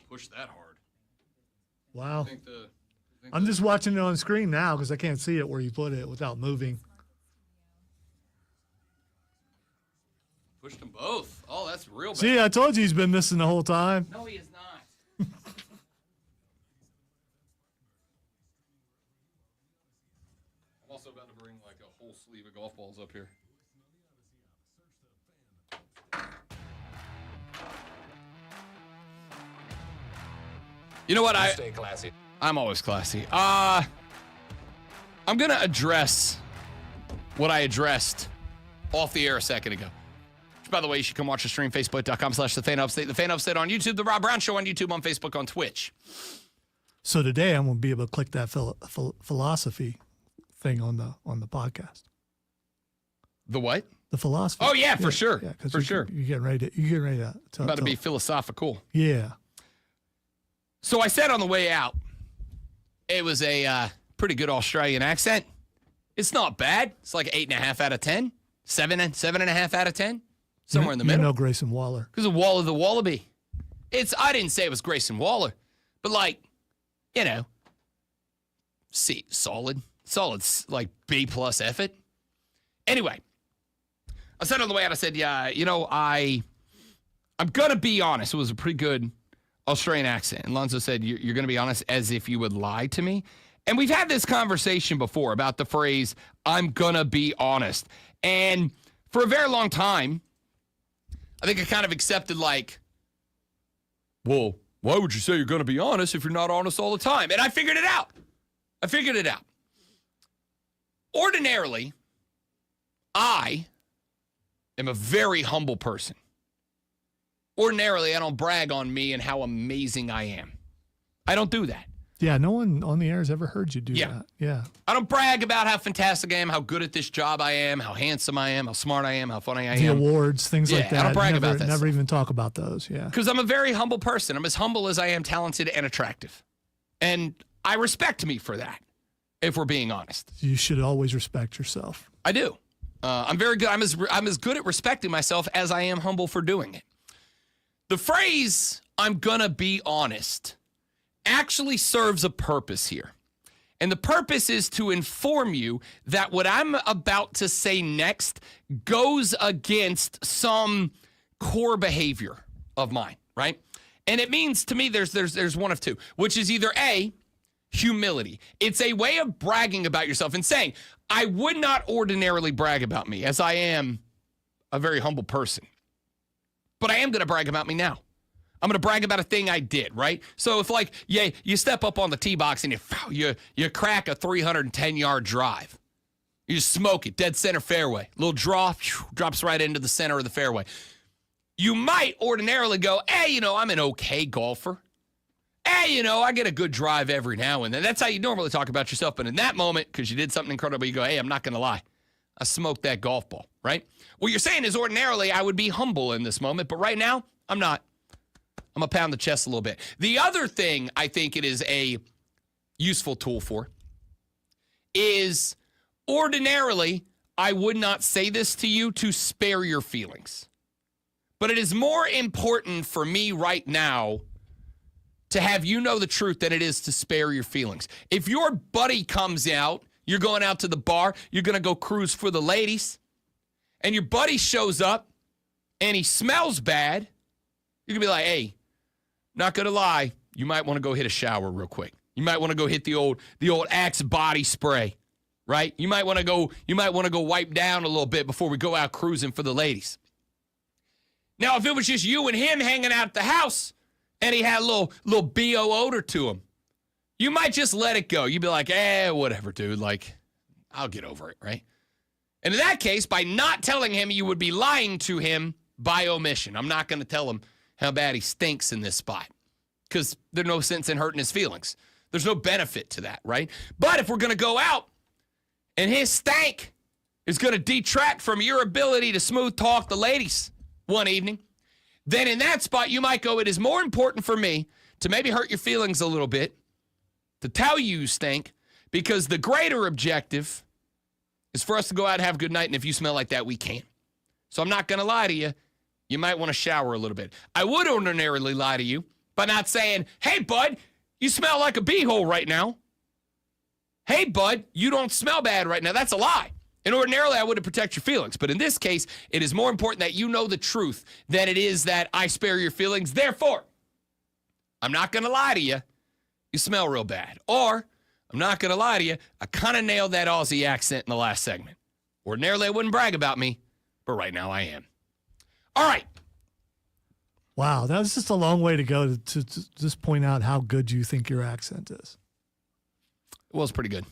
Push that hard. Wow. I think I'm just watching it on screen now because I can't see it where you put it without moving. Pushed them both. Oh, that's real bad. See, I told you he's been missing the whole time. No, he is not. I'm also about to bring like a whole sleeve of golf balls up here. You know what? Stay classy. I'm always classy. I'm gonna address what I addressed off the air a second ago. Which, by the way, you should come watch the stream, facebook.com/The Fan Upstate. The Fan Upstate on YouTube, The Rob Brown Show on YouTube, on Facebook, on Twitch. So today I'm going to be able to click that philosophy thing on the podcast. The what? The philosophy. Oh yeah, for sure. Yeah, for sure. You're getting ready to About to be philosophical. Yeah. So I said on the way out, it was a pretty good Australian accent. It's not bad. It's like 8.5 out of 10. 7.5 out of 10. Somewhere in the middle. You know Grayson Waller. Because of Waller the Wallaby. I didn't say it was Grayson Waller, but like, solid, like B+ effort. Anyway, I said on the way out, I said, yeah, I'm going to be honest. It was a pretty good Australian accent. And Lonzo said, you're going to be honest as if you would lie to me. And we've had this conversation before about the phrase, I'm going to be honest. And for a very long time, I think I kind of accepted like, well, why would you say you're going to be honest if you're not honest all the time? And I figured it out. Ordinarily, I am a very humble person. Ordinarily, I don't brag on me and how amazing I am. I don't do that. Yeah, no one on the air has ever heard you do that. Yeah. I don't brag about how fantastic I am, how good at this job I am, how handsome I am, how smart I am, how funny I The am. awards, things like that. I don't brag about that. Never even talk about those. Yeah. Because I'm a very humble person. I'm as humble as I am talented and attractive. And I respect me for that, if we're being honest. You should always respect yourself. I do. I'm very good. I'm as good at respecting myself as I am humble for doing it. The phrase, I'm gonna be honest, actually serves a purpose here. And the purpose is to inform you that what I'm about to say next goes against some core behavior of mine, right? And it means to me there's one of two, which is either A, humility. It's a way of bragging about yourself and saying, I would not ordinarily brag about me, as I am a very humble person. But I am going to brag about me now. I'm going to brag about a thing I did, right? So if you step up on the tee box and you crack a 310-yard drive. You just smoke it, dead center fairway. Little draw, drops right into the center of the fairway. You might ordinarily go, hey, I'm an okay golfer. Hey, I get a good drive every now and then. That's how you normally talk about yourself. But in that moment, because you did something incredible, you go, hey, I'm not going to lie. I smoked that golf ball, right? What you're saying is ordinarily I would be humble in this moment, but right now, I'm not. I'm going to pound the chest a little bit. The other thing I think it is a useful tool for is ordinarily I would not say this to you to spare your feelings. But it is more important for me right now to have you know the truth than it is to spare your feelings. If your buddy comes out, you're going out to the bar, you're going to go cruise for the ladies, and your buddy shows up and he smells bad, you're going to be like, hey, not going to lie, you might want to go hit a shower real quick. You might want to go hit the old Axe body spray, right? You might want to go wipe down a little bit before we go out cruising for the ladies. Now, if it was just you and him hanging out at the house and he had a little BO odor to him, you might just let it go. You'd be like, whatever, dude. Like, I'll get over it, right? And in that case, by not telling him, you would be lying to him by omission. I'm not going to tell him how bad he stinks in this spot because there's no sense in hurting his feelings. There's no benefit to that, right? But if we're going to go out and his stank is going to detract from your ability to smooth talk the ladies one evening, then in that spot, you might go, it is more important for me to maybe hurt your feelings a little bit, to tell you stink, because the greater objective is for us to go out and have a good night, and if you smell like that, we can't. So I'm not going to lie to you. You might want to shower a little bit. I would ordinarily lie to you by not saying, hey, bud, you smell like a beehole right now. Hey, bud, you don't smell bad right now. That's a lie. And ordinarily, I would protect your feelings. But in this case, it is more important that you know the truth than it is that I spare your feelings. Therefore, I'm not going to lie to you. You smell real bad. Or, I'm not going to lie to you. I kind of nailed that Aussie accent in the last segment. Ordinarily, I wouldn't brag about me, but right now I am. All right. Wow, that was just a long way to go to just point out how good you think your accent is. Well, it's pretty good.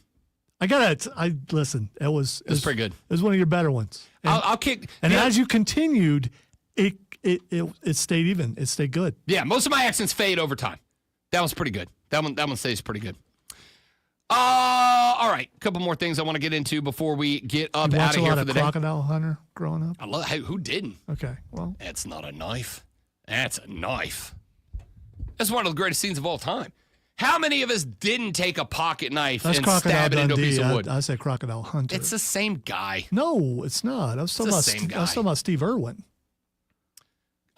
Listen, it was pretty good. It was one of your better ones. And, I'll kick. And as you continued, it stayed even. It stayed good. Yeah, most of my accents fade over time. That one's pretty good. That one stays pretty good. All right, a couple more things I want to get into before we get up out of here for the day. Crocodile Hunter growing up? I love. Hey, who didn't? Okay, well, that's not a knife. That's a knife. That's one of the greatest scenes of all time. How many of us didn't take a pocket knife and stab it into a piece of wood? I said Crocodile Hunter. It's the same guy. No, it's not. I was talking about Steve Irwin.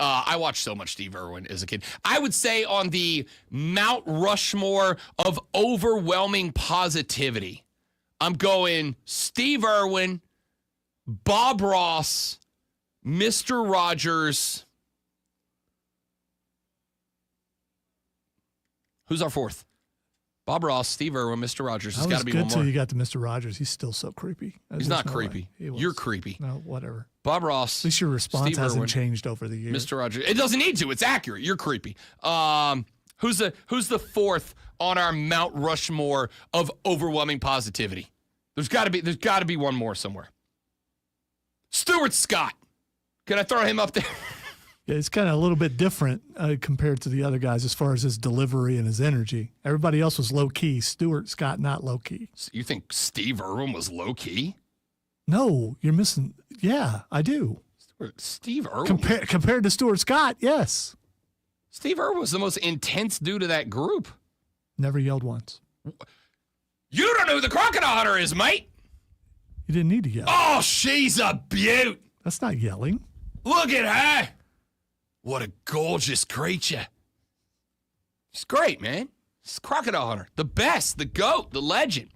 I watched so much Steve Irwin as a kid. I would say on the Mount Rushmore of overwhelming positivity, I'm going Steve Irwin, Bob Ross, Mr. Rogers. Who's our fourth? Bob Ross, Steve Irwin, Mr. Rogers. There's got to be one more. Until you got to Mr. Rogers. He's still so creepy. He's not creepy. You're creepy. No, whatever. Bob Ross. At least your response Steve hasn't Irwin, changed over the years. Mr. Rogers. It doesn't need to. It's accurate. You're creepy. Who's the fourth on our Mount Rushmore of overwhelming positivity? There's got to be one more somewhere. Stuart Scott. Can I throw him up there? Yeah, it's kind of a little bit different compared to the other guys as far as his delivery and his energy. Everybody else was low key. Stuart Scott, not low key. So you think Steve Irwin was low key? No, you're missing. Yeah, I do. Steve Irwin? Compared to Stuart Scott, yes. Steve Irwin was the most intense dude of that group. Never yelled once. You don't know who the crocodile hunter is, mate. You didn't need to yell. Oh, she's a beaut. That's not yelling. Look at her. What a gorgeous creature. She's great, man. She's a crocodile hunter. The best, the GOAT, the legend.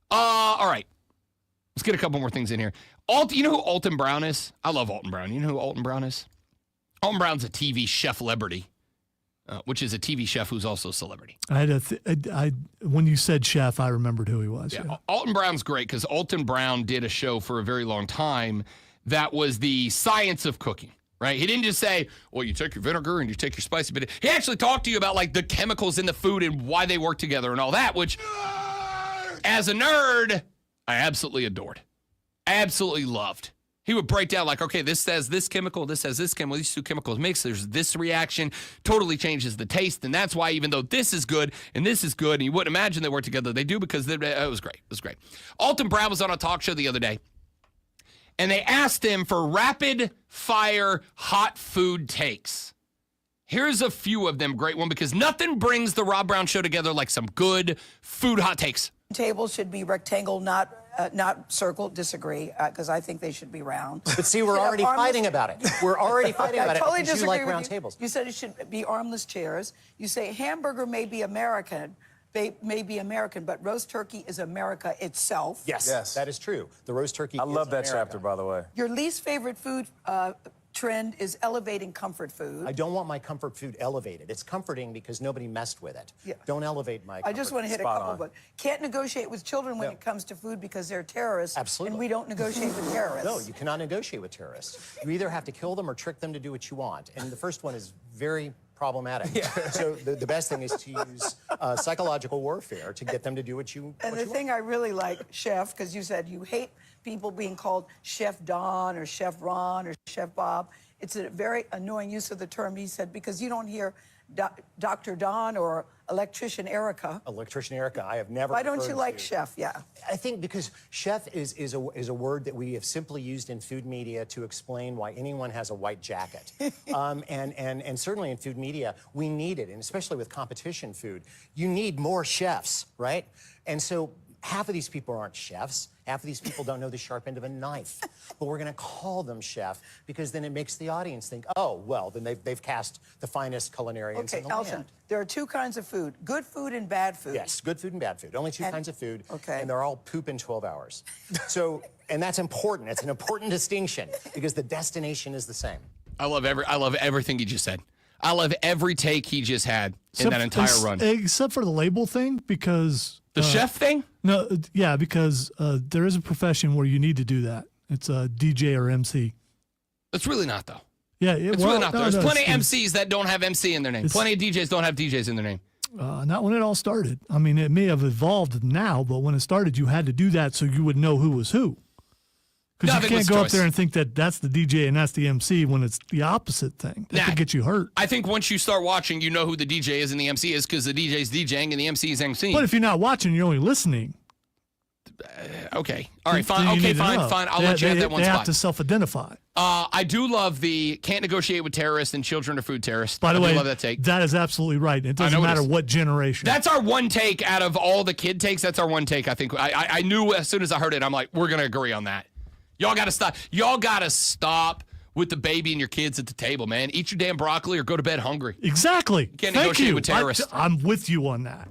All right. Let's get a couple more things in here. You know who Alton Brown is? I love Alton Brown. You know who Alton Brown is? Alton Brown's a TV chef-lebrity, which is a TV chef who's also a celebrity. When you said chef, I remembered who he was. Yeah. Alton Brown's great because Alton Brown did a show for a very long time that was the science of cooking. Right? He didn't just say, well, you take your vinegar and you take your spicy bit. He actually talked to you about like the chemicals in the food and why they work together and all that, which as a nerd, I absolutely adored. Absolutely loved. He would break down like, okay, this says this chemical, this says this chemical, these two chemicals mix, there's this reaction, totally changes the taste. And that's why even though this is good and this is good, and you wouldn't imagine they work together, they do because it was great. It was great. Alton Brown was on a talk show the other day. And they asked him for rapid-fire hot food takes. Here's a few of them. Great one, because nothing brings the Rob Brown Show together like some good food hot takes. Tables should be rectangle, not circle. Disagree, because I think they should be round. But see, we're already fighting about it. We're already fighting about I totally it because you disagree like with round you. tables. You said it should be armless chairs. You say hamburger may be American, may be American, but roast turkey is America itself. Yes, that is true. The roast turkey. I love that chapter, by the way. Your least favorite food trend is elevating comfort food. I don't want my comfort food elevated. It's comforting because nobody messed with it. Yeah. Don't elevate my I just want to hit a couple, but can't negotiate with children when it comes to food because they're terrorists. Absolutely. And we don't negotiate with terrorists. No, you cannot negotiate with terrorists. You either have to kill them or trick them to do what you want. And the first one is very problematic. So the best thing is to use psychological warfare to get them to do what you And the thing I really like, Chef, because you said you hate people being called Chef Don or Chef Ron or Chef Bob. It's a very annoying use of the term, he said, because you don't hear Dr. Don or Electrician Erica. Electrician Erica, I have never. Why don't you like chef? Yeah. I think because chef is a word that we have simply used in food media to explain why anyone has a white jacket. And certainly in food media, we need it, and especially with competition food, you need more chefs, right? And so half of these people aren't chefs. Half of these people don't know the sharp end of a knife. But we're going to call them chef because then it makes the audience think, oh, well, then they've cast the finest culinarians in the Elton, land. there are two kinds of food, good food and bad food. Yes, good food and bad food. Only two kinds of food. Okay. And they're all poop in 12 hours. So, and that's important. It's an important distinction because the destination is the same. I love everything he just said. I love every take he just had in that entire run. Except for the label thing, because... The chef thing? No, yeah, because there is a profession where you need to do that. It's a DJ or MC. It's really not, though. Yeah, it's really not, though. There's plenty of MCs that don't have MC in their name. Plenty of DJs don't have DJs in their name. Not when it all started. I mean, it may have evolved now, but when it started, you had to do that so you would know who was who. Because you can't go up there and think that that's the DJ and that's the MC when it's the opposite thing. That could get you hurt. I think once you start watching, you know who the DJ is and the MC is because the DJ's DJing and the MC is MCing. But if you're not watching, you're only listening. Okay. All right, fine. Okay, fine. I'll let you have that one spot. They spot. have to self-identify. I do love the can't negotiate with terrorists and children are food terrorists. By the way, love that take. That is absolutely right. It doesn't matter what generation. That's our one take out of all the kid takes. That's our one take. I think I knew as soon as I heard it, I'm like, we're going to agree on that. Y'all got to stop. Y'all got to stop with the baby and your kids at the table, man. Eat your damn broccoli or go to bed hungry. Exactly. You can't negotiate with terrorists. I'm with you on that.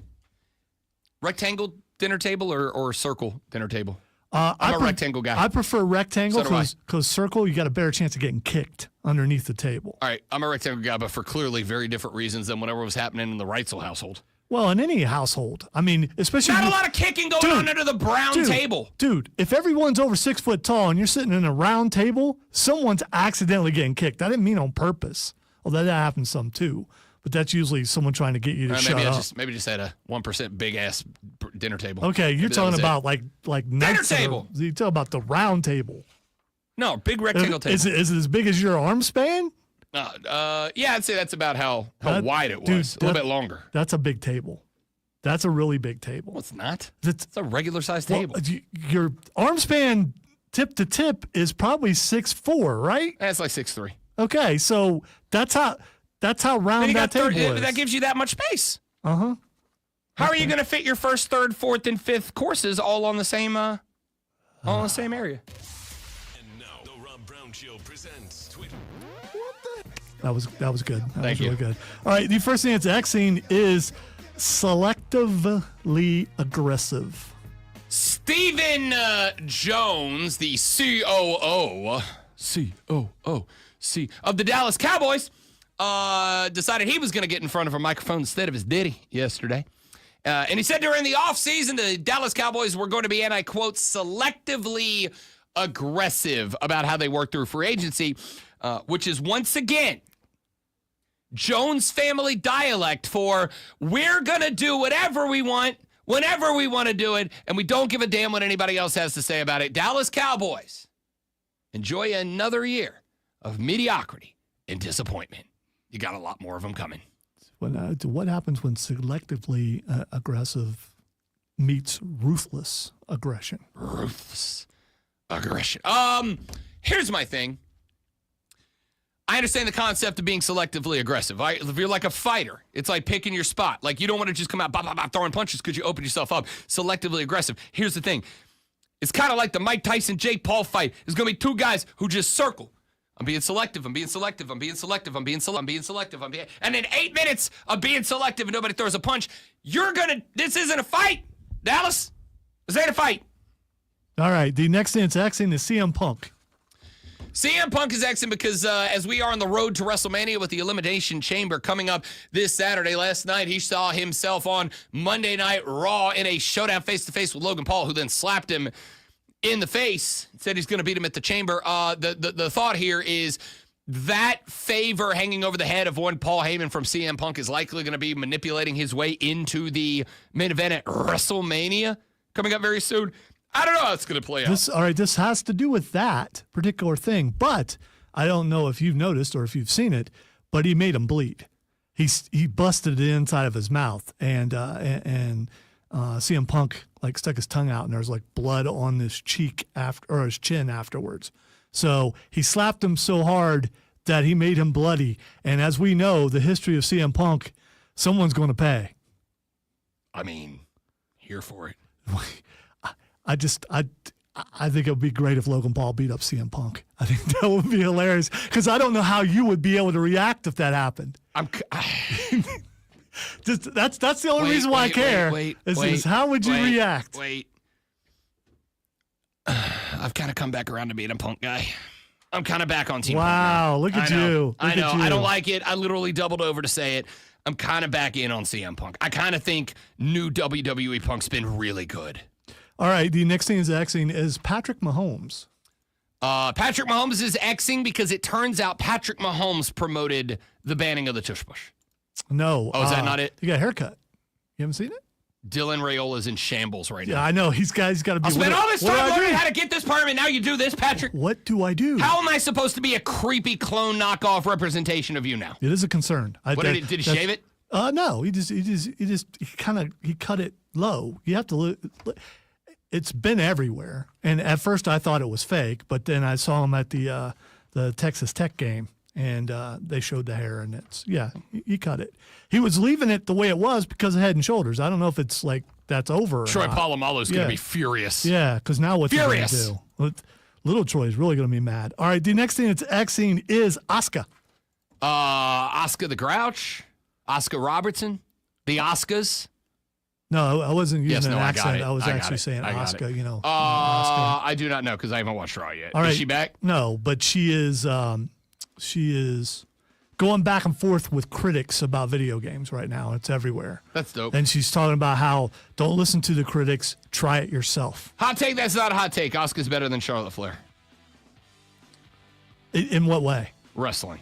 Rectangle dinner table or circle dinner table? I'm a rectangle guy. I prefer rectangle So because circle, you got a better chance of getting kicked underneath the table. All right, I'm a rectangle guy, but for clearly very different reasons than whatever was happening in the Reitzel household. Well, in any household. I mean, especially... Not a lot of kicking going on under the brown table. Dude, if everyone's over 6 foot tall and you're sitting in a round table, someone's accidentally getting kicked. I didn't mean on purpose. Although that happens some too. But that's usually someone trying to get you to shut up. Maybe just had a 1% big-ass dinner table. Okay, you're talking about like dinner table. You're talking about the round table. No, big rectangle table. Is it as big as your arm span? Yeah, I'd say that's about how wide it was. Dude, a little bit longer. That's a big table. That's a really big table. No, it's not. It's a regular sized table. Your arm span tip to tip is probably 6'4", right? That's like 6'3". Okay, so that's how round that table is. That gives you that much space. Uh-huh. How are you going to fit your first, third, fourth, and fifth courses all on the same area? And now, the Rob Brown Show presents Twitter. That was good. That Thank was really you. good. All right, the first thing that's Xing is selectively aggressive. Stephen Jones, the COO of the Dallas Cowboys, decided he was going to get in front of a microphone instead of his daddy yesterday. And he said during the offseason, the Dallas Cowboys were going to be, and I quote, selectively aggressive about how they work through free agency, which is once again Jones family dialect for we're going to do whatever we want, whenever we want to do it, and we don't give a damn what anybody else has to say about it. Dallas Cowboys, enjoy another year of mediocrity and disappointment. You got a lot more of them coming. What happens when selectively aggressive meets ruthless aggression? Ruthless aggression. Here's my thing. I understand the concept of being selectively aggressive. If you're like a fighter, it's like picking your spot. Like you don't want to just come out throwing punches because you open yourself up. Selectively aggressive. Here's the thing. It's kind of like the Mike Tyson-Jake Paul fight. There's going to be two guys who just circle. I'm being selective. I'm being selective. I'm being selective. I'm being selective. I'm being selective. And in 8 minutes of being selective and nobody throws a punch, this isn't a fight, Dallas. This ain't a fight. All right. The next thing that's Xing is CM Punk. CM Punk is Xing because as we are on the road to WrestleMania with the Elimination Chamber coming up this Saturday, last night he saw himself on Monday Night Raw in a showdown face-to-face with Logan Paul, who then slapped him in the face, said he's going to beat him at the Chamber. The thought here is that favor hanging over the head of one Paul Heyman from CM Punk is likely going to be manipulating his way into the main event at WrestleMania coming up very soon. I don't know how it's going to play out. All right, this has to do with that particular thing, but I don't know if you've noticed or if you've seen it, but he made him bleed. He busted the inside of his mouth, and CM Punk like stuck his tongue out, and there's like blood on his cheek or his chin afterwards. So he slapped him so hard that he made him bloody. And as we know, the history of CM Punk, someone's going to pay. I mean, here for it. I think it would be great if Logan Paul beat up CM Punk. I think that would be hilarious because I don't know how you would be able to react if that happened. That's the only reason why I care. Is how would you react? I've kind of come back around to being a Punk guy. I'm kind of back on Team Wow, Punk. look at you. I know. I don't like it. I literally doubled over to say it. I'm kind of back in on CM Punk. I kind of think new WWE Punk's been really good. All right, the next thing is Xing is Patrick Mahomes. Patrick Mahomes is Xing because it turns out Patrick Mahomes promoted the banning of the tush push. No. Oh, is that not it? He got a haircut. You haven't seen it? Dylan Rayola's in shambles right now. Yeah, I know. He's got to be. I spent all this time learning how to get this part, and now you do this, Patrick. What do I do? How am I supposed to be a creepy clone knockoff representation of you now? It is a concern. Did he shave it? No. He cut it low. You have to. It's been everywhere, and at first I thought it was fake, but then I saw him at the Texas Tech game, and they showed the hair, and he cut it. He was leaving it the way it was because of Head and Shoulders. I don't know if it's like that's over. Troy Polamalu's going to be furious. Yeah, because now what's he going to do? Little Troy's really going to be mad. All right, the next thing that's Xing is Asuka. Asuka the Grouch, Asuka Robertson, the Oscars. No, I wasn't using an accent. I was actually saying Asuka, Asuka. I do not know because I haven't watched Raw yet. All right. Is she back? No, but she is going back and forth with critics about video games right now. It's everywhere. That's dope. And she's talking about how don't listen to the critics, try it yourself. Hot take, that's not a hot take. Asuka's better than Charlotte Flair. In what way? Wrestling.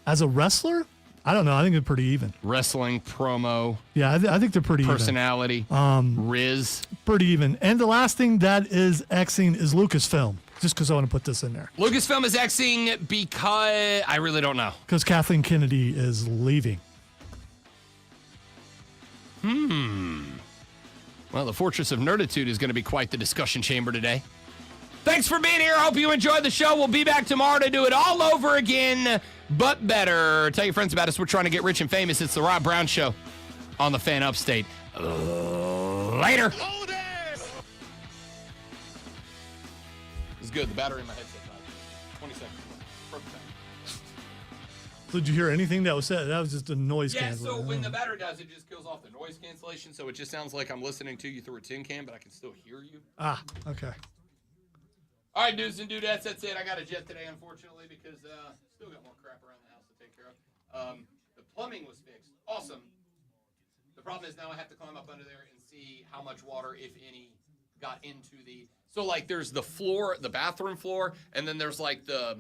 As a wrestler? I don't know. I think they're pretty even. Wrestling, promo. Yeah, I think they're pretty personality, even. Riz. Pretty even. And the last thing that is Xing is Lucasfilm. Just because I want to put this in there. Lucasfilm is Xing because I really don't know. Because Kathleen Kennedy is leaving. Well, the Fortress of Nerditude is going to be quite the discussion chamber today. Thanks for being here. Hope you enjoyed the show. We'll be back tomorrow to do it all over again, but better. Tell your friends about us. We're trying to get rich and famous. It's the Rob Brown Show on the Fan Upstate. Later. It's good. The battery in my headset died. 20 seconds. Perfect time. So did you hear anything that was said? That was just a noise cancellation. So when the battery dies, it just kills off the noise cancellation, so it just sounds like I'm listening to you through a tin can, but I can still hear you. Okay. All right, dudes and dudettes, that's it. I got a jet today, unfortunately, because still got more crap around the house to take care of. The plumbing was fixed. Awesome. The problem is now I have to climb up under there and see how much water, if any, got into the... So, like, there's the floor, the bathroom floor, and then there's, like, the...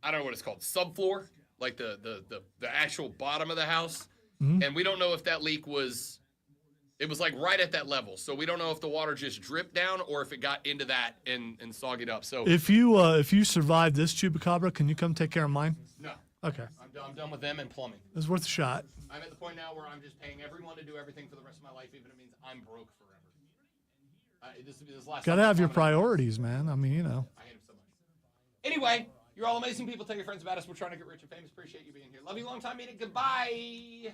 I don't know what it's called, subfloor, like the actual bottom of the house. Mm-hmm. And we don't know if that leak was... It was like right at that level, so we don't know if the water just dripped down or if it got into that and soggy it up. So If you survive this chupacabra, can you come take care of mine? No. Okay. I'm done with them and plumbing. It's worth a shot. I'm at the point now where I'm just paying everyone to do everything for the rest of my life, even if it means I'm broke forever. This will be this last. Gotta have your priorities, man. I mean, you know. I hate him so much. Anyway, you're all amazing people. Tell your friends about us. We're trying to get rich and famous. Appreciate you being here. Love you, long time meeting. Goodbye.